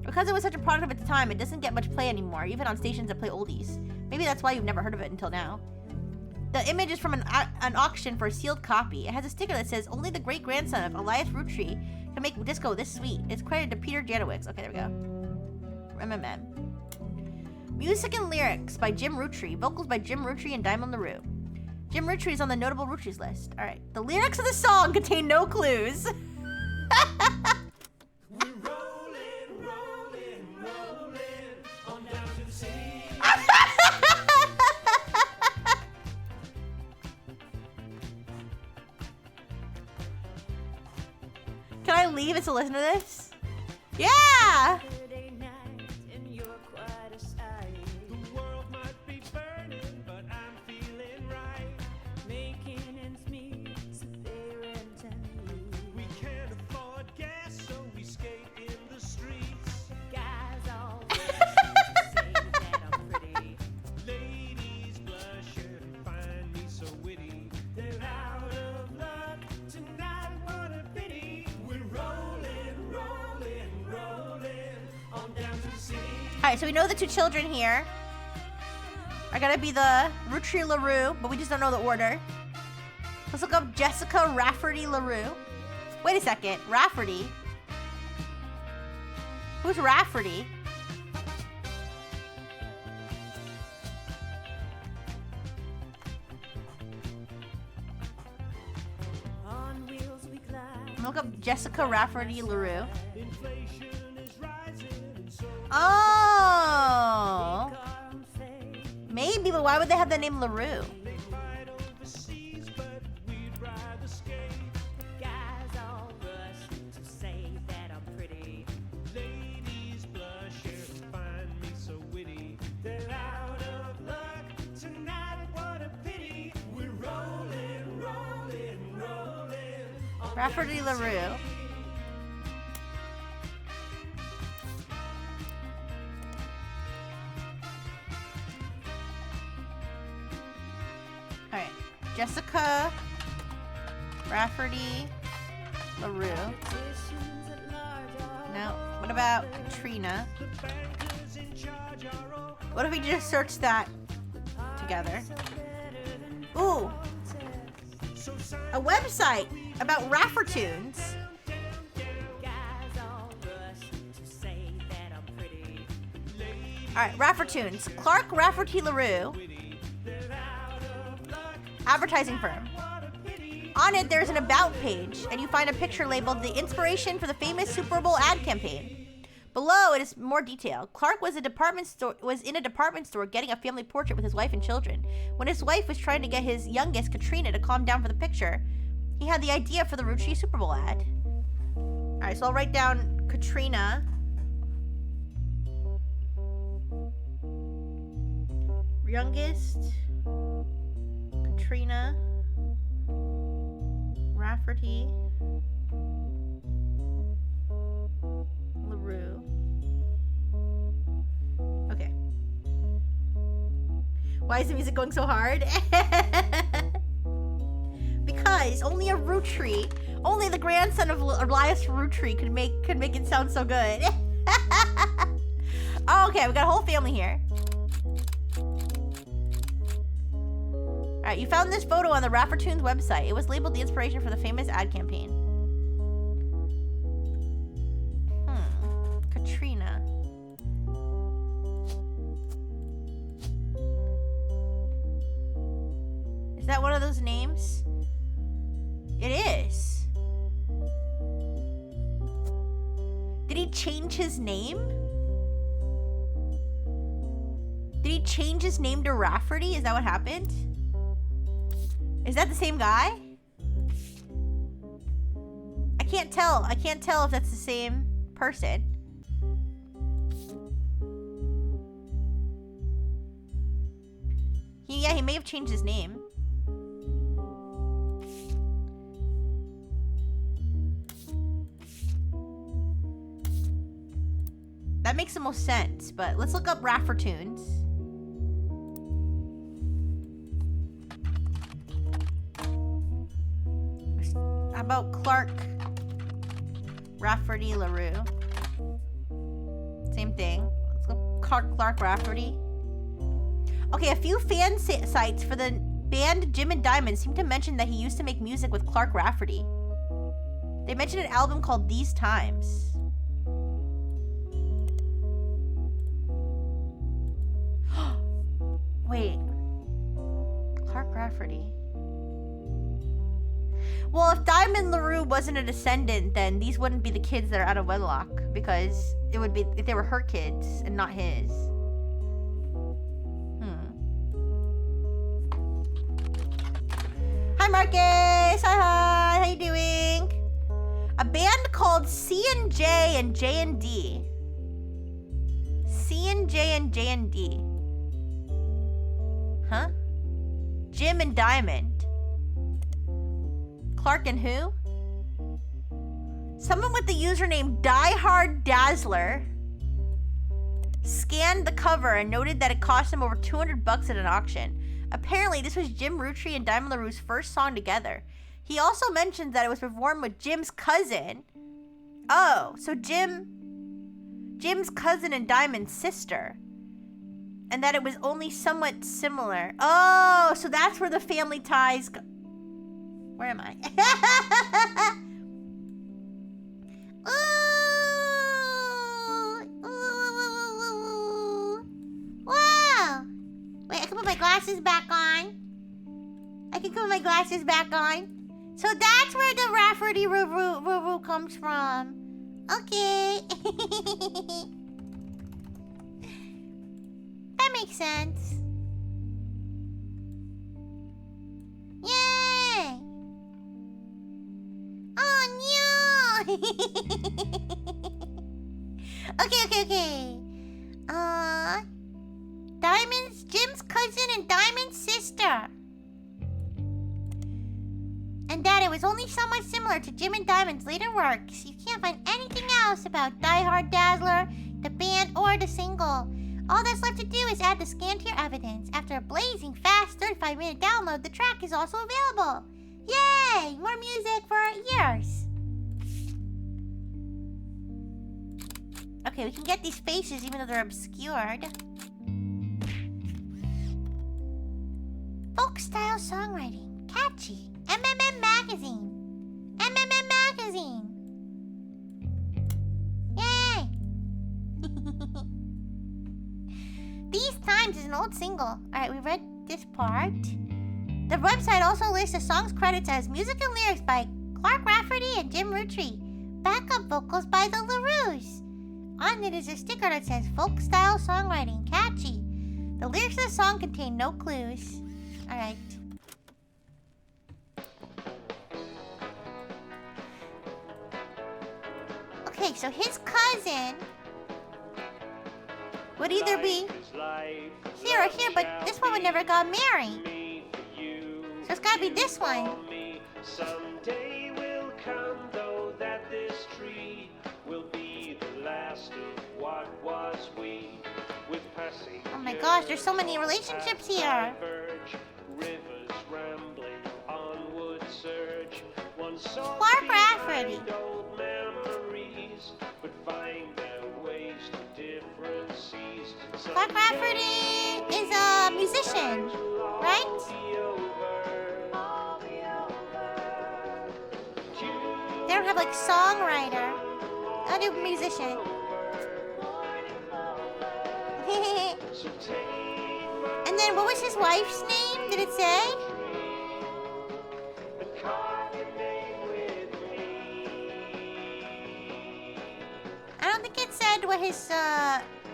Because it was such a product of its time, it doesn't get much play anymore, even on stations that play oldies. Maybe that's why you've never heard of it until now. The image is from an auction for a sealed copy. It has a sticker that says, only the great-grandson of Elias Rootry can make disco this sweet. It's credited to Peter Janowicz. Okay, there we go. MMM. Music and lyrics by Jim Rootry. Vocals by Jim Rootry and Diamond LaRue. Jim Rootry is on the notable Rootry's list. Alright. The lyrics of the song contain no clues. Can I leave it to listen to this? Yeah! Alright, so we know the two children here are gonna be the Rootry LaRue, but we just don't know the order. Let's look up Jessica Rafferty LaRue. Wait a second, Rafferty? Who's Rafferty? Look up Jessica Rafferty LaRue. Oh! Maybe, but why would they have the name LaRue? Rafferty LaRue. Alright. Jessica Rafferty LaRue. No. What about Katrina? What if we just search that together? Ooh! A website about Raffertunes. Alright, Raffertunes. Clark Rafferty LaRue. Advertising firm. On it, there's an about page, and you find a picture labeled the inspiration for the famous Super Bowl ad campaign. Below, it is more detailed. Clark was in a department store getting a family portrait with his wife and children. When his wife was trying to get his youngest, Katrina, to calm down for the picture, he had the idea for the Rootry Super Bowl ad. Alright, so I'll write down Katrina. Youngest, Katrina Rafferty LaRue. Okay. Why is the music going so hard? Because does. Only a Rutri, only the grandson of Elias Rutri could make it sound so good. Oh, okay, we got a whole family here. All right, you found this photo on the Raffertoons website. It was labeled the inspiration for the famous ad campaign. Katrina. Is that one of those names? It is. Did he change his name? Did he change his name to Rafferty? Is that what happened? Is that the same guy? I can't tell. I can't tell if that's the same person. He may have changed his name. That makes the most sense, but let's look up Raffertoons. How about Clark Rafferty LaRue? Same thing. Let's go Clark Rafferty. Okay, a few fan sites for the band Jim and Diamond seem to mention that he used to make music with Clark Rafferty. They mentioned an album called These Times. Wait. Clark Rafferty. Well, if Diamond LaRue wasn't a descendant, then these wouldn't be the kids that are out of wedlock, because it would be if they were her kids and not his. Hi, Marcus. Hi. How you doing? A band called C&J and J&D. C&J and J&D. Huh? Jim and Diamond. Clark and who? Someone with the username Die Dazzler scanned the cover and noted that it cost him over $200 at an auction. Apparently, this was Jim Rutri and Diamond LaRue's first song together. He also mentioned that it was performed with Jim's cousin. Oh, so Jim's cousin and Diamond's sister. And that it was only somewhat similar. Oh, so that's where the family ties go. Where am I? Ooh. Wow. Wait, I can put my glasses back on. So that's where the Rafferty Roo comes from. Okay. That makes sense. Yay! Oh no! Okay. Jim's cousin and Diamond's sister. And that it was only somewhat similar to Jim and Diamond's later works. You can't find anything else about Die Dazzler, the band, or the single. All that's left to do is add the scan to your evidence. After a blazing fast 35-minute download, the track is also available. Yay! More music for our ears. Okay, we can get these faces even though they're obscured. Folk style songwriting. Catchy. MMM Magazine. Yay! These Times is an old single. Alright, we read this part. The website also lists the song's credits as music and lyrics by Clark Rafferty and Jim Rutri. Backup vocals by the LaRues. On it is a sticker that says folk style songwriting. Catchy. The lyrics of the song contain no clues. Alright. Okay, so his cousin would either be here or here, but this one would never got married. So it's gotta be this one. Someday will come, though, that this tree will be the last of what was we. With passing oh my gosh, there's so many relationships here. Rivers rambling onward, sir. Clark Rafferty. Old memories, but find their ways to different seas. Clark Rafferty is a musician, right? They don't have like songwriter. I do musician. And then what was his wife's name? Did it say? I don't think it said what his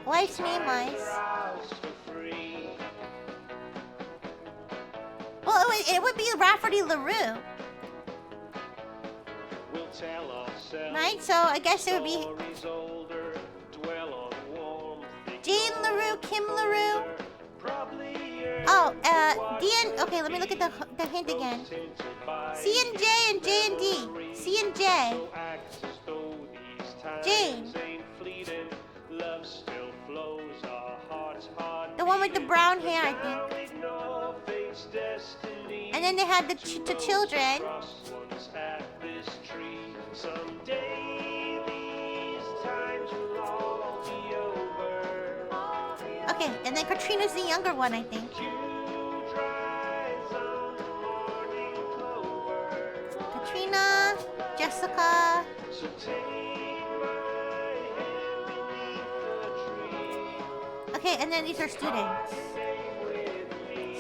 wife's name was. Well, it would be Rafferty LaRue. Right? So I guess it would be Jane LaRue, Kim LaRue. Oh, Dean. Okay, let me look at the hint again. C and J and J and D. C and J. Jane. The one with the brown hair, I think. And then they had the children. Okay, and then Katrina's the younger one, I think. Katrina, Jessica. Okay, and then these are students.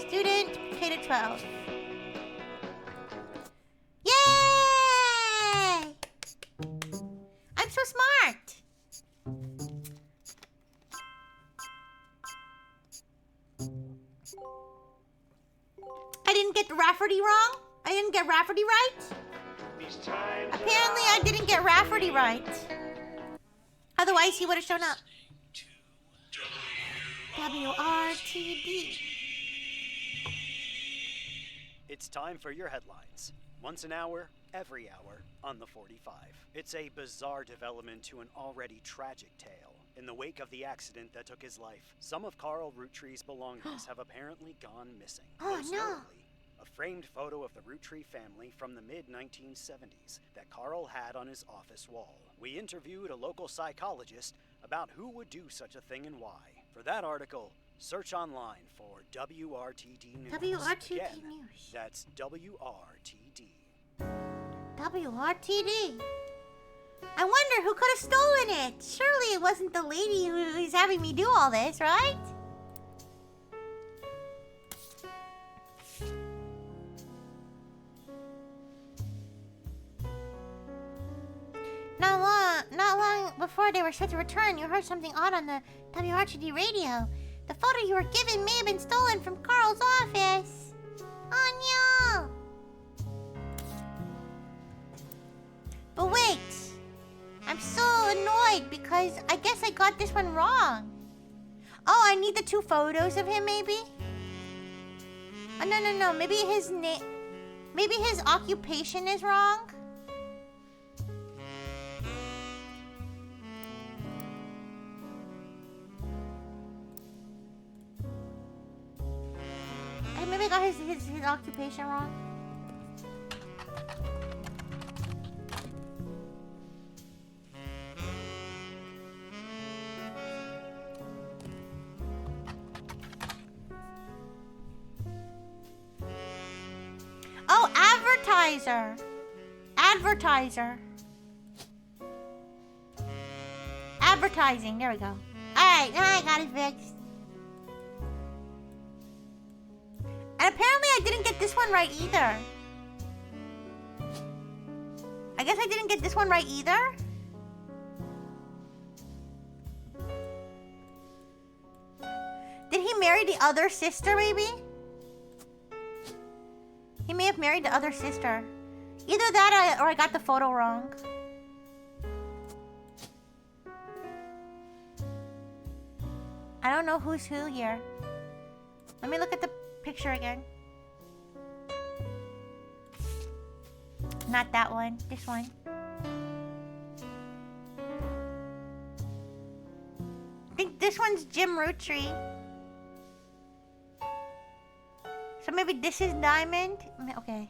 Student K to 12. Yay! I'm so smart. I didn't get Rafferty wrong? I didn't get Rafferty right? Apparently I didn't get Rafferty right. Otherwise he would have shown up. WRTD. It's time for your headlines. Once an hour, every hour, on the 45. It's a bizarre development to an already tragic tale. In the wake of the accident that took his life, some of Carl Roottree's belongings have apparently gone missing. Oh, Most no. notably, a framed photo of the Roottree family from the mid-1970s that Carl had on his office wall. We interviewed a local psychologist about who would do such a thing and why. For that article, search online for WRTD News. WRTD Again, News. that's WRTD. WRTD. I wonder who could have stolen it. Surely it wasn't the lady who is having me do all this, right? Not long before they were set to return, you heard something odd on the WRTD radio. The photo you were given may have been stolen from Carl's office. Oh no! But wait, I'm so annoyed because I guess I got this one wrong. Oh, I need the two photos of him, maybe? Oh, no. Maybe his name, maybe his occupation is wrong. Maybe I got his occupation wrong. Oh, advertiser. Advertising, there we go. Alright, now I got it fixed. And apparently I didn't get this one right either. I guess I didn't get this one right either. Did he marry the other sister, maybe? He may have married the other sister. Either that or I got the photo wrong. I don't know who's who here. Let me look at the picture again. Not that one. This one. I think this one's Jim Roottree. So maybe this is Diamond? Okay.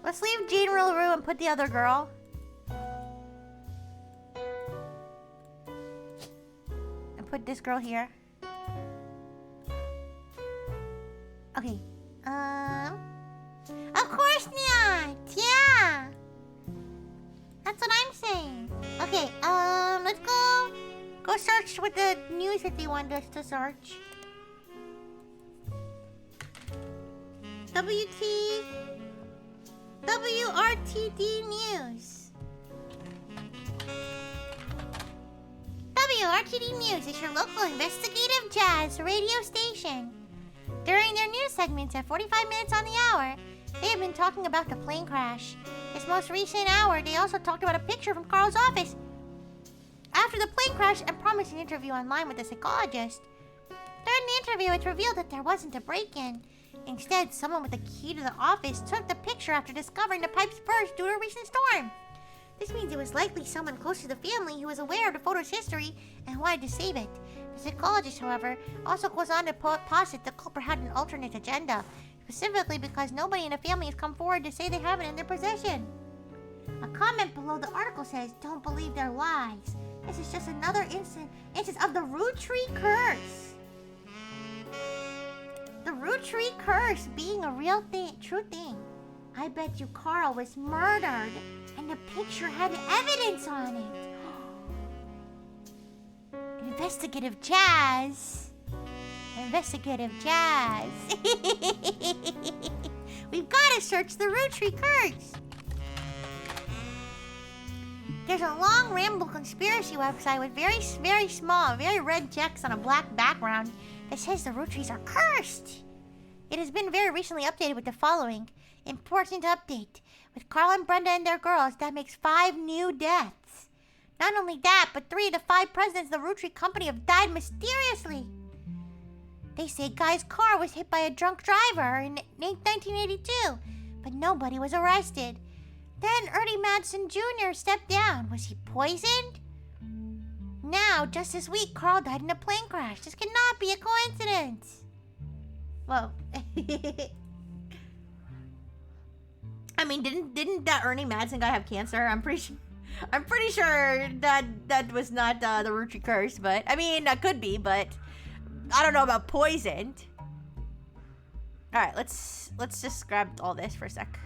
Let's leave Jean Rillaroo and put the other girl. And put this girl here. Okay. Of course not! Yeah! That's what I'm saying. Okay, let's go search with the news that they want us to search. WRTD News. WRTD News is your local investigative jazz radio station. During their news segments at 45 minutes on the hour, they have been talking about the plane crash. This most recent hour, they also talked about a picture from Carl's office after the plane crash and promised an interview online with a psychologist. During the interview, it's revealed that there wasn't a break-in. Instead, someone with a key to the office took the picture after discovering the pipes burst due to a recent storm. This means it was likely someone close to the family who was aware of the photo's history and wanted to save it. The psychologist, however, also goes on to posit the culprit had an alternate agenda, specifically because nobody in the family has come forward to say they have it in their possession. A comment below the article says, "Don't believe their lies. This is just another instance of the Roottree curse." The Roottree curse being a real thing, true thing. I bet you Carl was murdered and the picture had evidence on it. Investigative jazz. Investigative jazz. We've got to search the Roottree curse. There's a long ramble conspiracy website with very, very small, very red checks on a black background that says the Roottrees are cursed. It has been very recently updated with the following. Important update. With Carl and Brenda and their girls, that makes 5 new deaths. Not only that, but 3 of the 5 presidents of the Roottree Company have died mysteriously. They say Guy's car was hit by a drunk driver in 1982, but nobody was arrested. Then Ernie Madsen Jr. stepped down. Was he poisoned? Now, just this week, Carl died in a plane crash. This cannot be a coincidence. Whoa. I mean, didn't that Ernie Madsen guy have cancer? I'm pretty sure that was not the Roottree curse, but I mean, that could be, but I don't know about poisoned. All right, let's just grab all this for a sec.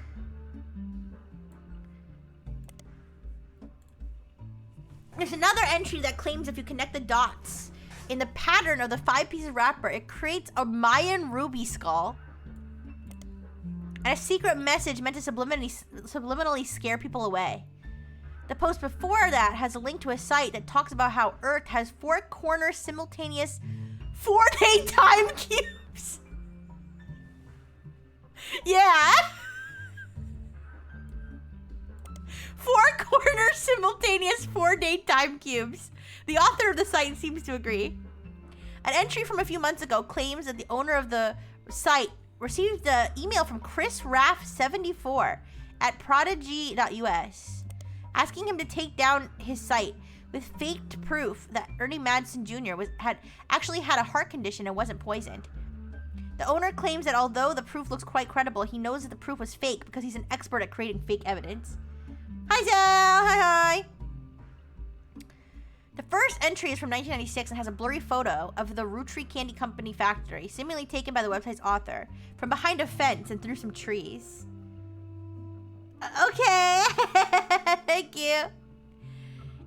There's another entry that claims if you connect the dots in the pattern of the 5-piece wrapper, it creates a Mayan ruby skull and a secret message meant to subliminally scare people away. The post before that has a link to a site that talks about how Earth has 4 corner simultaneous 4-day time cubes. Yeah. 4 corner simultaneous 4-day time cubes. The author of the site seems to agree. An entry from a few months ago claims that the owner of the site received the email from Chris Raff 74 at prodigy.us asking him to take down his site with faked proof that Ernie Madsen Jr. had actually had a heart condition and wasn't poisoned. The owner claims that although the proof looks quite credible, he knows that the proof was fake because he's an expert at creating fake evidence. Hi, Zell! Hi! The first entry is from 1996 and has a blurry photo of the Roottree Candy Company factory, seemingly taken by the website's author, from behind a fence and through some trees. Okay! Thank you.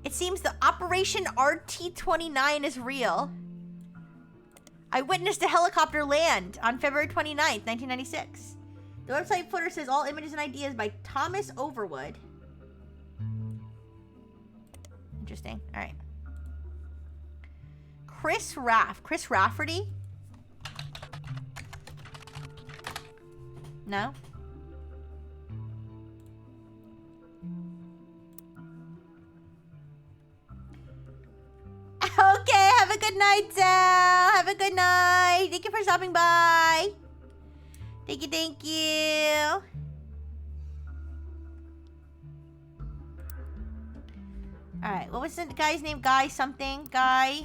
It seems the Operation RT-29 is real. I witnessed a helicopter land on February 29th, 1996. The website footer says all images and ideas by Thomas Overwood. Interesting. All right. Chris Raff. Chris Rafferty? No? Okay, have a good night, Zell. Have a good night. Thank you for stopping by. Thank you, thank you. Alright, what was the guy's name? Guy something? Guy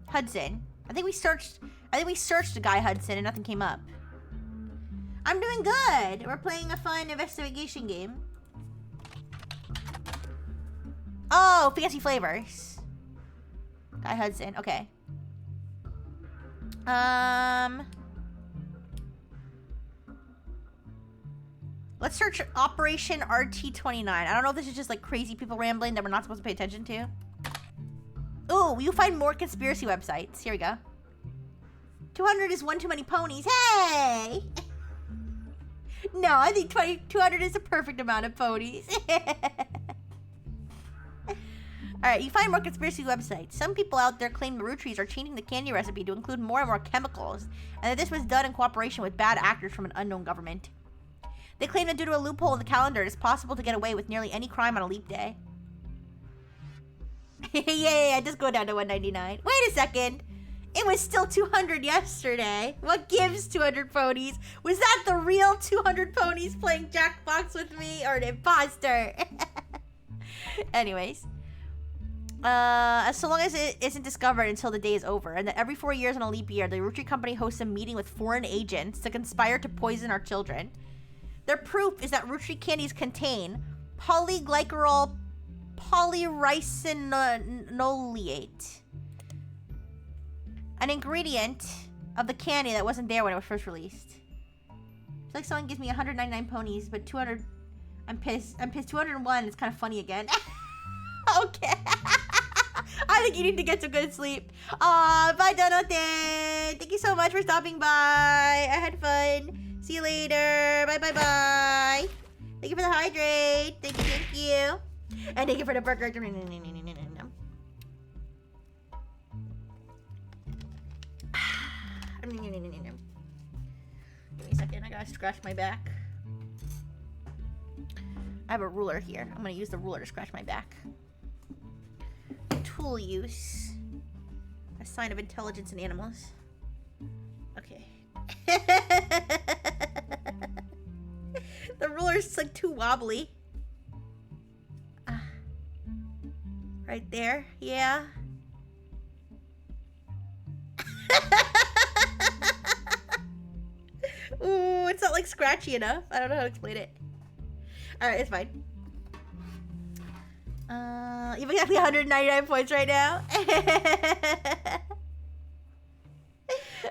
Hudson. I think we searched the guy Hudson and nothing came up. I'm doing good. We're playing a fun investigation game. Oh, fancy flavors. Guy Hudson. Okay. Let's search Operation RT29. I don't know if this is just like crazy people rambling that we're not supposed to pay attention to. Ooh, you find more conspiracy websites. Here we go. 200 is one too many ponies. Hey! No, I think 200 is the perfect amount of ponies. Alright, you find more conspiracy websites. Some people out there claim the root trees are changing the candy recipe to include more and more chemicals, and that this was done in cooperation with bad actors from an unknown government. They claim that due to a loophole in the calendar, it is possible to get away with nearly any crime on a leap day. Yay, I just go down to 199. Wait a second. It was still 200 yesterday. What gives 200 ponies? Was that the real 200 ponies playing Jackbox with me or an imposter? Anyways. So long as it isn't discovered until the day is over, and that every 4 years in a leap year, the Root Tree Company hosts a meeting with foreign agents to conspire to poison our children. Their proof is that Root Tree candies contain polyglycerol polyricinoleate, an ingredient of the candy that wasn't there when it was first released. It's like someone gives me 199 ponies, but 200... I'm pissed. 201 is kind of funny again. Okay. I think you need to get some good sleep. Bye, Donote. Thank you so much for stopping by. I had fun. See you later. Bye, bye, bye. Thank you for the hydrate. Thank you. And thank you for the burger. Give me a second. I gotta scratch my back. I have a ruler here. I'm gonna use the ruler to scratch my back. Tool use. A sign of intelligence in animals. Okay. The ruler's like too wobbly. Right there. Yeah. Ooh, it's not like scratchy enough. I don't know how to explain it. Alright, it's fine. You have exactly 199 points right now.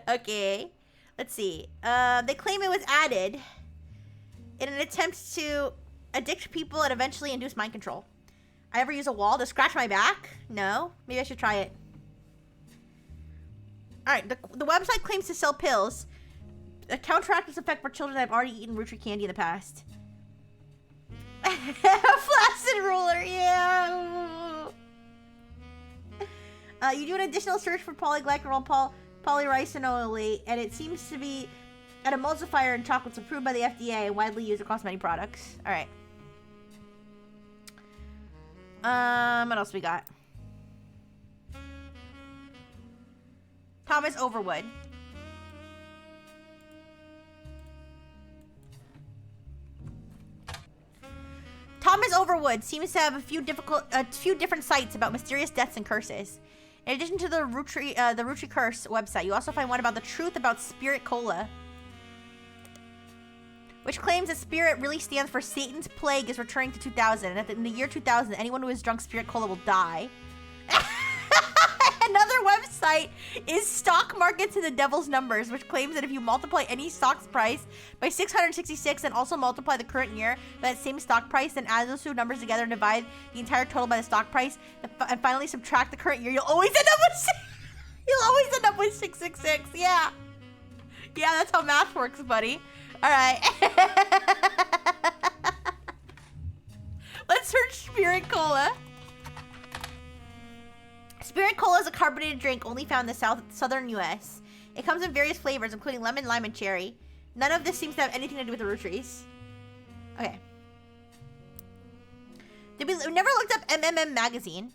Okay. Let's see. They claim it was added in an attempt to addict people and eventually induce mind control. I ever use a wall to scratch my back? No. Maybe I should try it. Alright, the website claims to sell pills that counteract this effect for children that have already eaten Root Tree candy in the past. Flaccid ruler, yeah. You do an additional search for polyglycerol polyricinoleate, and it seems to be an emulsifier in chocolates approved by the FDA and widely used across many products. All right. What else we got? Thomas Overwood. Thomas Overwood seems to have a few different sites about mysterious deaths and curses. In addition to the Root Tree Curse website, you also find one about the truth about Spirit Cola, which claims that Spirit really stands for Satan's plague is returning to 2000, and that in the year 2000, anyone who has drunk Spirit Cola will die. Another website is Stock Markets and the Devil's Numbers, which claims that if you multiply any stock's price by 666 and also multiply the current year by that same stock price, then add those two numbers together and divide the entire total by the stock price, and finally subtract the current year, you'll always end up with 666. Yeah. Yeah, that's how math works, buddy. All right. Let's search Spirit Cola. Spirit Cola is a carbonated drink only found in the southern U.S. It comes in various flavors, including lemon, lime, and cherry. None of this seems to have anything to do with the Root Trees. Okay. We never looked up MMM Magazine.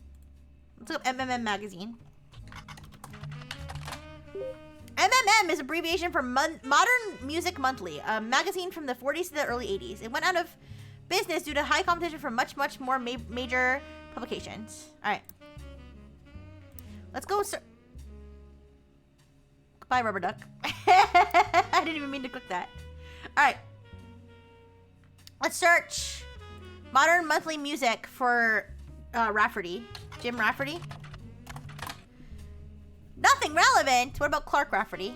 Let's look up MMM Magazine. MMM is abbreviation for Modern Music Monthly, a magazine from the 40s to the early 80s. It went out of business due to high competition from much more major publications. All right. Let's go, sir. Goodbye, Rubber Duck. I didn't even mean to click that. Alright. Let's search modern monthly music for Rafferty. Jim Rafferty. Nothing relevant. What about Clark Rafferty?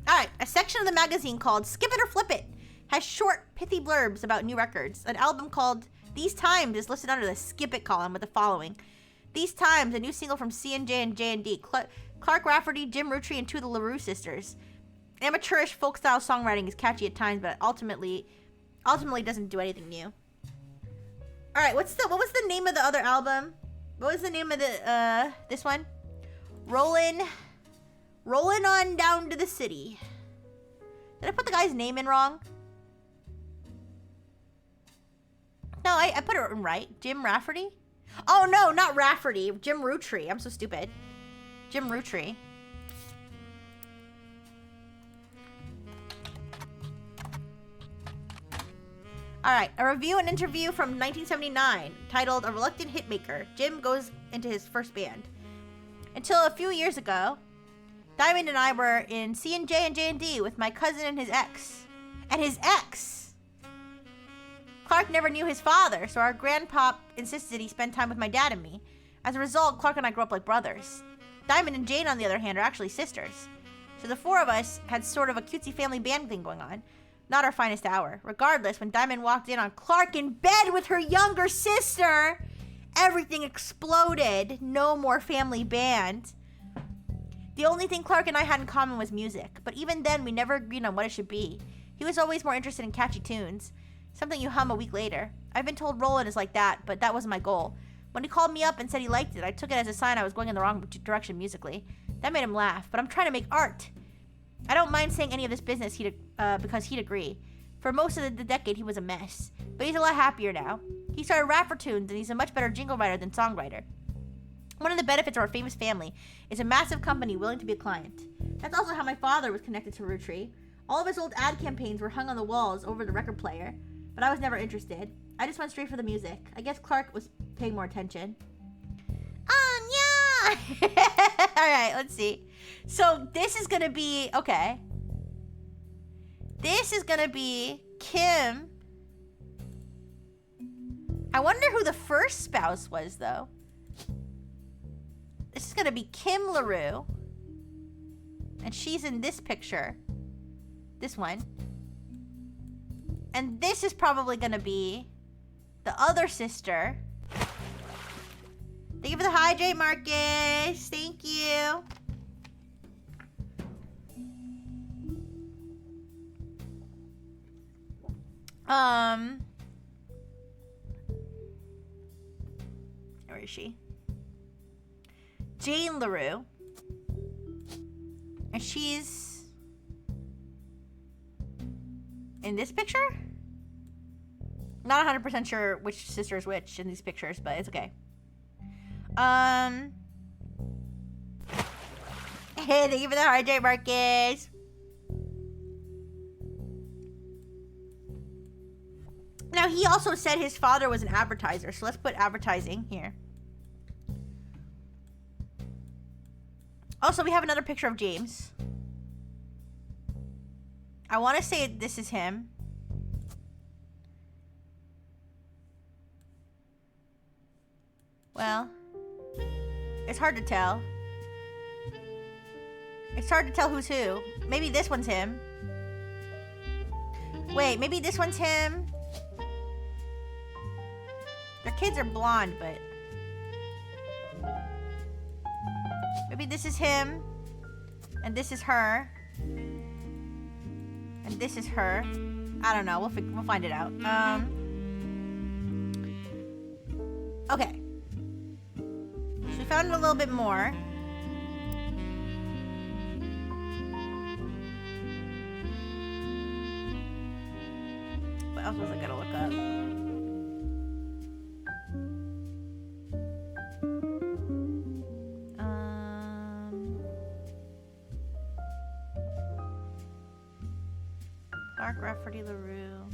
Alright, a section of the magazine called Skip It or Flip It has short, pithy blurbs about new records. An album called These Times is listed under the Skip It column with the following. These Times, a new single from C&J and J&D. Clark Rafferty, Jim Rutry, and two of the LaRue sisters. Amateurish folk-style songwriting is catchy at times, but ultimately doesn't do anything new. Alright, what was the name of the other album? What was the name of the, this one? Rollin' on down to the city. Did I put the guy's name in wrong? No, I put it in right. Jim Rafferty? Oh, no, not Rafferty. Jim Rutry. I'm so stupid. Jim Rutry. Alright, a review and interview from 1979 titled A Reluctant Hitmaker. Jim goes into his first band. Until a few years ago, Diamond and I were in C&J and J&D with my cousin and his ex. And his ex! Clark never knew his father, so our grandpop insisted he spend time with my dad and me. As a result, Clark and I grew up like brothers. Diamond and Jane, on the other hand, are actually sisters. So the four of us had sort of a cutesy family band thing going on. Not our finest hour. Regardless, when Diamond walked in on Clark in bed with her younger sister, everything exploded. No more family band. The only thing Clark and I had in common was music, but even then we never agreed on what it should be. He was always more interested in catchy tunes, something you hum a week later. I've been told Roland is like that, but that wasn't my goal. When he called me up and said he liked it, I took it as a sign I was going in the wrong direction musically. That made him laugh, but I'm trying to make art. I don't mind saying any of this business because he'd agree. For most of the decade, he was a mess, but he's a lot happier now. He started rapper tunes, and he's a much better jingle writer than songwriter. One of the benefits of our famous family is a massive company willing to be a client. That's also how my father was connected to Rutry. All of his old ad campaigns were hung on the walls over the record player, but I was never interested. I just went straight for the music. I guess Clark was paying more attention. Yeah! Alright, let's see. So this is gonna be, okay. This is gonna be Kim. I wonder who the first spouse was, though. This is gonna be Kim LaRue. And she's in this picture. This one. And this is probably gonna be the other sister. Thank you for the hydrate, Marcus. Thank you. Where is she? Jane LaRue. And she's in this picture? Not 100% sure which sister is which in these pictures, but it's okay. Hey, thank you for the hydrate, Marcus. Now, he also said his father was an advertiser, so let's put advertising here. Also, we have another picture of James. I want to say this is him. Well, it's hard to tell. It's hard to tell who's who. Maybe this one's him. Wait, maybe this one's him. Their kids are blonde, but maybe this is him, and this is her, and this is her. I don't know. We'll find it out. Okay. So we found a little bit more. What else was I gonna look up? Clark Rafferty LaRue.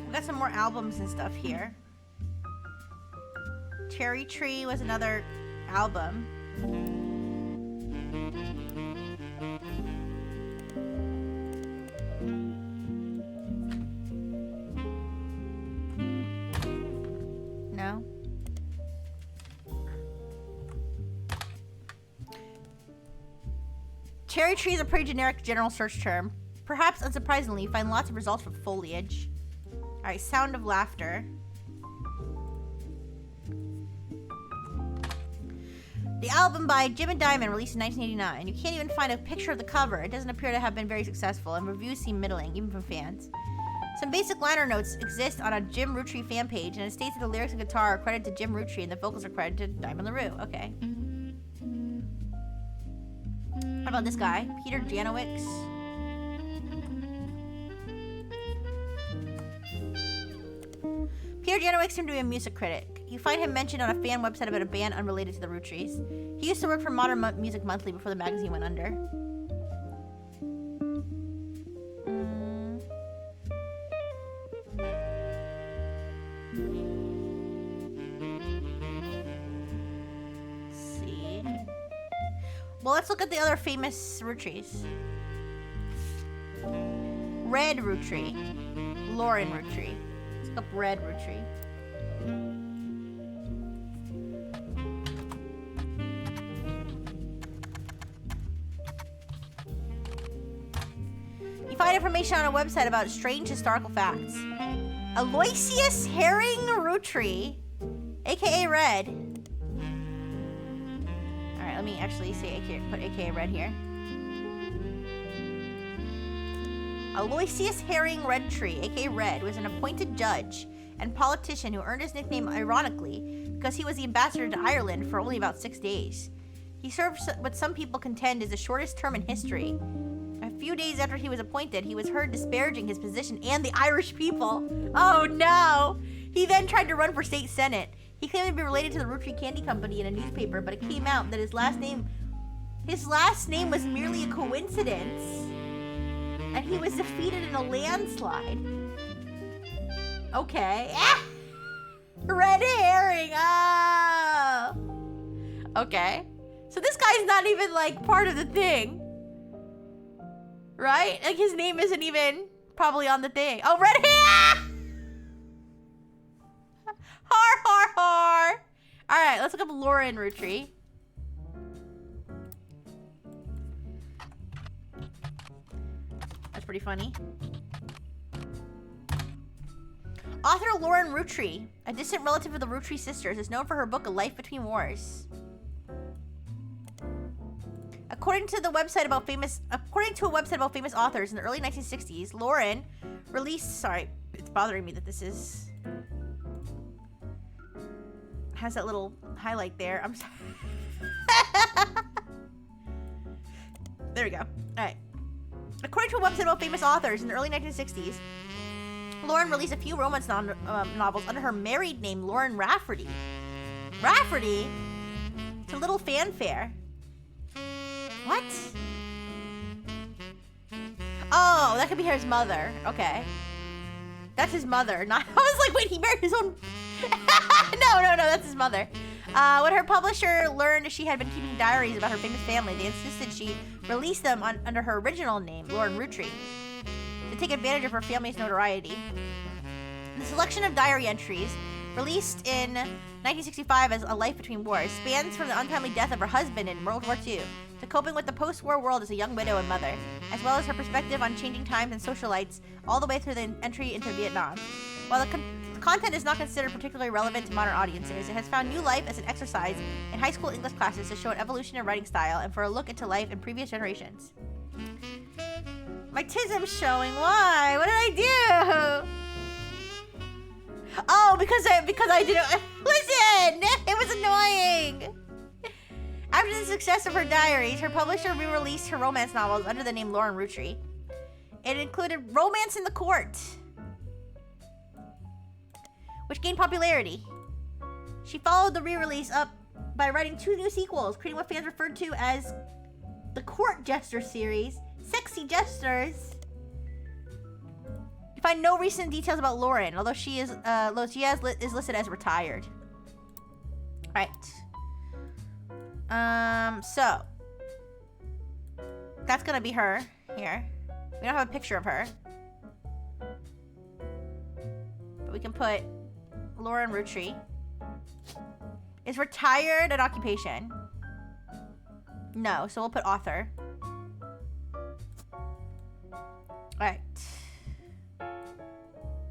We got some more albums and stuff here. Cherry Tree was another album. No. Cherry tree is a pretty generic general search term. Perhaps unsurprisingly, you find lots of results from foliage. Alright, Sound of Laughter. The album by Jim and Diamond, released in 1989. You can't even find a picture of the cover. It doesn't appear to have been very successful, and reviews seem middling, even from fans. Some basic liner notes exist on a Jim Rootry fan page, and it states that the lyrics and guitar are credited to Jim Rootry and the vocals are credited to Diamond LaRue. Okay. What about this guy? Peter Janowicz. Peter Janowicz seemed to be a music critic. You find him mentioned on a fan website about a band unrelated to the Rootrys. He used to work for Modern Music Monthly before the magazine went under. Let's see. Well, let's look at the other famous Rootrys. Red Rootry. Lauren Rootry. Let's look up Red Rootry. Find information on a website about strange historical facts. Aloysius Herring Rootry, aka Red. Alright, let me actually say put aka Red here. Aloysius Herring Redtree, aka Red, was an appointed judge and politician who earned his nickname ironically because he was the ambassador to Ireland for only about 6 days. He served what some people contend is the shortest term in history. A few days after he was appointed, he was heard disparaging his position and the Irish people. Oh no! He then tried to run for state senate. He claimed to be related to the Rootry Candy Company in a newspaper, but it came out that his last name was merely a coincidence. And he was defeated in a landslide. Okay. Ah! Red herring! Oh! Okay. So this guy's not even, like, part of the thing. Right? Like, his name isn't even probably on the thing. Oh, red hair! Har, har, har! Alright, let's look up Lauren Rootry. That's pretty funny. Author Lauren Rootry, a distant relative of the Rootry sisters, is known for her book A Life Between Wars. According to a website about famous authors in the early 1960s, Lauren released. Sorry, it's bothering me that this has that little highlight there. I'm sorry. There we go. All right. According to a website about famous authors in the early 1960s, Lauren released a few romance novels under her married name, Lauren Rafferty. Rafferty? It's a little fanfare. What? Oh, that could be his mother. Okay. That's his mother. Not. I was like, wait, he married his own. No, that's his mother. When her publisher learned she had been keeping diaries about her famous family, they insisted she release them under her original name, Lauren Rootry, to take advantage of her family's notoriety. The selection of diary entries, released in 1965 as A Life Between Wars, spans from the untimely death of her husband in World War II to coping with the post-war world as a young widow and mother, as well as her perspective on changing times and socialites all the way through the entry into Vietnam. While the content is not considered particularly relevant to modern audiences, it has found new life as an exercise in high school English classes to show an evolution in writing style and for a look into life in previous generations. My tism's showing. Why? What did I do? Oh, because I didn't listen. It was annoying. After the success of her diaries, her publisher re-released her romance novels under the name Lauren Rootry. It included Romance in the Court, which gained popularity. She followed the re-release up by writing 2 new sequels, creating what fans referred to as the Court Jester series, Sexy Jesters. You find no recent details about Lauren, although she is listed as retired. Alright. So. That's gonna be her here. We don't have a picture of her. But we can put Lauren Rootry. Is retired an occupation? No, so we'll put author. Alright.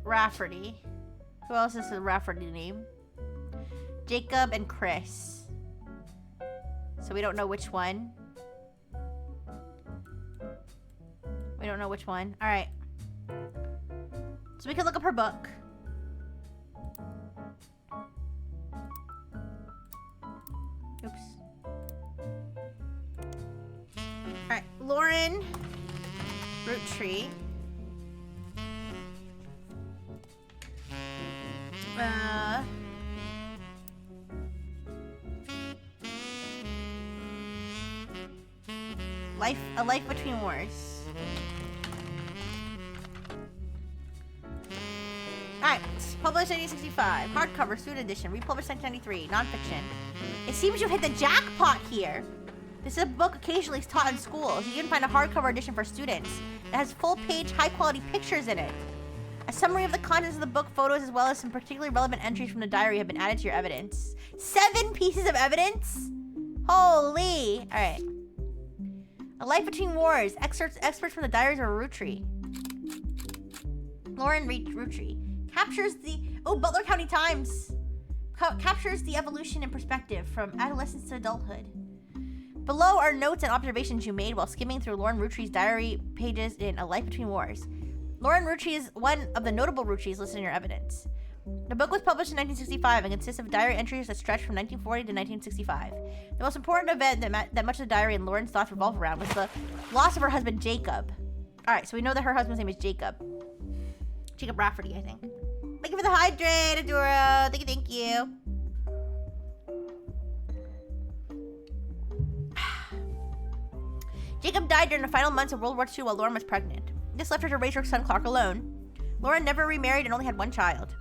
Rafferty. Who else is the Rafferty name? Jacob and Chris. So we don't know which one. We don't know which one. Alright. So we can look up her book. Oops. Alright, Lauren Rootry. A Life Between Wars. Alright, published 1965. Hardcover, student edition. Republished 1993. Nonfiction. It seems you've hit the jackpot here. This is a book occasionally taught in schools. You can find a hardcover edition for students. It has full-page, high-quality pictures in it. A summary of the contents of the book, photos, as well as some particularly relevant entries from the diary have been added to your evidence. 7 pieces of evidence? Holy! Alright. A Life Between Wars. Excerpts from the diaries of Rootry. Lauren Rootry. Captures the... Oh, Butler County Times. Captures the evolution in perspective from adolescence to adulthood. Below are notes and observations you made while skimming through Lauren Rootry's diary pages in A Life Between Wars. Lauren Rootry is one of the notable Rootrys listed in your evidence. The book was published in 1965 and consists of diary entries that stretch from 1940 to 1965. The most important event that much of the diary and Lauren's thoughts revolve around was the loss of her husband, Jacob. Alright, so we know that her husband's name is Jacob. Jacob Rafferty, I think. Thank you for the hydrate, Adora. Thank you. Jacob died during the final months of World War II while Lauren was pregnant. This left her to raise her son Clark alone. Lauren never remarried and only had one child.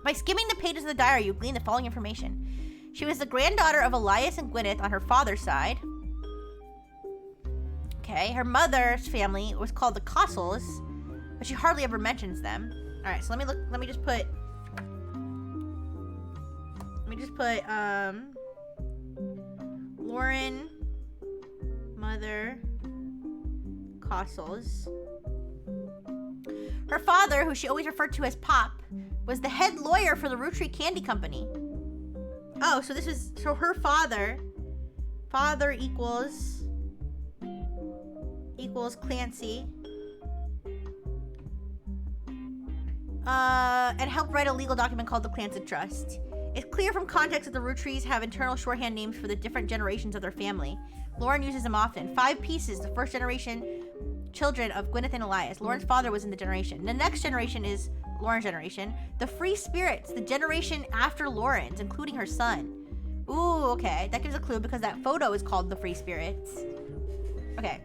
By skimming the pages of the diary, you glean the following information. She was the granddaughter of Elias and Gwyneth on her father's side. Okay, her mother's family was called the Cossels, but she hardly ever mentions them. All right, so let me just put Lauren, mother, Cossels. Her father, who she always referred to as Pop, was the head lawyer for the Rootry Candy Company. Oh, so her father equals Clancy. And helped write a legal document called the Clancy Trust. It's clear from context that the Rootrys have internal shorthand names for the different generations of their family. Lauren uses them often. 5 pieces, the first generation children of Gwyneth and Elias. Lauren's father was in the generation. The next generation is Lauren's generation. The Free Spirits, the generation after Lauren's, including her son. Ooh, okay. That gives a clue because that photo is called the Free Spirits. Okay.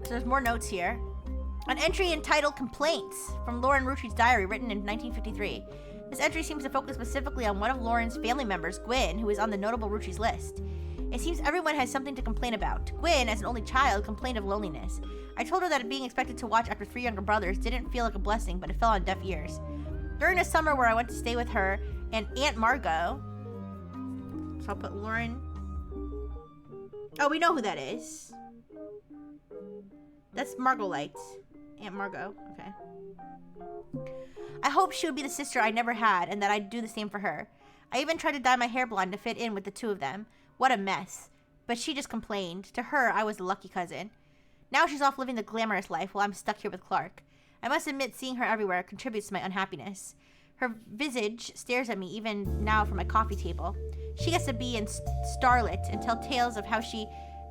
So there's more notes here. An entry entitled Complaints from Lauren Rootry's diary written in 1953. This entry seems to focus specifically on one of Lauren's family members, Gwyn, who is on the notable Rootry's list. It seems everyone has something to complain about. Gwyn, as an only child, complained of loneliness. I told her that being expected to watch after 3 younger brothers didn't feel like a blessing, but it fell on deaf ears. During the summer where I went to stay with her and Aunt Margot, so I'll put Lauren. Oh, we know who that is. That's Margot Light. Aunt Margot, okay. I hoped she would be the sister I never had and that I'd do the same for her. I even tried to dye my hair blonde to fit in with the two of them. What a mess. But she just complained. To her, I was the lucky cousin. Now she's off living the glamorous life while I'm stuck here with Clark. I must admit seeing her everywhere contributes to my unhappiness. Her visage stares at me even now from my coffee table. She gets to be in starlet and tell tales of how she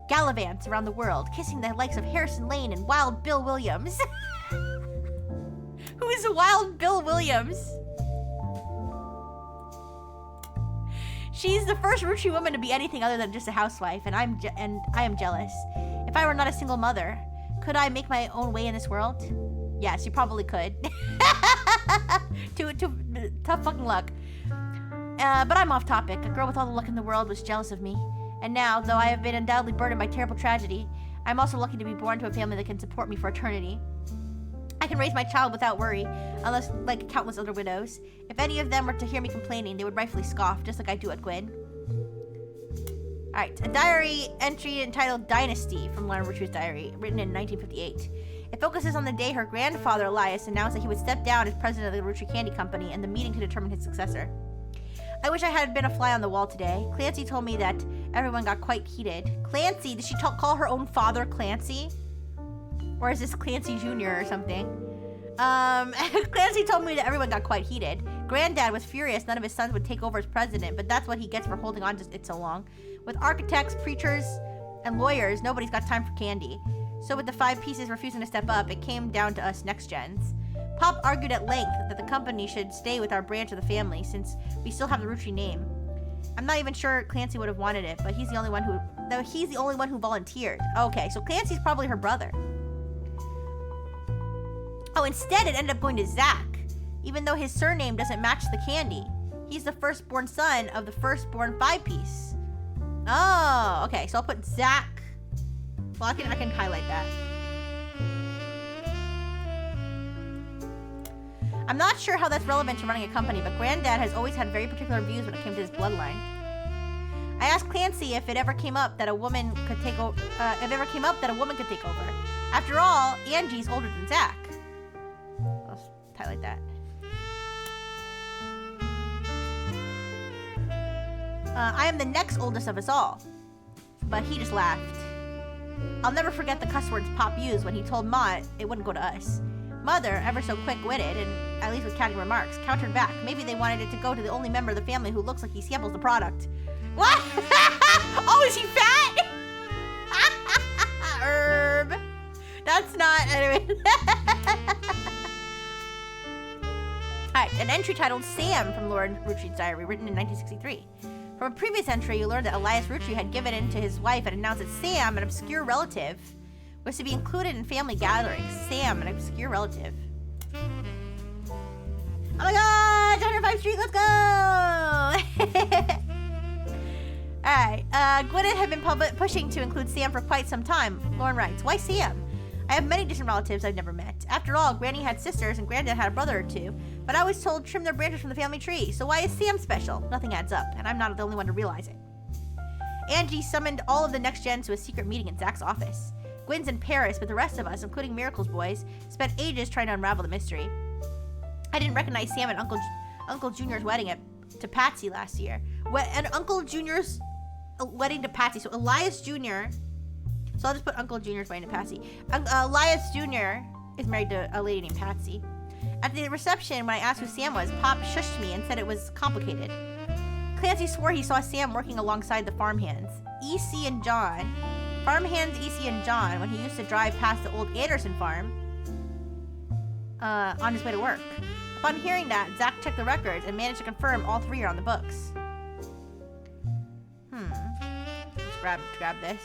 gallivants around the world, kissing the likes of Harrison Lane and Wild Bill Williams. Who is Wild Bill Williams? She's the first Rootry woman to be anything other than just a housewife, and I am jealous. If I were not a single mother, could I make my own way in this world? Yes, you probably could. Tough fucking luck. But I'm off topic. A girl with all the luck in the world was jealous of me. And now, though I have been undoubtedly burdened by terrible tragedy, I'm also lucky to be born to a family that can support me for eternity. I can raise my child without worry, unless, like countless other widows. If any of them were to hear me complaining, they would rightfully scoff, just like I do at Gwyn. Alright, a diary entry entitled Dynasty from Lorna Rootree's diary, written in 1958. It focuses on the day her grandfather, Elias, announced that he would step down as president of the Roottree Candy Company and the meeting to determine his successor. I wish I had been a fly on the wall today. Clancy told me that everyone got quite heated. Clancy? Did she call her own father Clancy? Or is this Clancy Jr. or something? Clancy told me that everyone got quite heated. Granddad was furious none of his sons would take over as president, but that's what he gets for holding on to it so long. With architects, preachers, and lawyers, nobody's got time for candy. So with the 5 pieces refusing to step up, it came down to us next gens. Pop argued at length that the company should stay with our branch of the family since we still have the Roottree name. I'm not even sure Clancy would have wanted it, but he's the only one who volunteered. Okay, so Clancy's probably her brother. Oh, instead it ended up going to Zach, even though his surname doesn't match the candy. He's the firstborn son of the firstborn 5-piece. Oh, okay, so I'll put Zach. Well, I can highlight that. I'm not sure how that's relevant to running a company, but Granddad has always had very particular views when it came to his bloodline. I asked Clancy if it ever came up that a woman could take over. After all, Angie's older than Zach. I'll highlight that. I am the next oldest of us all, but he just laughed. I'll never forget the cuss words Pop used when he told Ma it wouldn't go to us. Mother, ever so quick-witted, and at least with cutting remarks, countered back. Maybe they wanted it to go to the only member of the family who looks like he samples the product. What? Oh, is he fat? Herb. That's not... Anyway. Alright, an entry titled Sam from Lorna Rootree's diary, written in 1963. From a previous entry, you learned that Elias Roottree had given in to his wife and announced that Sam, an obscure relative, was to be included in family gatherings. Sam, an obscure relative. Oh my god! 105th Street, let's go! Alright, Gwyneth had been pushing to include Sam for quite some time. Lauren writes, why Sam? I have many distant relatives I've never met. After all, Granny had sisters and Granddad had a brother or two, but I was told trim their branches from the family tree, so why is Sam special? Nothing adds up, and I'm not the only one to realize it. Angie summoned all of the next gens to a secret meeting in Zach's office. Gwyn's in Paris, but the rest of us, including Miracle's boys, spent ages trying to unravel the mystery. I didn't recognize Sam at Uncle Junior's wedding to Patsy last year. And Uncle Junior's wedding to Patsy. So Elias Jr. So I'll just put Uncle Junior's wedding to Patsy. Elias Jr. is married to a lady named Patsy. At the reception, when I asked who Sam was, Pop shushed me and said it was complicated. Clancy swore he saw Sam working alongside the farmhands, E.C. and John. Farmhands E.C. and John, when he used to drive past the old Anderson farm on his way to work. Upon hearing that, Zach checked the records and managed to confirm all 3 are on the books. Let's grab this.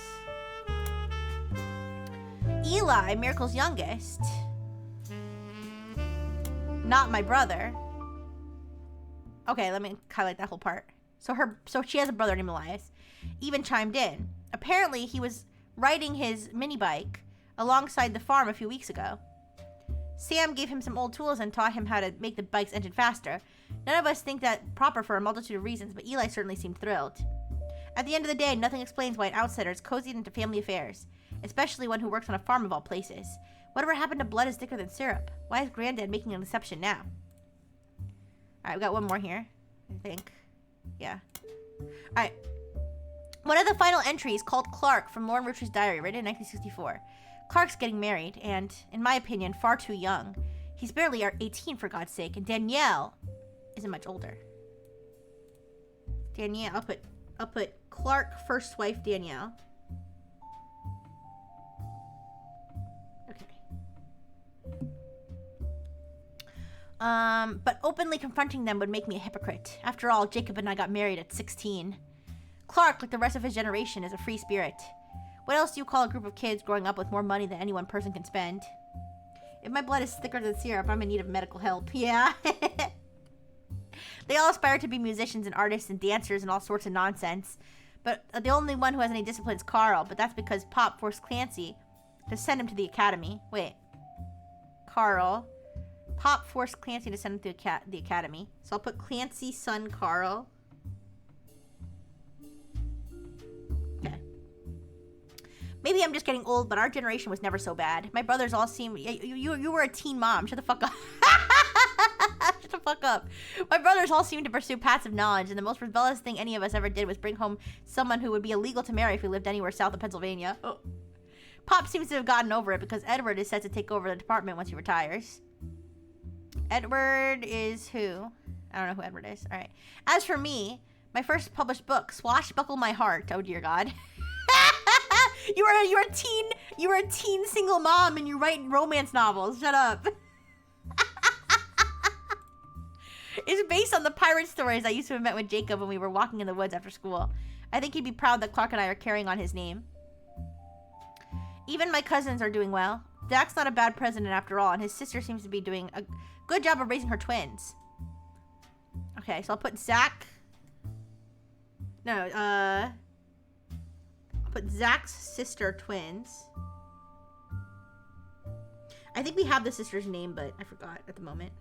Eli, Miracle's youngest. Not my brother. Okay, let me highlight that whole part. So she has a brother named Elias. Even chimed in. Apparently, he was riding his mini bike alongside the farm a few weeks ago. Sam gave him some old tools and taught him how to make the bike's engine faster. None of us think that proper for a multitude of reasons, but Eli certainly seemed thrilled. At the end of the day, nothing explains why an outsider is cozied into family affairs, especially one who works on a farm of all places. Whatever happened to blood is thicker than syrup? Why is Granddad making an exception now? Alright, we got one more here, I think. Yeah. Alright. One of the final entries called Clark from Lorna Rootree's diary, written in 1964. Clark's getting married, and, in my opinion, far too young. He's barely 18, for God's sake, and Danielle isn't much older. Danielle, I'll put Clark, first wife, Danielle. Okay. But openly confronting them would make me a hypocrite. After all, Jacob and I got married at 16. Clark, like the rest of his generation, is a free spirit. What else do you call a group of kids growing up with more money than any one person can spend? If my blood is thicker than syrup, I'm in need of medical help. Yeah. They all aspire to be musicians and artists and dancers and all sorts of nonsense. But the only one who has any discipline is Carl. But that's because Pop forced Clancy to send him to the academy. Wait. Carl. Pop forced Clancy to send him to the academy. So I'll put Clancy's son, Carl. Okay. Maybe I'm just getting old, but our generation was never so bad. My brothers all seem... You were a teen mom. Shut the fuck up. Shut the fuck up. My brothers all seemed to pursue passive knowledge, and the most rebellious thing any of us ever did was bring home someone who would be illegal to marry if we lived anywhere south of Pennsylvania. Oh. Pop seems to have gotten over it because Edward is set to take over the department once he retires. Edward is who? I don't know who Edward is. All right. As for me, my first published book, Swashbuckle My Heart. Oh dear God. You were a teen single mom and you're writing romance novels. Shut up. It's based on the pirate stories I used to have met with Jacob when we were walking in the woods after school. I think he'd be proud that Clark and I are carrying on his name. Even my cousins are doing well. Zach's not a bad president after all, and his sister seems to be doing a good job of raising her twins. Okay, so I'll put Zach. No, I'll put Zach's sister twins. I think we have the sister's name, but I forgot at the moment.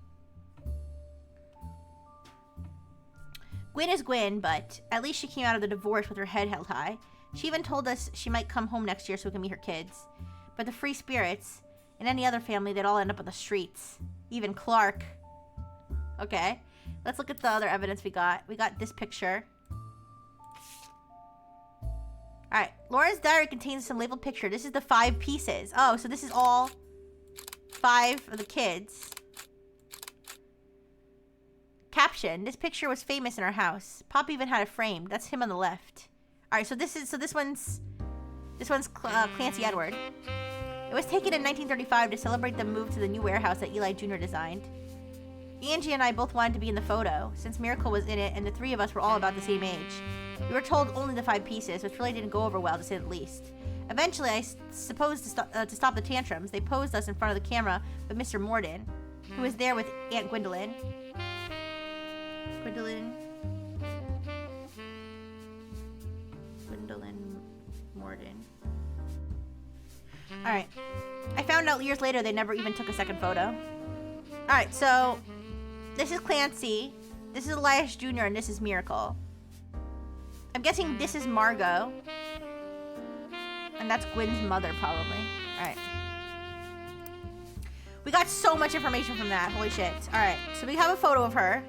Gwen is Gwen, but at least she came out of the divorce with her head held high. She even told us she might come home next year so we can meet her kids. But the free spirits, in any other family, they'd all end up on the streets. Even Clark. Okay, let's look at the other evidence we got. We got this picture. Alright, Lauren's diary contains some labeled picture. This is the 5 pieces. Oh, so this is all 5 of the kids. Caption, this picture was famous in our house. Pop even had it framed. That's him on the left. Alright, so this one's Clancy Edward. It was taken in 1935 to celebrate the move to the new warehouse that Eli Jr. designed. Angie and I both wanted to be in the photo, since Miracle was in it and the 3 of us were all about the same age. We were told only the 5 pieces, which really didn't go over well, to say the least. Eventually, I suppose to stop the tantrums, they posed us in front of the camera with Mr. Morden, who was there with Aunt Gwendolyn. Gwendolyn Morden. Alright. I found out years later they never even took a second photo. Alright, so this is Clancy, this is Elias Jr., and this is Miracle. I'm guessing this is Margot. And that's Gwen's mother, probably. Alright. We got so much information from that. Holy shit. Alright, so we have a photo of her.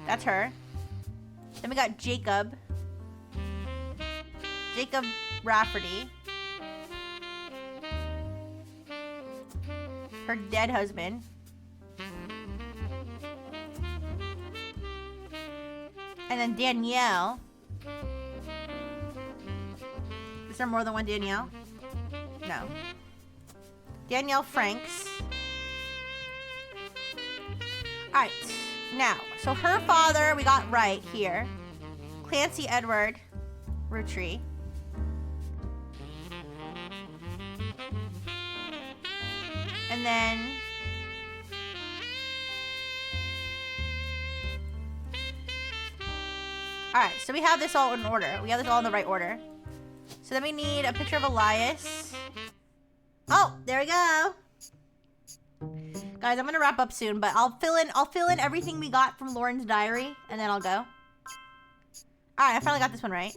That's her. Then we got Jacob. Jacob Rafferty. Her dead husband. And then Danielle. Is there more than one Danielle? No. Danielle Franks. Alright. Now, so her father, we got right here. Clancy Edward Roottree. And then... Alright, so we have this all in order. We have this all in the right order. So then we need a picture of Elias. Oh, there we go. Guys, I'm gonna wrap up soon, but I'll fill in everything we got from Lauren's diary, and then I'll go. Alright, I finally got this one right.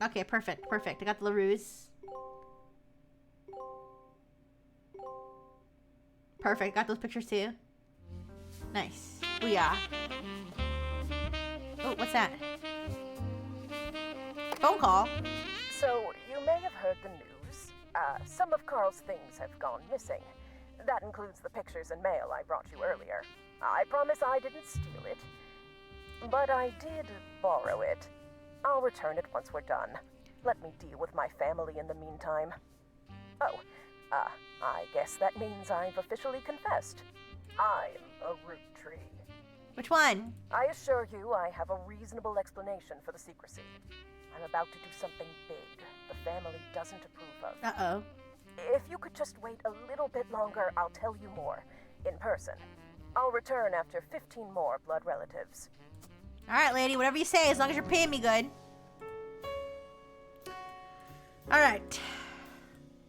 Okay, perfect, perfect. I got the LaRue's. Perfect, got those pictures too. Nice. Booyah. Oh, what's that? Phone call. So, you may have heard the news. Some of Carl's things have gone missing. That includes the pictures and mail I brought you earlier. I promise I didn't steal it. But I did borrow it. I'll return it once we're done. Let me deal with my family in the meantime. Oh, I guess that means I've officially confessed. I'm a Roottree. Which one? I assure you I have a reasonable explanation for the secrecy. I'm about to do something big the family doesn't approve of. Uh-oh. If you could just wait a little bit longer, I'll tell you more. In person. I'll return after 15 more blood relatives. Alright, lady, whatever you say, as long as you're paying me good. Alright.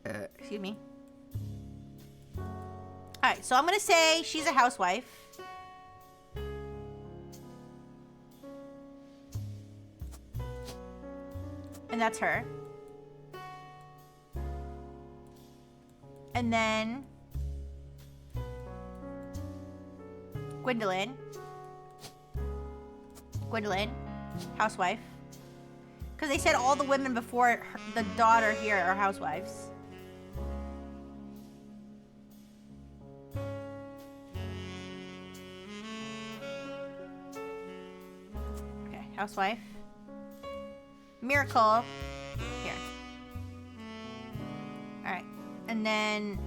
Excuse me. Alright, so I'm gonna say she's a housewife. And that's her. And then Gwendolyn, housewife. Because they said all the women before the daughter here are housewives. Okay, housewife. Miracle. Here. Alright. And then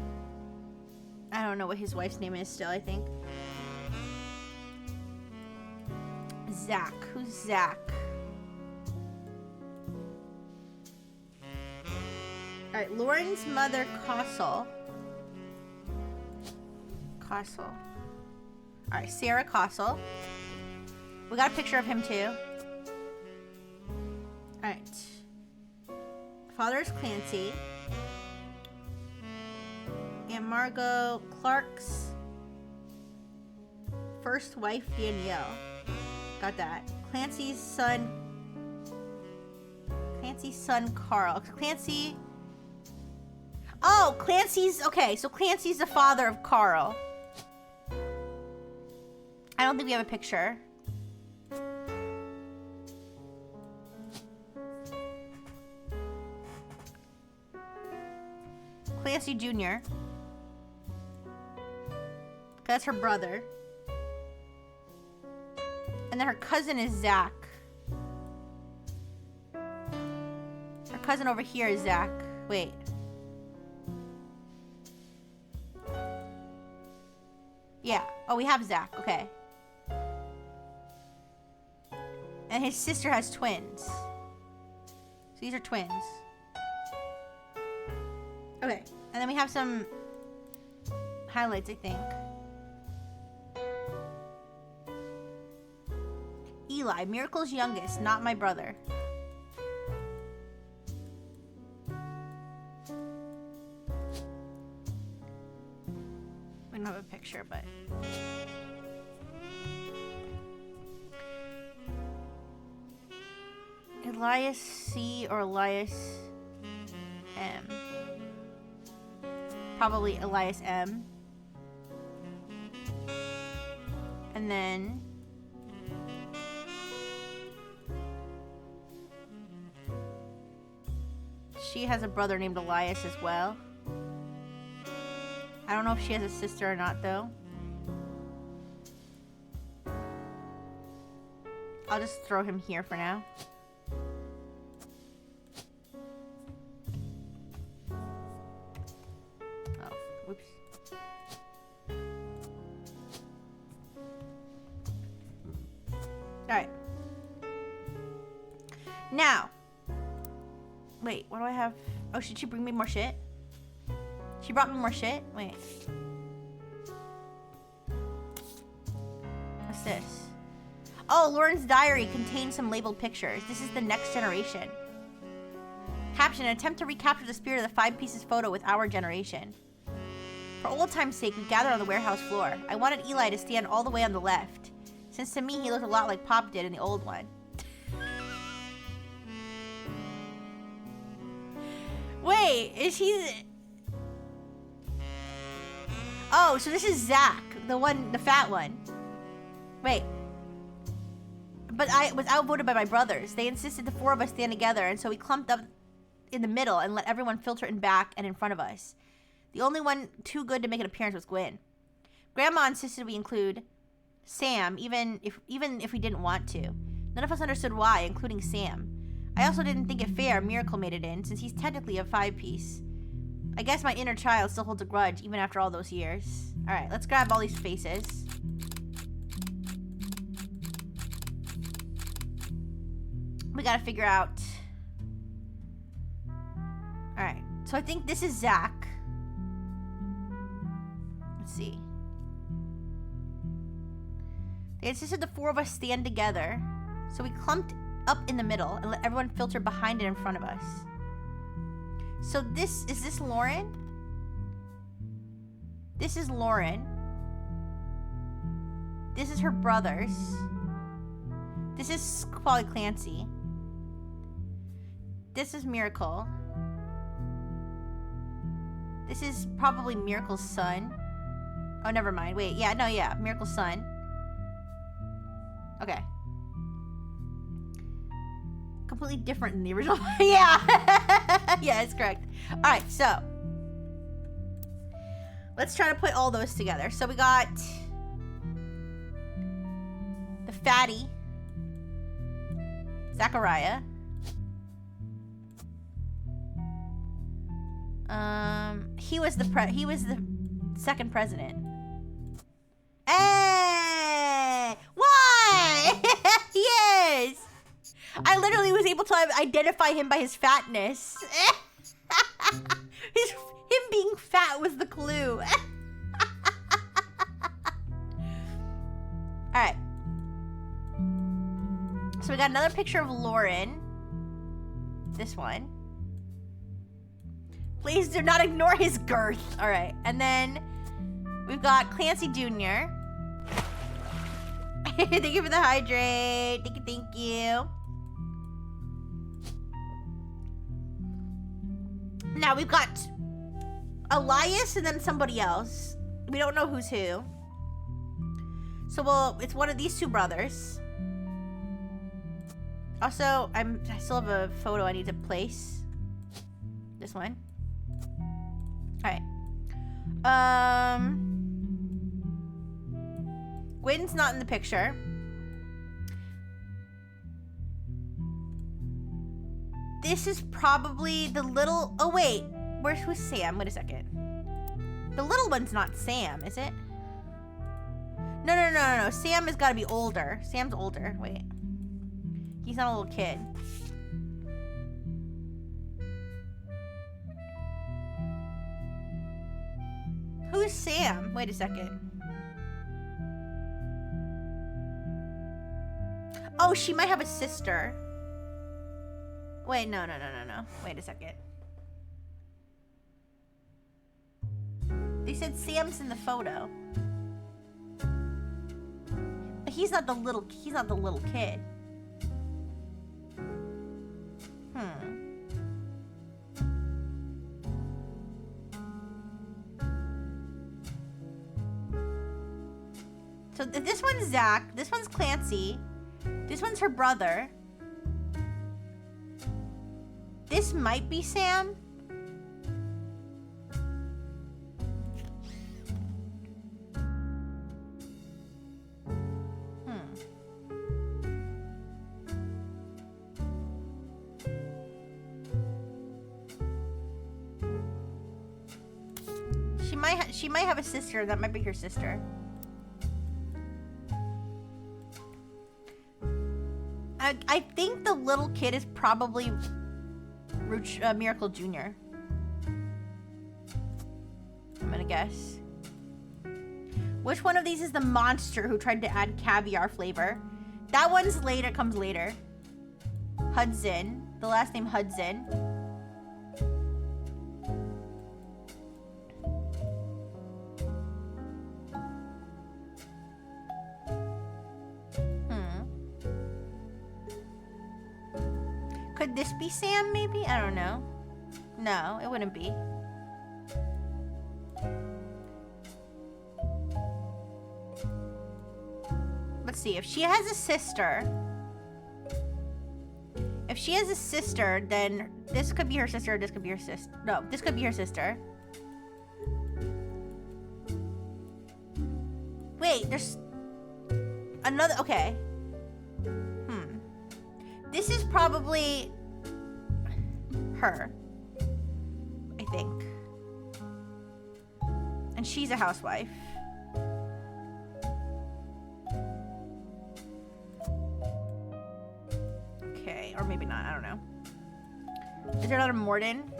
I don't know what his wife's name is still, I think. Zach. Who's Zach? Alright, Lauren's mother, Kossel. Alright, Sarah Kossel. We got a picture of him too. Alright. Father is Clancy. Aunt Margot, Clark's first wife, Danielle. Got that. Clancy's son, Carl. Clancy. Oh, Clancy's, okay, so Clancy's the father of Carl. I don't think we have a picture. Clancy Jr. That's her brother. And then her cousin is Zach. Her cousin over here is Zach. Wait. Yeah. Oh, we have Zach. Okay. And his sister has twins. So these are twins. Okay. And then we have some highlights, I think. Eli, Miracle's youngest, not my brother. We don't have a picture, but... Elias C or Elias M. Probably Elias M. And then... she has a brother named Elias as well. I don't know if she has a sister or not, though. I'll just throw him here for now. Oh, whoops. Alright. Now. Wait, what do I have? Oh, should she bring me more shit? She brought me more shit? Wait. What's this? Oh, Lauren's diary contains some labeled pictures. This is the next generation. Caption, an attempt to recapture the spirit of the 5 pieces photo with our generation. For old time's sake, we gathered on the warehouse floor. I wanted Eli to stand all the way on the left, since to me he looked a lot like Pop did in the old one. Wait, is he... Oh, so this is Zach, the fat one. Wait. But I was outvoted by my brothers. They insisted the 4 of us stand together, and so we clumped up in the middle and let everyone filter in back and in front of us. The only one too good to make an appearance was Gwen. Grandma insisted we include Sam, even if we didn't want to. None of us understood why, including Sam. I also didn't think it fair Miracle made it in, since he's technically a 5-piece. I guess my inner child still holds a grudge, even after all those years. Alright, let's grab all these faces. We gotta figure out So I think this is Zach. Let's see. They insisted the four of us stand together. So we clumped up in the middle and let everyone filter behind and in front of us. So is this Lauren? This is Lauren. This is her brothers. This is probably Clancy. This is Miracle. This is probably Miracle's son. Oh, never mind. Wait, yeah, Miracle's son. Okay. Completely different than the original. Yeah. Yeah, it's correct. Alright, so. Let's try to put all those together. So we got the fatty. Zachariah. He was the second president. Hey! Why? Yes! I literally was able to identify him by his fatness. Him being fat was the clue. Alright. So we got another picture of Lauren. This one. Please do not ignore his girth. Alright. And then we've got Clancy Jr. Thank you for the hydrate. Thank you. Now we've got Elias and then somebody else. We don't know who's who. So it's one of these two brothers. Also, I still have a photo I need to place. This one. Alright. Gwen's not in the picture. This is probably the little... Oh, wait. Who's Sam? Wait a second. The little one's not Sam, is it? No. Sam has got to be older. Sam's older. Wait. He's not a little kid. Who's Sam? Wait a second. Oh, she might have a sister. Wait, no. Wait a second. They said Sam's in the photo. But he's not the little kid. So this one's Zach. This one's Clancy. This one's her brother. This might be Sam. She might have a sister. That might be her sister. I think the little kid is probably Miracle Jr. I'm gonna guess. Which one of these is the monster who tried to add caviar flavor? That one's later, comes later. Hudson. The last name Hudson. Could this be Sam, maybe? I don't know. No, it wouldn't be. Let's see. If she has a sister... If she has a sister, then this could be her sister or this could be her sister. No, this could be her sister. Wait, there's... Another... Okay. This is probably her, I think. And she's a housewife. Okay, or maybe not, I don't know. Is there another Morden?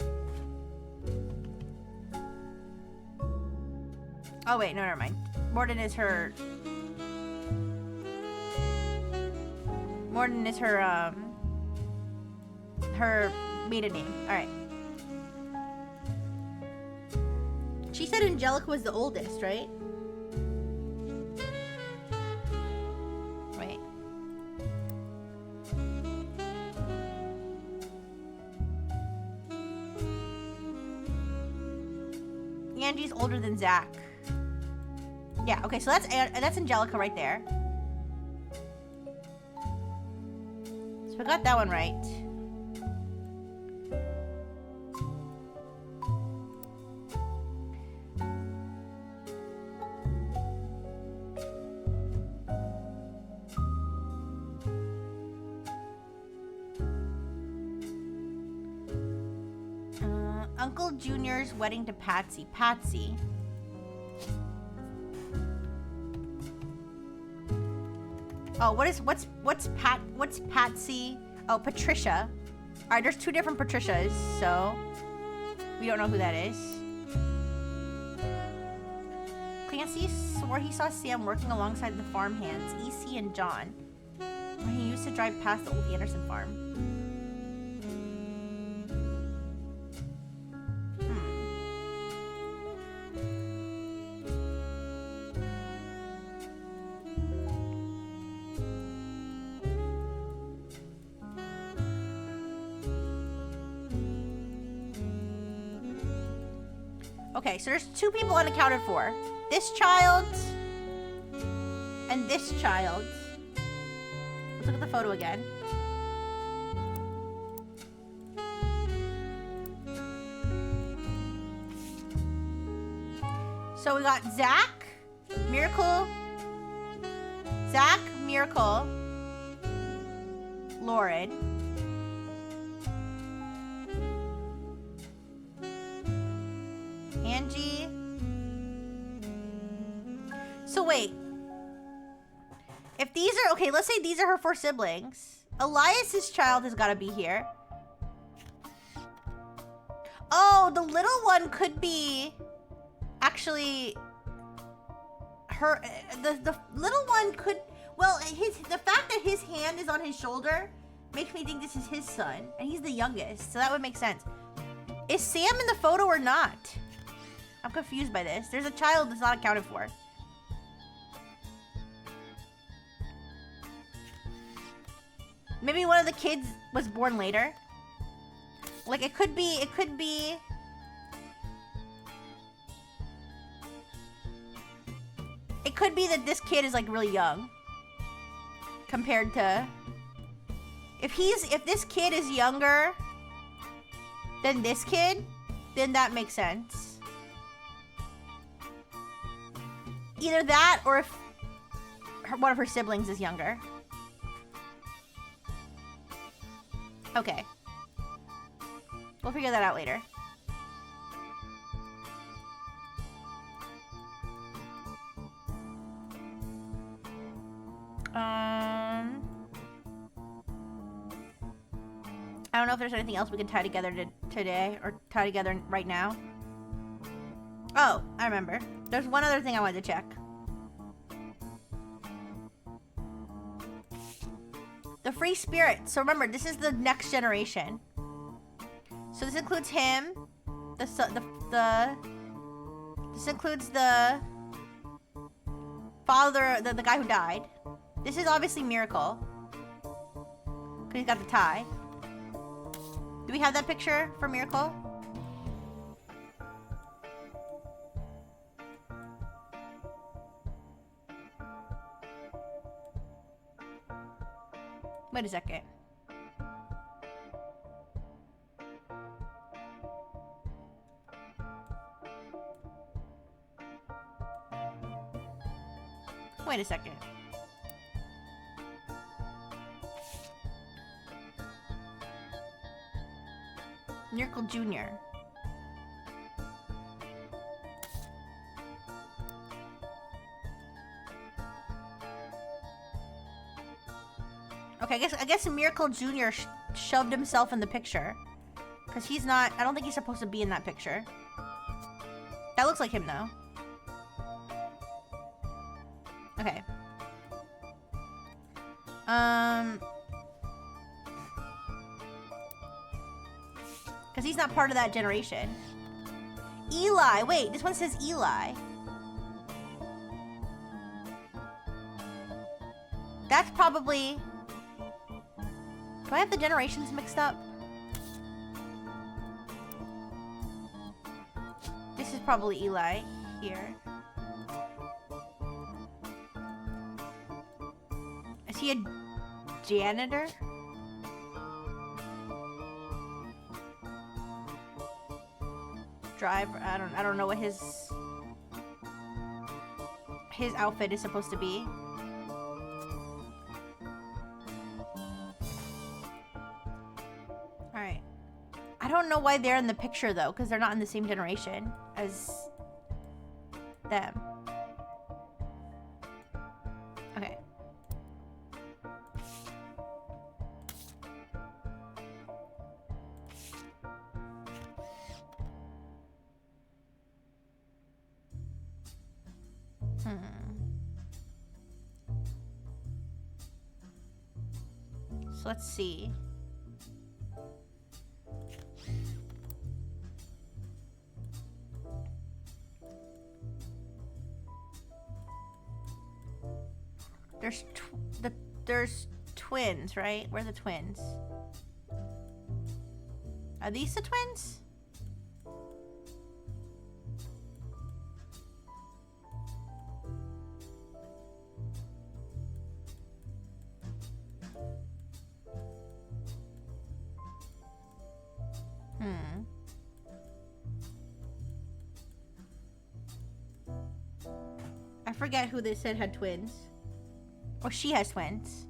Oh wait, no, never mind. Morden is her her maiden name. Alright. She said Angelica was the oldest, right? Wait. Angie's older than Zach. Yeah, okay, so that's Angelica right there. So we got that one right. Uncle Junior's wedding to Patsy. Patsy. Oh, what's Patsy? Oh, Patricia. Alright, there's two different Patricias, so we don't know who that is. Clancy swore he saw Sam working alongside the farmhands, EC and John, when he used to drive past the old Anderson farm. Okay, so there's two people unaccounted for. This child and this child. Let's look at the photo again. So we got Zach, Miracle, Lauren. Angie. So wait. If these are, okay, let's say these are her 4 siblings. Elias's child has got to be here. Oh, the little one could be actually her, the little one could, well, the fact that his hand is on his shoulder makes me think this is his son, and he's the youngest, so that would make sense. Is Sam in the photo or not? I'm confused by this. There's a child that's not accounted for. Maybe one of the kids was born later. Like, it could be... It could be that this kid is, like, really young. Compared to... If this kid is younger than this kid, then that makes sense. Either that, or if one of her siblings is younger. Okay. We'll figure that out later. I don't know if there's anything else we can tie together today, or tie together right now. Oh, I remember. There's one other thing I wanted to check. The free spirit. So remember, this is the next generation. So this includes him. This includes the father, the guy who died. This is obviously Miracle, because he's got the tie. Do we have that picture for Miracle? Wait a second. Wait a second. Miracle Jr. Okay, I guess Miracle Jr. shoved himself in the picture. Because he's not... I don't think he's supposed to be in that picture. That looks like him, though. Because he's not part of that generation. Eli. Wait, this one says Eli. That's probably... Do I have the generations mixed up? This is probably Eli here. Is he a janitor? Driver? I don't know what his outfit is supposed to be. Alright. I don't know why they're in the picture though, because they're not in the same generation as them. Okay. So let's see. There's twins, right? Where are the twins? Are these the twins? I forget who they said had twins. Or she has twins.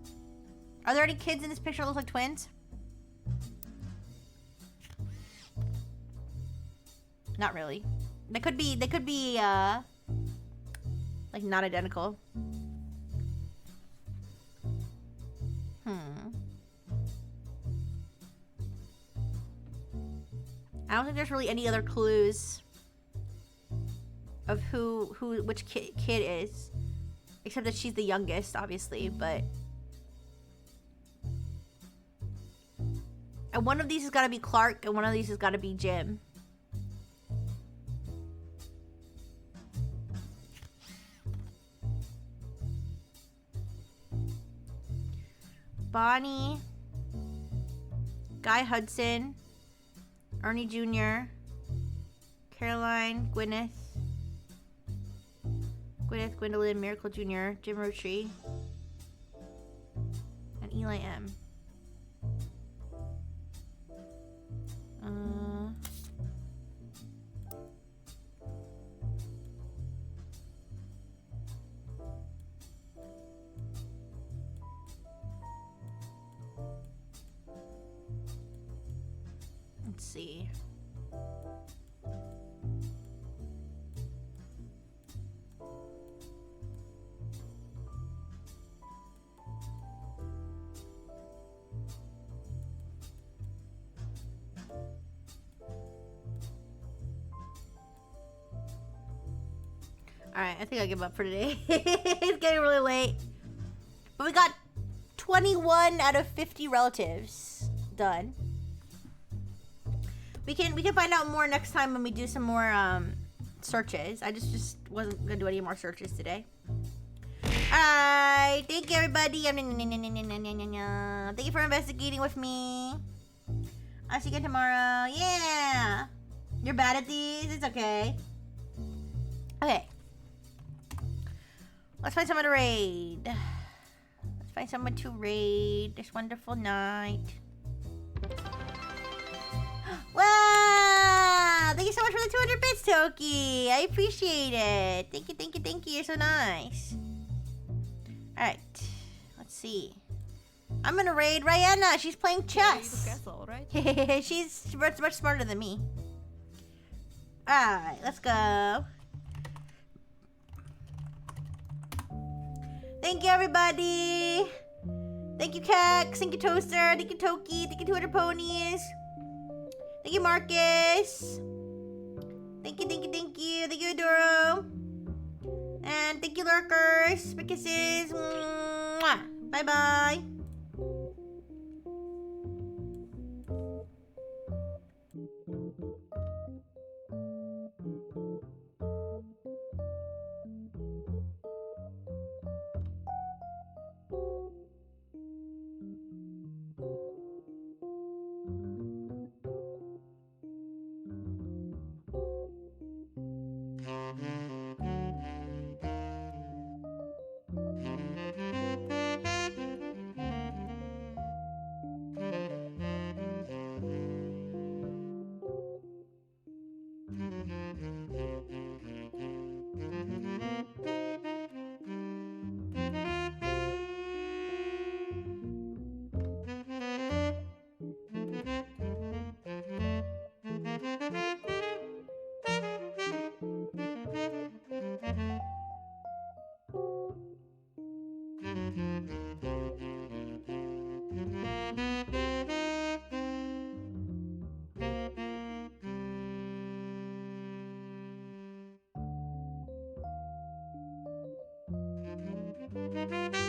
Are there any kids in this picture that look like twins? Not really. They could be like not identical. I don't think there's really any other clues of which kid is. Except that she's the youngest, obviously, but... And one of these has got to be Clark, and one of these has got to be Jim. Bonnie, Guy Hudson, Ernie Jr., Caroline, Gwyneth, Gwendolyn, Miracle Jr., Jim Roche, and Eli M. Let's see. Alright, I think I'll give up for today. It's getting really late. But we got 21 out of 50 relatives done. We can find out more next time when we do some more searches. I just wasn't gonna do any more searches today. Alright, thank you everybody. Thank you for investigating with me. I'll see you again tomorrow. Yeah. You're bad at these? It's okay. Okay. Let's find someone to raid. Let's find someone to raid this wonderful night. Wow! Thank you so much for the 200 bits, Toki. I appreciate it. Thank you, thank you, thank you. You're so nice. Alright. Let's see. I'm gonna raid Rihanna. She's playing chess. She's much smarter than me. Alright, let's go. Thank you, everybody. Thank you, Kex. Thank you, Toaster. Thank you, Toki. Thank you, 200 ponies. Thank you, Marcus. Thank you, thank you, thank you. Thank you, Adoro. And thank you, Lurkers. Big kisses. Mwah. Bye-bye. Thank you.